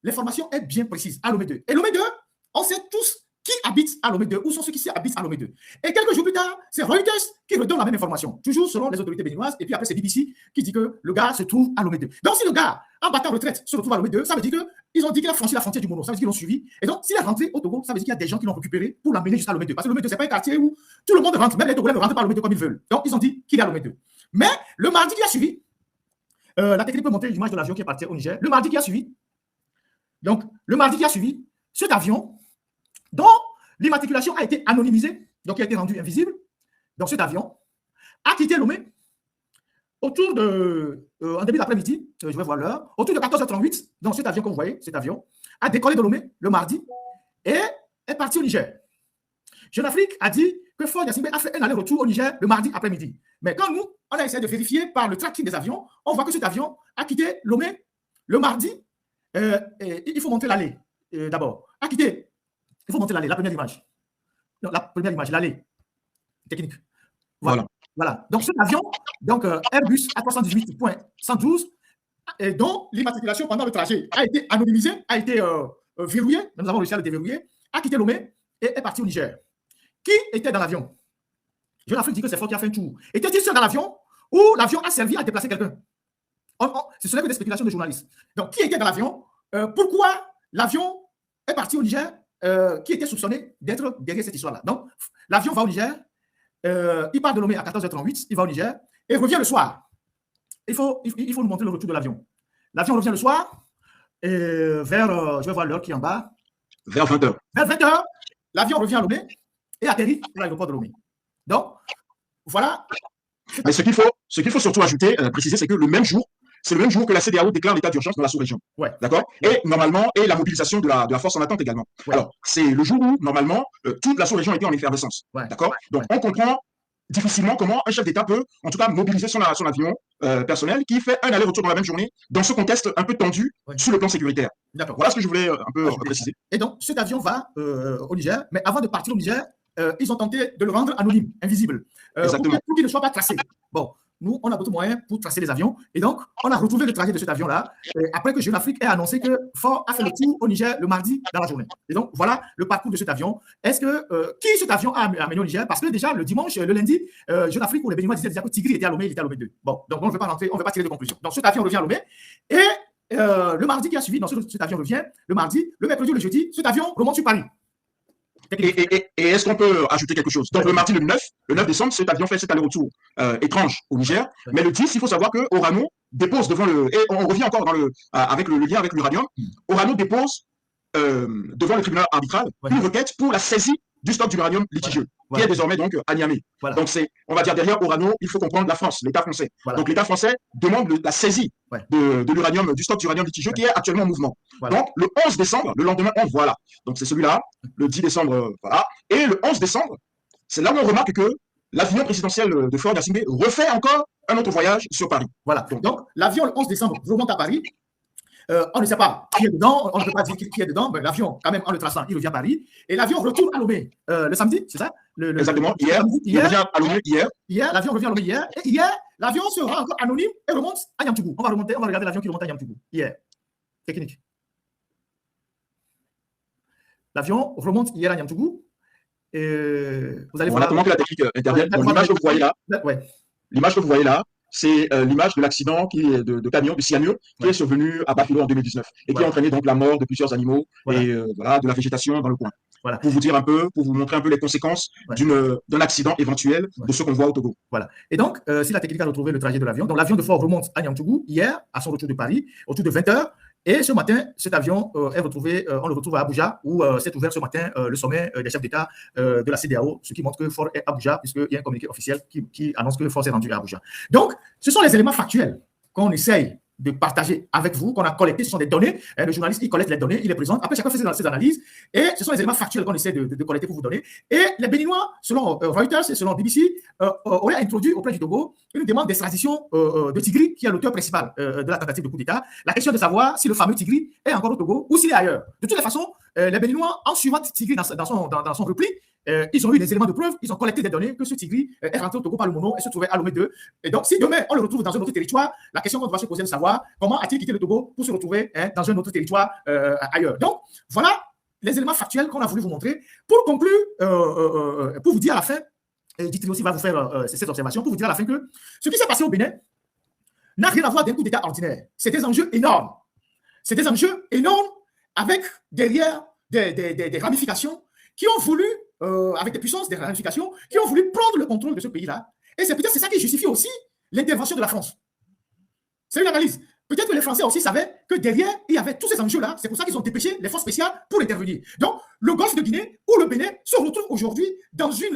l'information est bien précise, à Lomé 2. Et Lomé 2, on sait tous qui habite à Lomé 2, où sont ceux qui habitent à Lomé 2. Et quelques jours plus tard, c'est Reuters qui redonne la même information, toujours selon les autorités béninoises, et puis après c'est BBC qui dit que le gars se trouve à Lomé 2. Donc si le gars, en battant retraite, se retrouve à Lomé 2, ça veut dire qu'ils ont dit qu'il a franchi la frontière du Mono, ça veut dire qu'ils l'ont suivi. Et donc s'il est rentré au Togo, ça veut dire qu'il y a des gens qui l'ont récupéré pour l'amener jusqu'à Lomé 2. Parce que Lomé 2, c'est pas un quartier où tout le monde rentre, même les Togolais ne rentrent pas à Lomé 2 comme ils veulent. Donc ils ont dit qu'il est à Lomé 2. Mais le mardi qui a suivi, la technique peut montrer l'image de l'avion qui est parti au Niger, le mardi qui a suivi, cet avion dont l'immatriculation a été anonymisée, donc il a été rendu invisible. Donc cet avion a quitté Lomé autour de, en début d'après-midi, je vais voir l'heure, autour de 14h38. Donc cet avion que vous voyez, cet avion, a décollé de Lomé le mardi et est parti au Niger. Jeune Afrique a dit que Faure Gnassingbé a fait un aller-retour au Niger le mardi après-midi. Mais quand nous, on a essayé de vérifier par le tracking des avions, on voit que cet avion a quitté Lomé le mardi. Il faut montrer l'allée d'abord. A quitté. Il faut montrer l'allée, la première image. Non, la première image, l'allée technique. Voilà. Donc, cet avion, donc Airbus A318.112, dont l'immatriculation pendant le trajet a été anonymisée, a été verrouillée, nous avons réussi à le déverrouiller, a quitté Lomé et est parti au Niger. Qui était dans l'avion? Jeune Afrique dit que c'est Faure qui a fait un tour. Était-il seul dans l'avion ou l'avion a servi à déplacer quelqu'un? Ce n'est que des spéculations de journalistes. Donc, qui était dans l'avion? Pourquoi l'avion est parti au Niger? Qui était soupçonné d'être derrière cette histoire-là. Donc, l'avion va au Niger, il part de Lomé à 14h38, il va au Niger, et revient le soir. Il faut nous montrer le retour de l'avion. L'avion revient le soir, et vers, je vais voir l'heure qui est en bas. Vers 20h. Vers 20h, l'avion revient à Lomé et atterrit à l'aéroport de Lomé. Donc, voilà. Mais ce qu'il faut surtout ajouter, préciser, c'est que c'est le même jour que la CEDEAO déclare l'état d'urgence dans la sous-région. Ouais. D'accord? Et normalement, et la mobilisation de la force en attente également. Ouais. Alors, c'est le jour où, normalement, toute la sous-région était en effervescence. Ouais. D'accord? Donc, on comprend difficilement comment un chef d'État peut, en tout cas, mobiliser son avion personnel qui fait un aller-retour dans la même journée dans ce contexte un peu tendu sur le plan sécuritaire. Voilà ce que je voulais un peu préciser. Et donc, cet avion va au Niger, mais avant de partir au Niger, ils ont tenté de le rendre anonyme, invisible, pour qu'il ne soit pas tracé. Bon. Nous, on a d'autres moyens pour tracer les avions. Et donc, on a retrouvé le trajet de cet avion-là après que Jeune Afrique ait annoncé que Faure a fait le tour au Niger le mardi dans la journée. Et donc, voilà le parcours de cet avion. Est-ce que qui cet avion a amené au Niger? Parce que déjà, le dimanche, le lundi, Jeune Afrique ou les Béninois disaient déjà que Tigri était à Lomé, il était à Lomé 2. Bon, donc on ne veut pas rentrer, on ne veut pas tirer de conclusion. Donc, cet avion revient à Lomé. Et le mardi qui a suivi, donc cet avion revient, le mardi, le mercredi ou le jeudi, cet avion remonte sur Paris. Et est-ce qu'on peut ajouter quelque chose? Donc, le mardi, le 9 décembre, cet avion fait cet aller-retour étrange au Niger. Mais le 10, il faut savoir que Orano dépose devant le... Et on revient encore avec le lien avec l'uranium. Orano dépose devant le tribunal arbitral une requête pour la saisie du stock d'uranium litigieux, qui est désormais donc à Niamey. Donc, c'est, on va dire, derrière Orano, il faut comprendre la France, l'État français. Donc, l'État français demande la saisie de l'uranium, du stock d'uranium litigieux qui est actuellement en mouvement. Donc, le 11 décembre, le lendemain 11, voilà. Donc, c'est celui-là. Le 10 décembre, voilà. Et le 11 décembre, c'est là où on remarque que l'avion présidentiel de Faure Gnassingbé refait encore un autre voyage sur Paris. Voilà. Donc, l'avion, le 11 décembre, remonte à Paris. On ne sait pas qui est dedans, on ne peut pas dire qui est dedans, mais l'avion, quand même, en le traçant, il revient à Paris. Et l'avion retourne à Lomé le samedi, c'est ça? Exactement, hier, il revient à Lomé hier. Hier, l'avion revient à Lomé hier. Et hier, l'avion sera encore anonyme et remonte à Yamtougou. On va regarder l'avion qui remonte à Yamtougou. Hier. Technique. L'avion remonte hier à Yamtougou. Vous allez voir. On attend que la technique intervienne. L'image que vous voyez là, l'image que vous voyez là, c'est l'image de l'accident de camion, de cyanure, qui est survenu à Bafilo en 2019 et qui a entraîné donc la mort de plusieurs animaux et voilà, de la végétation dans le coin. Voilà. Pour vous dire un peu, pour vous montrer un peu les conséquences d'un accident éventuel de ce qu'on voit au Togo. Voilà. Et donc, si la technique a retrouvé le trajet de l'avion, donc l'avion de Faure remonte à Yamtougou hier, à son retour de Paris, autour de 20h. Et ce matin, cet avion est retrouvé, on le retrouve à Abuja, où s'est ouvert ce matin le sommet des chefs d'État de la CEDEAO, ce qui montre que Faure est à Abuja, puisqu'il y a un communiqué officiel qui annonce que Faure s'est rendu à Abuja. Donc, ce sont les éléments factuels qu'on essaye de partager avec vous, qu'on a collecté. Ce sont des données. Le journaliste, il collecte les données, il les présente. Après, chacun fait ses analyses. Et ce sont les éléments factuels qu'on essaie de collecter pour vous donner. Et les Béninois, selon Reuters et selon BBC, auraient introduit auprès du Togo une demande d'extradition de Tigri, qui est l'auteur principal de la tentative de coup d'État. La question de savoir si le fameux Tigri est encore au Togo ou s'il est ailleurs. De toutes les façons, les Béninois, en suivant Tigri dans son repli, ils ont eu des éléments de preuve, ils ont collecté des données que ce Tigri est rentré au Togo par le Mono et se trouvait à Lomé 2. Et donc, si demain on le retrouve dans un autre territoire, la question qu'on doit se poser est de savoir comment a-t-il quitté le Togo pour se retrouver dans un autre territoire ailleurs. Donc, voilà les éléments factuels qu'on a voulu vous montrer. Pour conclure, pour vous dire à la fin, et Ditri aussi va vous faire cette observation, pour vous dire à la fin que ce qui s'est passé au Bénin n'a rien à voir d'un coup d'État ordinaire. C'est des enjeux énormes. C'est des enjeux énormes avec derrière des ramifications qui ont voulu, avec des puissances, des ramifications, qui ont voulu prendre le contrôle de ce pays-là. Et c'est peut-être ça qui justifie aussi l'intervention de la France. C'est une analyse. Peut-être que les Français aussi savaient que derrière, il y avait tous ces enjeux-là. C'est pour ça qu'ils ont dépêché les forces spéciales pour intervenir. Donc, le golfe de Guinée ou le Bénin se retrouve aujourd'hui dans une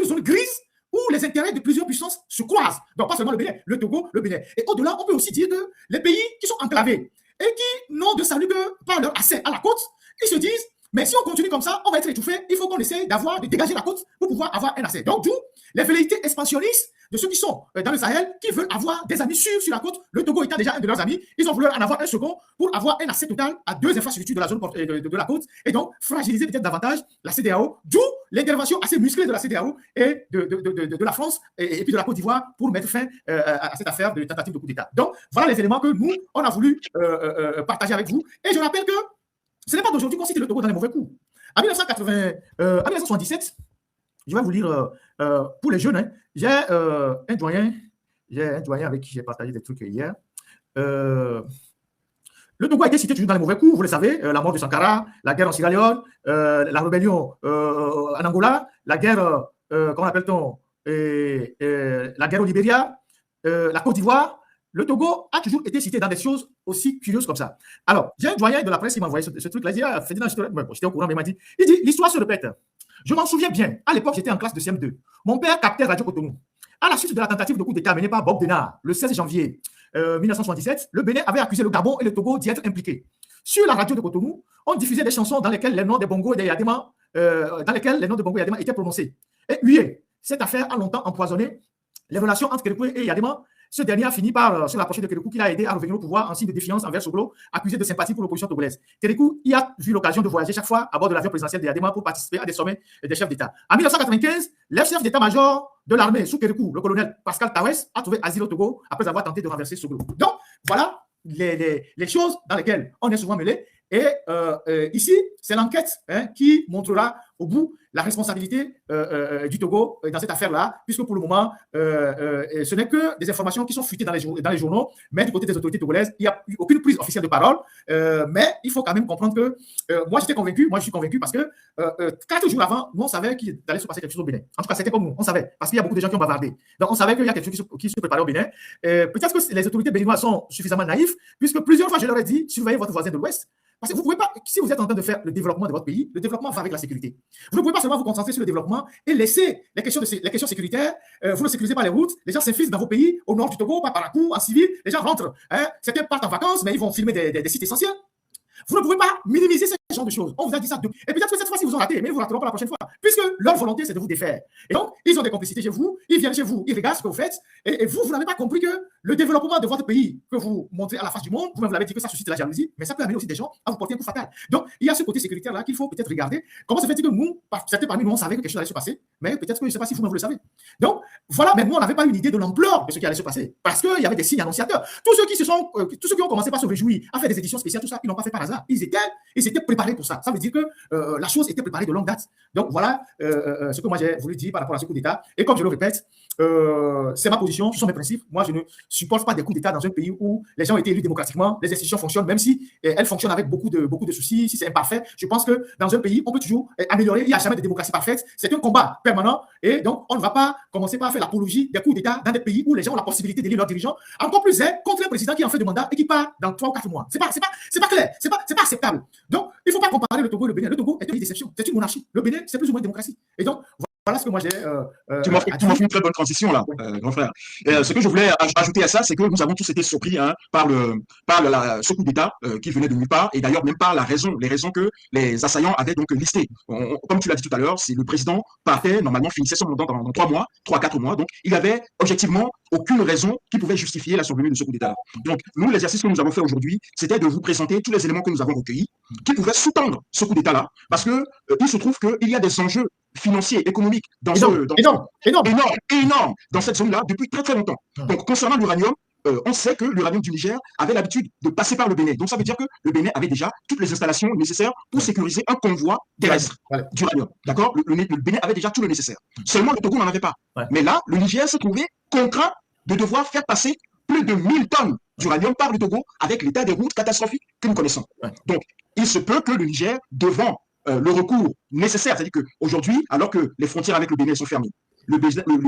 zone grise où les intérêts de plusieurs puissances se croisent. Donc, pas seulement le Bénin, le Togo, le Bénin. Et au-delà, on peut aussi dire que les pays qui sont enclavés et qui n'ont de salut que par leur accès à la côte, ils se disent, mais si on continue comme ça, on va être étouffé. Il faut qu'on essaye de dégager la côte pour pouvoir avoir un accès. Donc, d'où les velléités expansionnistes de ceux qui sont dans le Sahel, qui veulent avoir des amis sûrs sur la côte. Le Togo étant déjà un de leurs amis, ils ont voulu en avoir un second pour avoir un accès total à deux infrastructures de la zone de la côte et donc fragiliser peut-être davantage la CEDEAO, d'où l'intervention assez musclée de la CEDEAO et de la France et puis de la Côte d'Ivoire pour mettre fin à cette affaire de tentative de coup d'État. Donc, voilà les éléments que nous, on a voulu partager avec vous. Et je rappelle que ce n'est pas d'aujourd'hui qu'on cite le Togo dans les mauvais coups. En 1977, je vais vous lire pour les jeunes, j'ai un doyen avec qui j'ai partagé des trucs hier. Le Togo a été cité toujours dans les mauvais coups, vous le savez, la mort de Sankara, la guerre en Sierra Leone, la rébellion en Angola, la guerre, comment appelle-t-on, la guerre au Libéria, la Côte d'Ivoire. Le Togo a toujours été cité dans des choses aussi curieuses comme ça. Alors, j'ai un doyen de la presse qui m'a envoyé ce truc-là. Il dit, j'étais au courant, mais il m'a dit, l'histoire se répète. Je m'en souviens bien. À l'époque, j'étais en classe de CM2. Mon père captait Radio Cotonou. À la suite de la tentative de coup d'État menée par Bob Denard, le 16 janvier 1977, le Bénin avait accusé le Gabon et le Togo d'y être impliqués. Sur la radio de Cotonou, on diffusait des chansons dans lesquelles les noms des Bongo et des Yadema, étaient prononcés. Et oui, cette affaire a longtemps empoisonné les relations entre Kérékou et Yadema. Ce dernier a fini par se rapprocher de Kérékou, qui l'a aidé à revenir au pouvoir en signe de défiance envers Soglo, accusé de sympathie pour l'opposition togolaise. Kérékou y a vu l'occasion de voyager chaque fois à bord de l'avion présidentiel de Yadema pour participer à des sommets des chefs d'État. En 1995, l'ex-chef d'état-major de l'armée sous Kérékou, le colonel Pascal Tawès, a trouvé asile au Togo après avoir tenté de renverser Soglo. Donc, voilà les choses dans lesquelles on est souvent mêlé. Et ici, c'est l'enquête qui montrera au bout la responsabilité du Togo dans cette affaire-là, puisque pour le moment, ce n'est que des informations qui sont fuitées dans les journaux, mais du côté des autorités togolaises, il n'y a eu aucune prise officielle de parole. Mais il faut quand même comprendre que moi, je suis convaincu parce que 4 jours avant, nous, on savait qu'il allait se passer quelque chose au Bénin. En tout cas, c'était comme nous, on savait, parce qu'il y a beaucoup de gens qui ont bavardé. Donc, on savait qu'il y a quelque chose qui se préparait au Bénin. Peut-être que les autorités béninoises sont suffisamment naïves, puisque plusieurs fois, je leur ai dit, surveillez votre voisin de l'Ouest. Parce que vous ne pouvez pas, si vous êtes en train de faire le développement de votre pays, le développement va avec la sécurité. Vous ne pouvez pas seulement vous concentrer sur le développement et laisser les questions sécuritaires, vous ne sécurisez pas les routes, les gens s'infiltrent dans vos pays, au nord du Togo, par Parakou, en civil, les gens rentrent. Certains partent en vacances, mais ils vont filmer des sites essentiels. Vous ne pouvez pas minimiser ce genre de choses. On vous a dit ça depuis. Et peut-être que cette fois-ci, vous ont raté, mais ils ne vous rateront pas la prochaine fois. Puisque leur volonté, c'est de vous défaire. Et donc, ils ont des complicités chez vous, ils viennent chez vous, ils regardent ce que vous faites. Et vous n'avez pas compris que le développement de votre pays que vous montrez à la face du monde, vous-même l'avez dit que ça suscite la jalousie, mais ça peut amener aussi des gens à vous porter un coup fatal. Donc, il y a ce côté sécuritaire-là qu'il faut peut-être regarder. Comment se fait-il que nous, certains parmi nous, on savait que quelque chose allait se passer, mais peut-être que je ne sais pas si vous-même vous le savez. Donc, voilà, mais nous, on n'avait pas une idée de l'ampleur de ce qui allait se passer. Parce qu'il y avait des signes annonciateurs. Tous ceux qui ont commencé par se réjouir, à faire des éditions spéciales, tout ça, ils n'ont pas fait par hasard. Ils étaient préparés pour ça. Ça veut dire que la chose était préparée de longue date. Donc voilà ce que moi j'ai voulu dire par rapport à ce coup d'État. Et comme je le répète, c'est ma position, ce sont mes principes. Moi, je ne supporte pas des coups d'État dans un pays où les gens ont été élus démocratiquement, les institutions fonctionnent, même si elles fonctionnent avec beaucoup de soucis, si c'est imparfait. Je pense que dans un pays, on peut toujours améliorer. Il n'y a jamais de démocratie parfaite. C'est un combat permanent. Et donc, on ne va pas commencer par faire l'apologie des coups d'État dans des pays où les gens ont la possibilité d'élire leurs dirigeants. Encore plus, contre un président qui est en fin de mandat et qui part dans 3 ou 4 mois. C'est pas clair. C'est pas acceptable. Donc, il ne faut pas comparer le Togo et le Bénin. Le Togo est une déception. C'est une monarchie. Le Bénin, c'est plus ou moins une démocratie. Et donc, Voilà ce que moi j'ai Tu m'as fait une très bonne transition là, grand frère. Ce que je voulais ajouter à ça, c'est que nous avons tous été surpris par ce coup d'État qui venait de nulle part, et d'ailleurs même par les raisons que les assaillants avaient donc listées. Comme tu l'as dit tout à l'heure, c'est le président partait, normalement finissait son mandat dans 3 mois, 3-4 mois, donc il avait objectivement aucune raison qui pouvait justifier la survenue de ce coup d'État. Donc nous, l'exercice que nous avons fait aujourd'hui, c'était de vous présenter tous les éléments que nous avons recueillis qui pouvaient sous-tendre ce coup d'État-là, parce que il se trouve qu'il y a des enjeux financiers, économiques énorme dans cette zone-là depuis très très longtemps. Donc concernant l'uranium, on sait que l'uranium du Niger avait l'habitude de passer par le Bénin. Donc ça veut dire que le Bénin avait déjà toutes les installations nécessaires pour sécuriser un convoi terrestre d'uranium. D'accord, le Bénin avait déjà tout le nécessaire. Seulement le Togo n'en avait pas. Mais là, le Niger s'est trouvé contraint de devoir faire passer plus de 1000 tonnes d'uranium par le Togo avec l'état des routes catastrophiques que nous connaissons. Donc il se peut que le Niger, devant le recours nécessaire, c'est-à-dire qu'aujourd'hui, alors que les frontières avec le Bénin sont fermées, le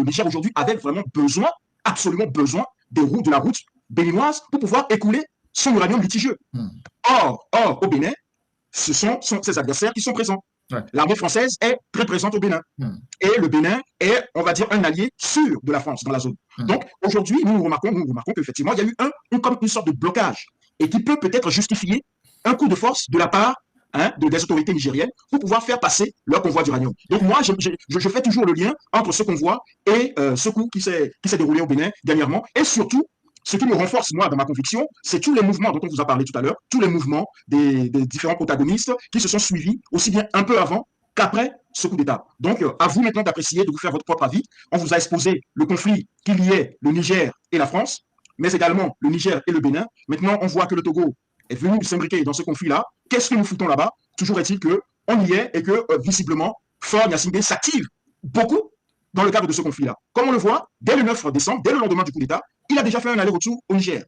Niger aujourd'hui avait vraiment besoin, absolument besoin, de la route béninoise pour pouvoir écouler son uranium litigieux. Or, au Bénin, ce sont ses adversaires qui sont présents. L'armée française est très présente au Bénin. Et le Bénin est, on va dire, un allié sûr de la France dans la zone. Donc, aujourd'hui, nous remarquons qu'effectivement, il y a eu une sorte de blocage et qui peut peut-être justifier un coup de force de la part des autorités nigériennes pour pouvoir faire passer leur convoi d'uranium. Donc moi, je fais toujours le lien entre ce convoi et ce coup qui s'est déroulé au Bénin dernièrement. Et surtout, ce qui me renforce, moi, dans ma conviction, c'est tous les mouvements dont on vous a parlé tout à l'heure, tous les mouvements des différents protagonistes qui se sont suivis, aussi bien un peu avant qu'après ce coup d'État. Donc, à vous maintenant d'apprécier, de vous faire votre propre avis. On vous a exposé le conflit qui liait le Niger et la France, mais également le Niger et le Bénin. Maintenant, on voit que le Togo est venu s'imbriquer dans ce conflit-là. Qu'est-ce que nous foutons là-bas? Toujours est-il qu'on y est et que, visiblement, Faure Gnassingbé s'active beaucoup dans le cadre de ce conflit-là. Comme on le voit, dès le 9 décembre, dès le lendemain du coup d'État, il a déjà fait un aller-retour au Niger.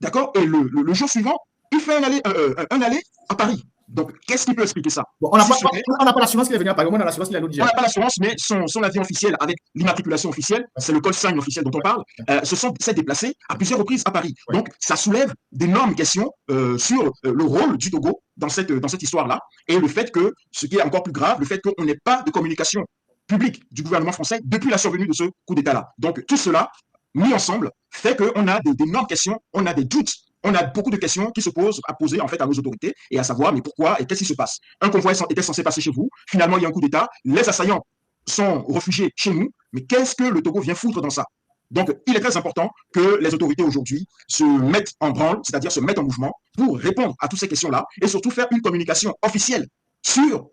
D'accord? Et le jour suivant, il fait un aller à Paris. Donc, qu'est-ce qui peut expliquer ça? On n'a pas l'assurance qu'il est venu à Paris, on a l'assurance qu'il est allé au Niger. On n'a pas l'assurance, mais son avion officiel avec l'immatriculation officielle, c'est le call sign officiel dont on parle, s'est déplacé à plusieurs reprises à Paris. Donc, ça soulève d'énormes questions sur le rôle du Togo dans cette histoire-là, et le fait que, ce qui est encore plus grave, le fait qu'on n'ait pas de communication publique du gouvernement français depuis la survenue de ce coup d'État-là. Donc, tout cela, mis ensemble, fait qu'on a d'énormes questions, on a des doutes. On a beaucoup de questions qui se posent à poser en fait à nos autorités et à savoir mais pourquoi et qu'est-ce qui se passe. Un convoi était censé passer chez vous, finalement il y a un coup d'État, les assaillants sont réfugiés chez nous, mais qu'est-ce que le Togo vient foutre dans ça? Donc il est très important que les autorités aujourd'hui se mettent en branle, c'est-à-dire se mettent en mouvement pour répondre à toutes ces questions-là et surtout faire une communication officielle sur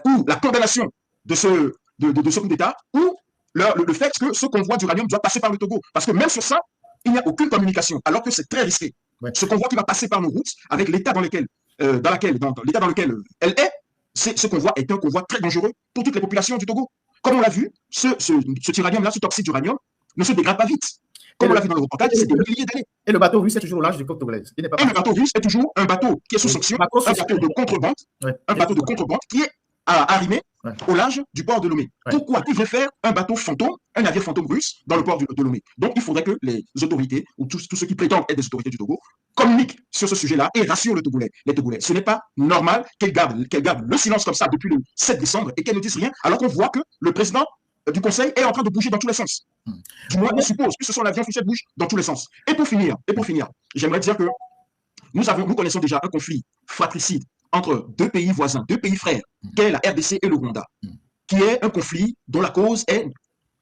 ou la condamnation de ce coup d'État ou le fait que ce convoi d'uranium doit passer par le Togo. Parce que même sur ça, il n'y a aucune communication, alors que c'est très risqué. Ce convoi qui va passer par nos routes, avec l'état dans lequel elle est, ce convoi est un convoi très dangereux pour toutes les populations du Togo. Comme on l'a vu, ce uranium-là, ce toxyde d'uranium, ne se dégrade pas vite. Comme on l'a vu dans le reportage, c'est des milliers d'années. Et le bateau russe est toujours au large des côtes togolaises. Et le bateau russe est toujours un bateau qui est sous sanction, un bateau de contrebande, qui est arrimé au large du port de Lomé. Pourquoi il veut faire un bateau fantôme, un navire fantôme russe dans le port de Lomé? Donc il faudrait que les autorités, ou tous ceux qui prétendent être des autorités du Togo, communiquent sur ce sujet-là et rassurent les Togolais. Ce n'est pas normal qu'elles gardent le silence comme ça depuis le 7 décembre et qu'elles ne disent rien, alors qu'on voit que le président du Conseil est en train de bouger dans tous les sens. Du moins, on suppose que ce sont l'avion officiel bouge dans tous les sens. Et pour finir, j'aimerais dire que nous connaissons déjà un conflit fratricide entre deux pays voisins, deux pays frères, qu'est la RDC et le Rwanda, qui est un conflit dont la cause est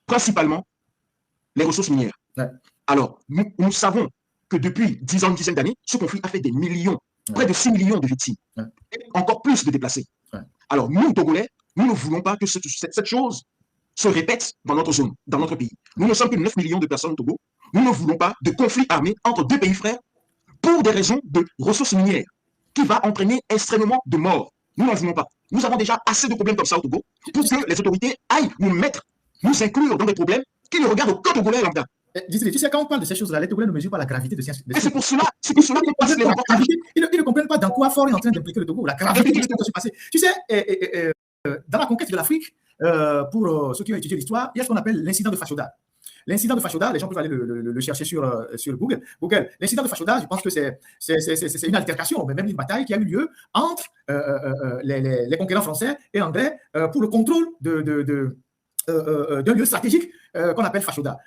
principalement les ressources minières. Alors, nous savons que depuis une dizaine d'années, ce conflit a fait des millions, près de 6 millions de victimes, et encore plus de déplacés. Alors, nous, Togolais, nous ne voulons pas que cette chose se répète dans notre zone, dans notre pays. Nous ne sommes que 9 millions de personnes au Togo. Nous ne voulons pas de conflit armé entre deux pays frères pour des raisons de ressources minières, qui va entraîner extrêmement de morts. Nous n'en voulons pas. Nous avons déjà assez de problèmes comme ça au Togo pour que les autorités aillent nous inclure dans des problèmes qui ne regardent aucun Togolais lambda. Tu sais, quand on parle de ces choses-là, les Togolais ne mesurent pas la gravité de ces choses. Et c'est pour cela qu'on passe les reportages. Ils ne comprennent pas dans quoi Faure est en train d'impliquer le Togo, la gravité de ce qui va se passer. Tu sais, dans la conquête de l'Afrique, pour ceux qui ont étudié l'histoire, il y a ce qu'on appelle l'incident de Fashoda. L'incident de Fashoda, les gens peuvent aller le chercher sur Google. L'incident de Fashoda, je pense que c'est une altercation, mais même une bataille qui a eu lieu entre les conquérants français et anglais pour le contrôle d'un lieu stratégique qu'on appelle Fashoda.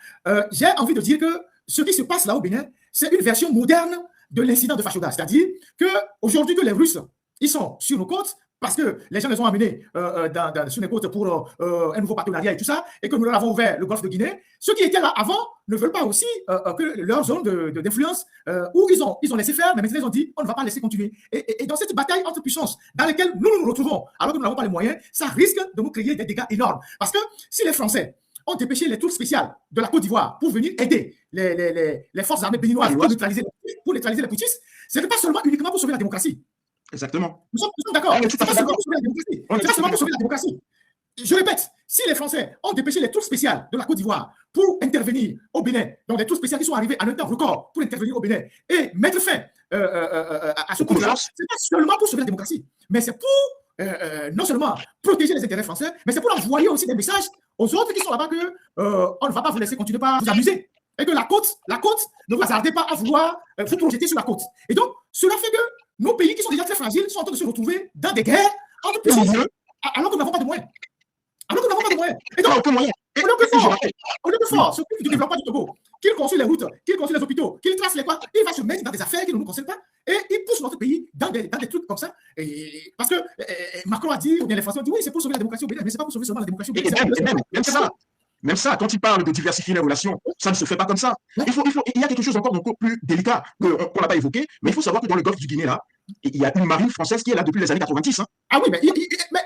J'ai envie de dire que ce qui se passe là au Bénin, c'est une version moderne de l'incident de Fashoda. C'est-à-dire qu'aujourd'hui que les Russes, ils sont sur nos côtes, parce que les gens les ont amenés sur les côtes pour un nouveau partenariat et tout ça, et que nous leur avons ouvert le golfe de Guinée. Ceux qui étaient là avant ne veulent pas aussi que leur zone d'influence, où ils ont laissé faire, mais maintenant ils ont dit on ne va pas laisser continuer. Et dans cette bataille entre puissances, dans laquelle nous nous retrouvons, alors que nous n'avons pas les moyens, ça risque de nous créer des dégâts énormes. Parce que si les Français ont dépêché les troupes spéciales de la Côte d'Ivoire pour venir aider les forces armées béninoises pour neutraliser les putschistes, ce n'est pas seulement uniquement pour sauver la démocratie. Exactement. Nous sommes d'accord. C'est pas seulement pour sauver la démocratie. C'est pas seulement pour sauver la démocratie. Je répète, si les Français ont dépêché les troupes spéciales de la Côte d'Ivoire pour intervenir au Bénin, donc des troupes spéciales qui sont arrivées en un temps record pour intervenir au Bénin et mettre fin à ce coup-là, c'est pas seulement pour sauver la démocratie, mais c'est pour non seulement protéger les intérêts français, mais c'est pour envoyer aussi des messages aux autres qui sont là-bas qu'on ne va pas vous laisser continuer par vous amuser. Et que la côte, ne vous hasardez pas à vouloir vous projeter sur la côte. Et donc, cela fait que nos pays qui sont déjà très fragiles sont en train de se retrouver dans des guerres entre puissances, alors que nous n'avons pas de moyens. Et donc, au lieu de faire s'occupe du développement du Togo, qu'il construit les routes, qu'il construit les hôpitaux, qu'il trace les quoi, il va se mettre dans des affaires qui ne nous concernent pas et il pousse notre pays dans des trucs comme ça. Parce que Macron a dit, ou bien les Français ont dit, oui, c'est pour sauver la démocratie au Bénin, mais c'est pas pour sauver seulement la démocratie au Bénin. Même ça, quand il parle de diversifier les relations, ça ne se fait pas comme ça. Il y a quelque chose encore plus délicat qu'on n'a pas évoqué, mais il faut savoir que dans le golfe du Guinée, là, il y a une marine française qui est là depuis les années 90. Hein. Ah oui, mais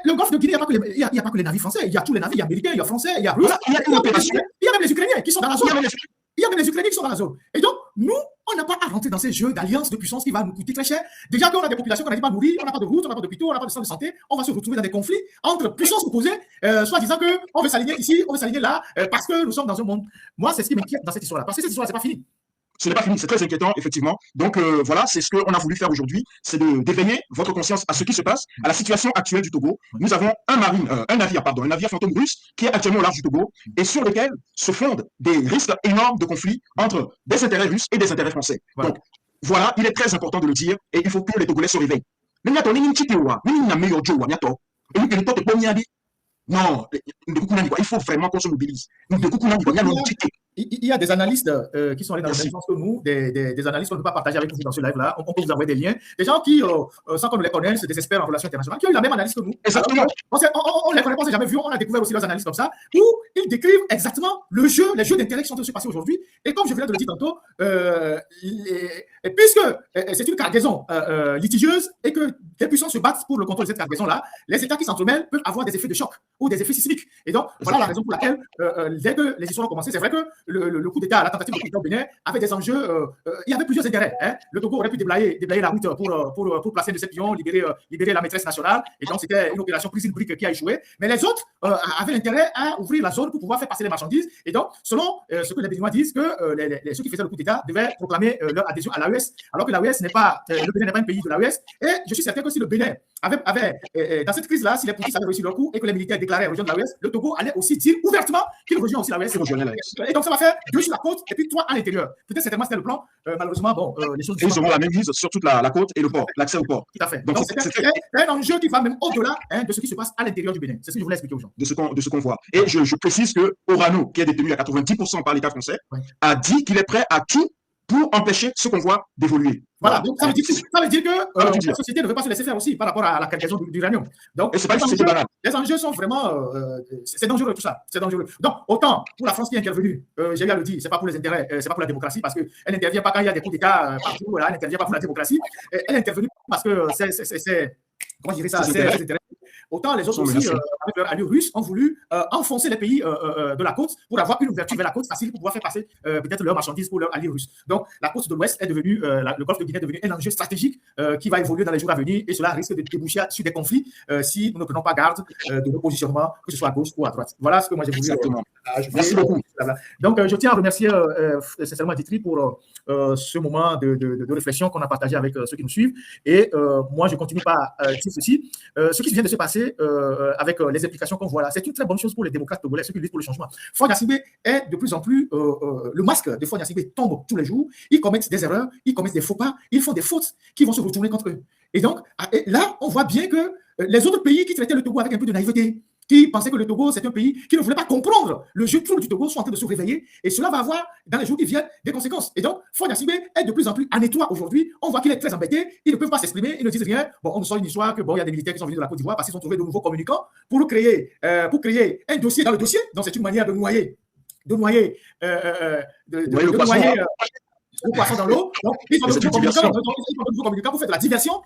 le golfe de Guinée, il n'y a pas que les navires français, il y a tous les navires américains, il y a français, il y a russes. Il y a une opération. Il y a même les Ukrainiens qui sont dans la zone. Il y a même les Ukrainiens qui sont dans la zone. Et donc, nous, on n'a pas à rentrer dans ces jeux d'alliance de puissance qui va nous coûter très cher. Déjà qu'on a des populations qu'on n'arrive pas à nourrir, on n'a pas de route, on n'a pas d'hôpitaux, on n'a pas de centre de santé, on va se retrouver dans des conflits entre puissances opposées, soit disant qu'on veut s'aligner ici, on veut s'aligner là, parce que nous sommes dans un monde. Moi, c'est ce qui m'inquiète dans cette histoire-là. Parce que cette histoire-là, c'est pas fini. Ce n'est pas fini, c'est très inquiétant, effectivement. Donc voilà, c'est ce qu'on a voulu faire aujourd'hui, c'est d'éveiller votre conscience à ce qui se passe, à la situation actuelle du Togo. Nous avons un navire fantôme russe qui est actuellement au large du Togo et sur lequel se fondent des risques énormes de conflits entre des intérêts russes et des intérêts français. Voilà. Donc voilà, il est très important de le dire et il faut que les Togolais se réveillent. Non, il faut vraiment qu'on se mobilise. Il y a des analystes qui sont allés dans le même sens que nous, des analystes qu'on ne peut pas partager avec vous dans ce live-là. On peut vous envoyer des liens. Des gens qui, sans qu'on ne les connaisse, se désespèrent en relations internationales, qui ont eu la même analyse que nous. Exactement. On les connaît pas, on ne s'est jamais vu, on a découvert aussi leurs analyses comme ça, où ils décrivent exactement les jeux d'intérêt qui sont en train de se passer aujourd'hui. Et comme je viens de le dire tantôt, puisque c'est une cargaison litigieuse et que des puissances se battent pour le contrôle de cette cargaison-là, les États qui s'entremêlent peuvent avoir des effets de choc ou des effets sismiques. Et donc, voilà la raison pour laquelle, dès que les histoires ont commencé, c'est vrai que le coup d'État, la tentative de coup d'État au Bénin avait des enjeux, il y avait plusieurs intérêts. Hein. Le Togo aurait pu déblayer la route pour placer de 7 pions, libérer la maîtresse nationale, et donc c'était une opération prise une brique qui a échoué. Mais les autres avaient l'intérêt à ouvrir la zone pour pouvoir faire passer les marchandises. Et donc, selon ce que les Béninois disent, que ceux qui faisaient le coup d'État devaient proclamer leur adhésion à l'AES, alors que l'AES n'est pas, le Bénin n'est pas un pays de l'AES. Et je suis certain que si le Bénin avait dans cette crise-là, si les putschistes avaient réussi leur coup et que les militaires déclaraient rejoindre l'AES, le Togo allait aussi dire ouvertement qu'il rejoint aussi l'AES. Et donc, ça va faire 2 sur la côte et puis 3 à l'intérieur. Peut-être certainement c'était le plan. Malheureusement, bon, les choses. Et ils auront la même mise sur toute la côte et le port, l'accès au port. Tout à fait. Donc, c'est un enjeu qui va même au-delà de ce qui se passe à l'intérieur du Bénin. C'est ce que je voulais expliquer aux gens. De ce qu'on voit. Et je précise que Orano, qui est détenu à 90% par l'État français, a dit qu'il est prêt à tout pour empêcher ce convoi d'évoluer. Voilà, donc ça veut dire que la société ne veut pas se laisser faire aussi par rapport à la cargaison d'uranium. Donc, et c'est pas juste banal. Les enjeux sont vraiment... c'est dangereux tout ça, c'est dangereux. Donc, autant pour la France qui est intervenue, j'ai bien le dit, c'est pas pour les intérêts, c'est pas pour la démocratie, parce qu'elle n'intervient pas quand il y a des coups d'État partout, voilà, elle n'intervient pas pour la démocratie, elle est intervenue parce que c'est comment je dirais ça, c'est intérêts. Autant les autres aussi, avec leur allure russe, ont voulu enfoncer les pays de la côte pour avoir une ouverture vers la côte facile pour pouvoir faire passer peut-être leurs marchandises pour leur allure russe. Donc, la côte de l'Ouest est devenue, le golfe de Guinée est devenu un enjeu stratégique qui va évoluer dans les jours à venir et cela risque de déboucher sur des conflits si nous ne prenons pas garde de nos positionnements, que ce soit à gauche ou à droite. Voilà ce que moi j'ai voulu. Merci beaucoup. Donc, je tiens à remercier sincèrement Ditri pour ce moment de réflexion qu'on a partagé avec ceux qui nous suivent. Et moi, je continue par dire ceci. Ce qui vient de se passer avec les implications qu'on voit là, c'est une très bonne chose pour les démocrates togolais, ceux qui luttent pour le changement. Faure Gnassingbé est de plus en plus, le masque de Faure Gnassingbé tombe tous les jours, ils commettent des erreurs, ils commettent des faux pas, ils font des fautes qui vont se retourner contre eux. Et donc, là, on voit bien que les autres pays qui traitaient le Togo avec un peu de naïveté, qui pensaient que le Togo, c'est un pays qui ne voulait pas comprendre le jeu trouble du Togo, sont en train de se réveiller. Et cela va avoir, dans les jours qui viennent, des conséquences. Et donc, Faure Gnassingbé est de plus en plus en étroit aujourd'hui. On voit qu'il est très embêté. Ils ne peuvent pas s'exprimer. Ils ne disent rien. Bon, on nous sort une histoire que, bon, il y a des militaires qui sont venus de la Côte d'Ivoire parce qu'ils ont trouvé de nouveaux communicants pour créer un dossier dans le dossier. Donc, c'est une manière de noyer le poisson dans l'eau. Donc, ils ont de nouveaux communicants pour faire de la diversion.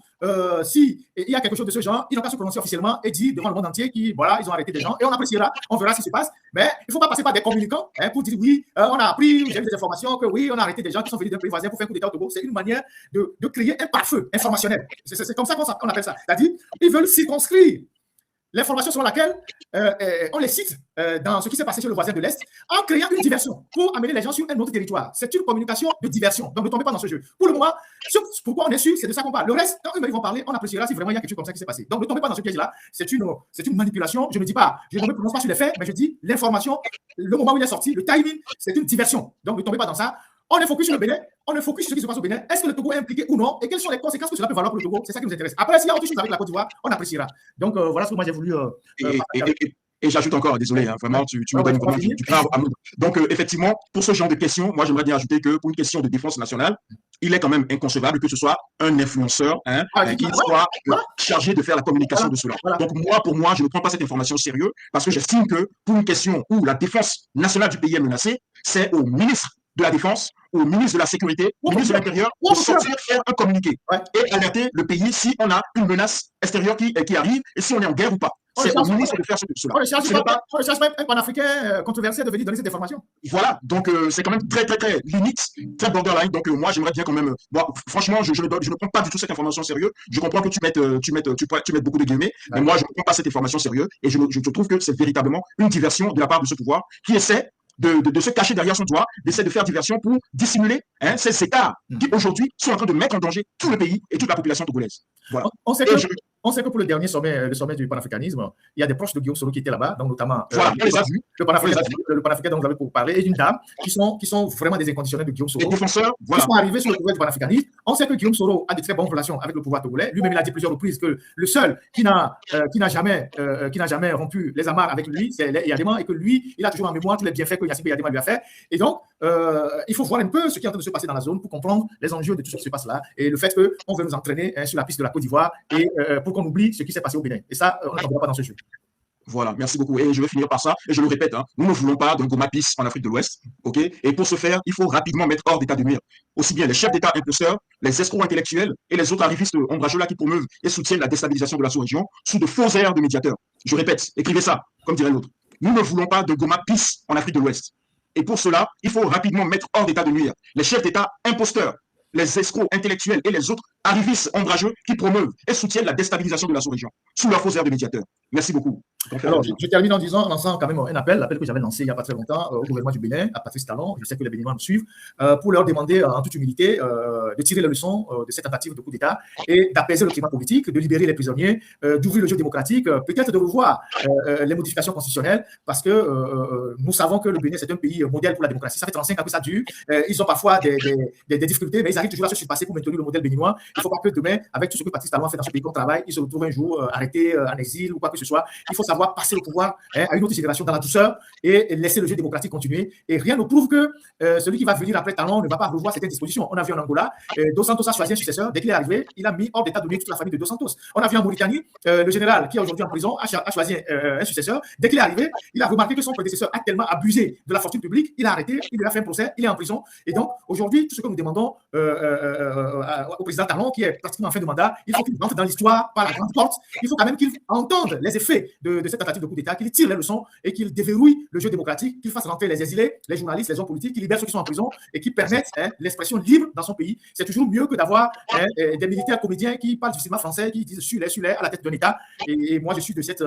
Si il y a quelque chose de ce genre, ils n'ont qu'à se prononcer officiellement et dire devant le monde entier qu'ils ont arrêté des gens et on appréciera, on verra ce qui se passe. Mais il ne faut pas passer par des communicants pour dire oui, on a appris, j'ai eu des informations que oui, on a arrêté des gens qui sont venus d'un pays voisin pour faire coup d'État au Togo. C'est une manière de créer un pare-feu informationnel. C'est comme ça qu'on appelle ça. C'est-à-dire, ils veulent circonscrire l'information sur laquelle on les cite dans ce qui s'est passé chez le voisin de l'Est, en créant une diversion pour amener les gens sur un autre territoire. C'est une communication de diversion. Donc ne tombez pas dans ce jeu. Pour le moment, pourquoi on est sûr, c'est de ça qu'on parle. Le reste, quand ils vont parler, on appréciera si vraiment il y a quelque chose comme ça qui s'est passé. Donc ne tombez pas dans ce piège-là. C'est une manipulation. Je ne me prononce pas sur les faits, mais je dis l'information, le moment où il est sorti, le timing, c'est une diversion. Donc ne tombez pas dans ça. On est focus sur le Bénin, on est focus sur ce qui se passe au Bénin. Est-ce que le Togo est impliqué ou non? Et quelles sont les conséquences que cela peut valoir pour le Togo? C'est ça qui nous intéresse. Après, s'il y a autre chose avec la Côte d'Ivoire, on appréciera. Donc, voilà ce que moi j'ai voulu. Et j'ajoute encore, désolé, hein, vraiment, tu me donnes vraiment du pain à moudre. Donc, effectivement, pour ce genre de questions, moi, j'aimerais bien ajouter que pour une question de défense nationale, il est quand même inconcevable que ce soit un influenceur qui soit chargé de faire la communication de cela. Donc, pour moi, je ne prends pas cette information au sérieux parce que j'estime que pour une question où la défense nationale du pays est menacée, c'est au ministre de la Défense, au ministre de la Sécurité, au ministre de l'Intérieur, de sortir faire un communiqué et alerter le pays si on a une menace extérieure qui arrive et si on est en guerre ou pas. C'est au ministre de faire cela. On ne cherche pas un panafricain controversé de venir donner cette information. Voilà, donc c'est quand même très, très, très limite, très borderline. Donc moi, j'aimerais bien quand même. Bon, franchement, je ne prends pas du tout cette information au sérieux. Je comprends que tu mettes beaucoup de guillemets, mais moi, je ne prends pas cette information au sérieux et je trouve que c'est véritablement une diversion de la part de ce pouvoir qui essaie de se cacher derrière son doigt, d'essayer de faire diversion pour dissimuler ces écarts qui aujourd'hui sont en train de mettre en danger tout le pays et toute la population togolaise. Voilà. On sait que pour le dernier sommet, le sommet du panafricanisme, il y a des proches de Guillaume Soro qui étaient là-bas, donc notamment le panafricain dont vous avez parlé et d'une dame qui sont vraiment des inconditionnels de Guillaume Soro. Les défenseurs, voilà. Qui sont arrivés sur le pouvoir du panafricanisme. On sait que Guillaume Soro a de très bonnes relations avec le pouvoir togolais. Lui-même, il a dit plusieurs reprises que le seul qui n'a jamais rompu les amarres avec lui, c'est Yadema, et que lui, il a toujours en mémoire tous les bienfaits que Gnassingbé Yadema lui a fait. Et donc, il faut voir un peu ce qui est en train de se passer dans la zone pour comprendre les enjeux de tout ce qui se passe là et le fait qu'on veut nous entraîner sur la piste de la Côte d'Ivoire et pour qu'on oublie ce qui s'est passé au Bénin. Et ça, on ne tombera pas dans ce jeu. Voilà, merci beaucoup. Et je vais finir par ça, et je le répète, nous ne voulons pas d'un Goma Peace en Afrique de l'Ouest, ok? Et pour ce faire, il faut rapidement mettre hors d'état de nuire aussi bien les chefs d'État imposteurs, les escrocs intellectuels et les autres arrivistes ombrageux là qui promeuvent et soutiennent la déstabilisation de la sous-région sous de faux airs de médiateurs. Je répète, écrivez ça, comme dirait l'autre. Nous ne voulons pas de Goma Peace en Afrique de l'Ouest. Et pour cela, il faut rapidement mettre hors d'état de nuire les chefs d'État imposteurs, les escrocs intellectuels et les autres arrivistes ombrageux qui promeuvent et soutiennent la déstabilisation de la sous-région sous leur faux air de médiateur. Merci beaucoup. Alors, je termine en lançant quand même un appel que j'avais lancé il n'y a pas très longtemps au gouvernement du Bénin, à Patrice Talon, je sais que les Béninois me suivent, pour leur demander en toute humilité de tirer les leçons de cette tentative de coup d'État et d'apaiser le climat politique, de libérer les prisonniers, d'ouvrir le jeu démocratique, peut-être de revoir les modifications constitutionnelles, parce que nous savons que le Bénin, c'est un pays modèle pour la démocratie. Ça fait 35 ans que ça dure. Ils ont parfois des difficultés, mais ils arrivent toujours à se surpasser pour maintenir le modèle béninois. Il ne faut pas que demain, avec tout ce que Patrice Talon a fait dans ce pays qu'on travaille, il se retrouve un jour arrêté en exil ou quoi que ce soit. Il faut savoir passer le pouvoir à une autre génération dans la douceur et laisser le jeu démocratique continuer. Et rien ne prouve que celui qui va venir après Talon ne va pas revoir certaines dispositions. On a vu en Angola, Dos Santos a choisi un successeur. Dès qu'il est arrivé, il a mis hors d'état de nuire toute la famille de Dos Santos. On a vu en Mauritanie, le général qui est aujourd'hui en prison a choisi un successeur. Dès qu'il est arrivé, il a remarqué que son prédécesseur a tellement abusé de la fortune publique, il a arrêté, il lui a fait un procès, il est en prison. Et donc, aujourd'hui, tout ce que nous demandons au président Talon, qui est pratiquement en fin de mandat, il faut qu'il rentre dans l'histoire par la grande porte. Il faut quand même qu'il entende les effets de cette tentative de coup d'État, qu'il tire les leçons et qu'il déverrouille le jeu démocratique, qu'il fasse rentrer les exilés, les journalistes, les hommes politiques, qu'il libère ceux qui sont en prison et qui permettent l'expression libre dans son pays. C'est toujours mieux que d'avoir des militaires comédiens qui parlent du cinéma français, qui disent sur les à la tête d'un État. Et moi, je suis de cette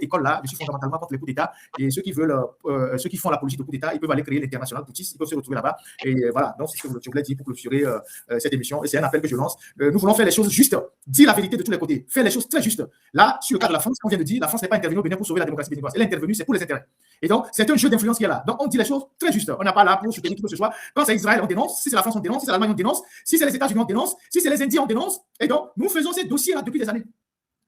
école-là. Je suis fondamentalement contre les coups d'État. Et ceux qui font l'apologie de coup d'État, ils peuvent aller créer l'international poutiste, ils peuvent se retrouver là-bas. Et voilà, donc c'est ce que je voulais dire pour clôturer cette émission. Et c'est un appel que je lance. Nous voulons faire les choses justes, dire la vérité de tous les côtés, faire les choses très justes. Là, sur le cas de la France, on vient de dire, la France n'est pas intervenue au Bénin pour sauver la démocratie béninoise. Elle est intervenue, c'est pour les intérêts. Et donc, c'est un jeu d'influence qui est là. Donc, on dit les choses très justes. On n'a pas là pour soutenir qui que ce soit. Quand c'est Israël, on dénonce. Si c'est la France, on dénonce. Si c'est l'Allemagne, on dénonce. Si c'est les États-Unis, on dénonce. Si c'est les Indiens, on dénonce. Et donc, nous faisons ces dossiers-là depuis des années.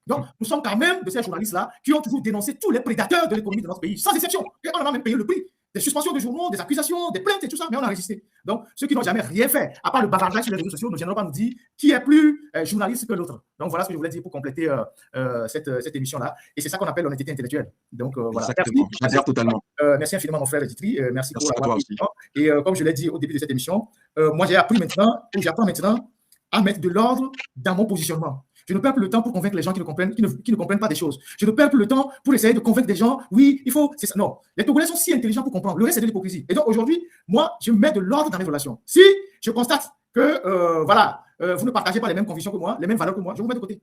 Donc, nous sommes quand même de ces journalistes-là qui ont toujours dénoncé tous les prédateurs de l'économie de notre pays, sans exception. Et on en a même payé le prix. Des suspensions de journaux, des accusations, des plaintes et tout ça, mais on a résisté. Donc, ceux qui n'ont jamais rien fait, à part le bavardage sur les réseaux sociaux, ne viendront pas nous dire qui est plus journaliste que l'autre. Donc, voilà ce que je voulais dire pour compléter cette émission-là. Et c'est ça qu'on appelle l'honnêteté intellectuelle. Donc, voilà. Merci totalement. Merci infiniment, mon frère Editri. Merci pour l'avoir aussi. Et comme je l'ai dit au début de cette émission, moi, j'apprends maintenant à mettre de l'ordre dans mon positionnement. Je ne perds plus le temps pour convaincre les gens qui ne comprennent pas des choses. Je ne perds plus le temps pour essayer de convaincre des gens, oui, il faut, c'est ça. Non, les Togolais sont si intelligents pour comprendre. Le reste, c'est de l'hypocrisie. Et donc, aujourd'hui, moi, je mets de l'ordre dans mes relations. Si je constate que, vous ne partagez pas les mêmes convictions que moi, les mêmes valeurs que moi, je vous mets de côté.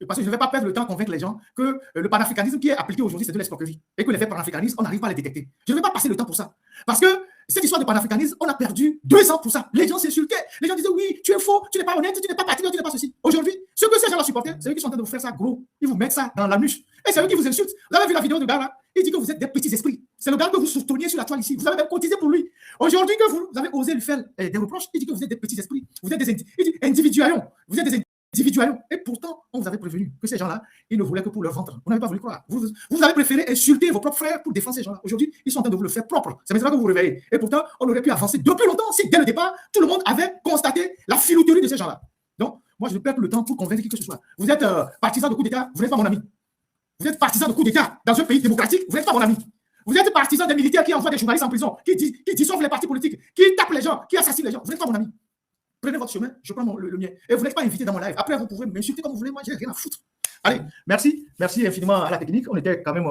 Parce que je ne vais pas perdre le temps à convaincre les gens que le panafricanisme qui est appliqué aujourd'hui, c'est de l'escroquerie. Et que les faits panafricanistes, on n'arrive pas à les détecter. Je ne vais pas passer le temps pour ça. Parce que cette histoire de panafricanisme, on a perdu 2 ans pour ça. Les gens s'insultaient. Les gens disaient, oui, tu es faux, tu n'es pas honnête, tu n'es pas patriote, tu n'es pas ceci. Aujourd'hui, ce que ces gens-là supportaient, c'est eux qui sont en train de vous faire ça gros. Ils vous mettent ça dans la nuche. Et c'est eux qui vous insultent. Vous avez vu la vidéo de gars là? Il dit que vous êtes des petits esprits. C'est le gars que vous souteniez sur la toile ici. Vous avez même cotisé pour lui. Aujourd'hui, que vous avez osé lui faire des reproches, il dit que vous êtes des petits esprits. Vous êtes des individualions. Vous êtes des individualions. Et pourtant, on vous avait prévenu que ces gens-là, ils ne voulaient que pour leur ventre. Vous n'avez pas voulu croire. Vous avez préféré insulter vos propres frères pour défendre ces gens-là. Aujourd'hui, ils sont en train de vous le faire propre. C'est maintenant que vous vous réveillez. Et pourtant, on aurait pu avancer depuis longtemps si, dès le départ, tout le monde avait constaté la filouterie de ces gens-là. Donc, moi, je ne perds plus le temps pour convaincre qui que ce soit. Vous êtes partisan de coup d'État, vous n'êtes pas mon ami. Vous êtes partisan de coup d'État dans un pays démocratique, vous n'êtes pas mon ami. Vous êtes partisan des militaires qui envoient des journalistes en prison, qui dissolvent les partis politiques, qui tapent les gens, qui assassinent les gens. Vous n'êtes pas mon ami. Prenez votre chemin, je prends le mien. Et vous n'êtes pas invité dans mon live. Après, vous pouvez m'insulter comme vous voulez, moi, j'ai rien à foutre. Allez, merci infiniment à la technique. On était quand même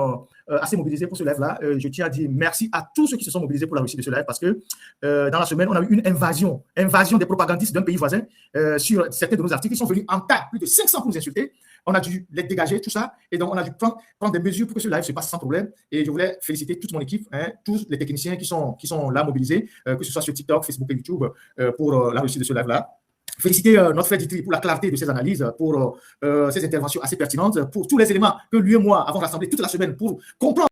assez mobilisés pour ce live-là. Je tiens à dire merci à tous ceux qui se sont mobilisés pour la réussite de ce live parce que dans la semaine, on a eu une invasion des propagandistes d'un pays voisin sur certains de nos articles. Ils sont venus en tas, plus de 500 pour nous insulter. On a dû les dégager, tout ça. Et donc, on a dû prendre des mesures pour que ce live se passe sans problème. Et je voulais féliciter toute mon équipe, tous les techniciens qui sont là mobilisés, que ce soit sur TikTok, Facebook et YouTube, pour la réussite de ce live-là. Féliciter notre frère Ditri pour la clarté de ses analyses, pour ses interventions assez pertinentes, pour tous les éléments que lui et moi avons rassemblés toute la semaine pour comprendre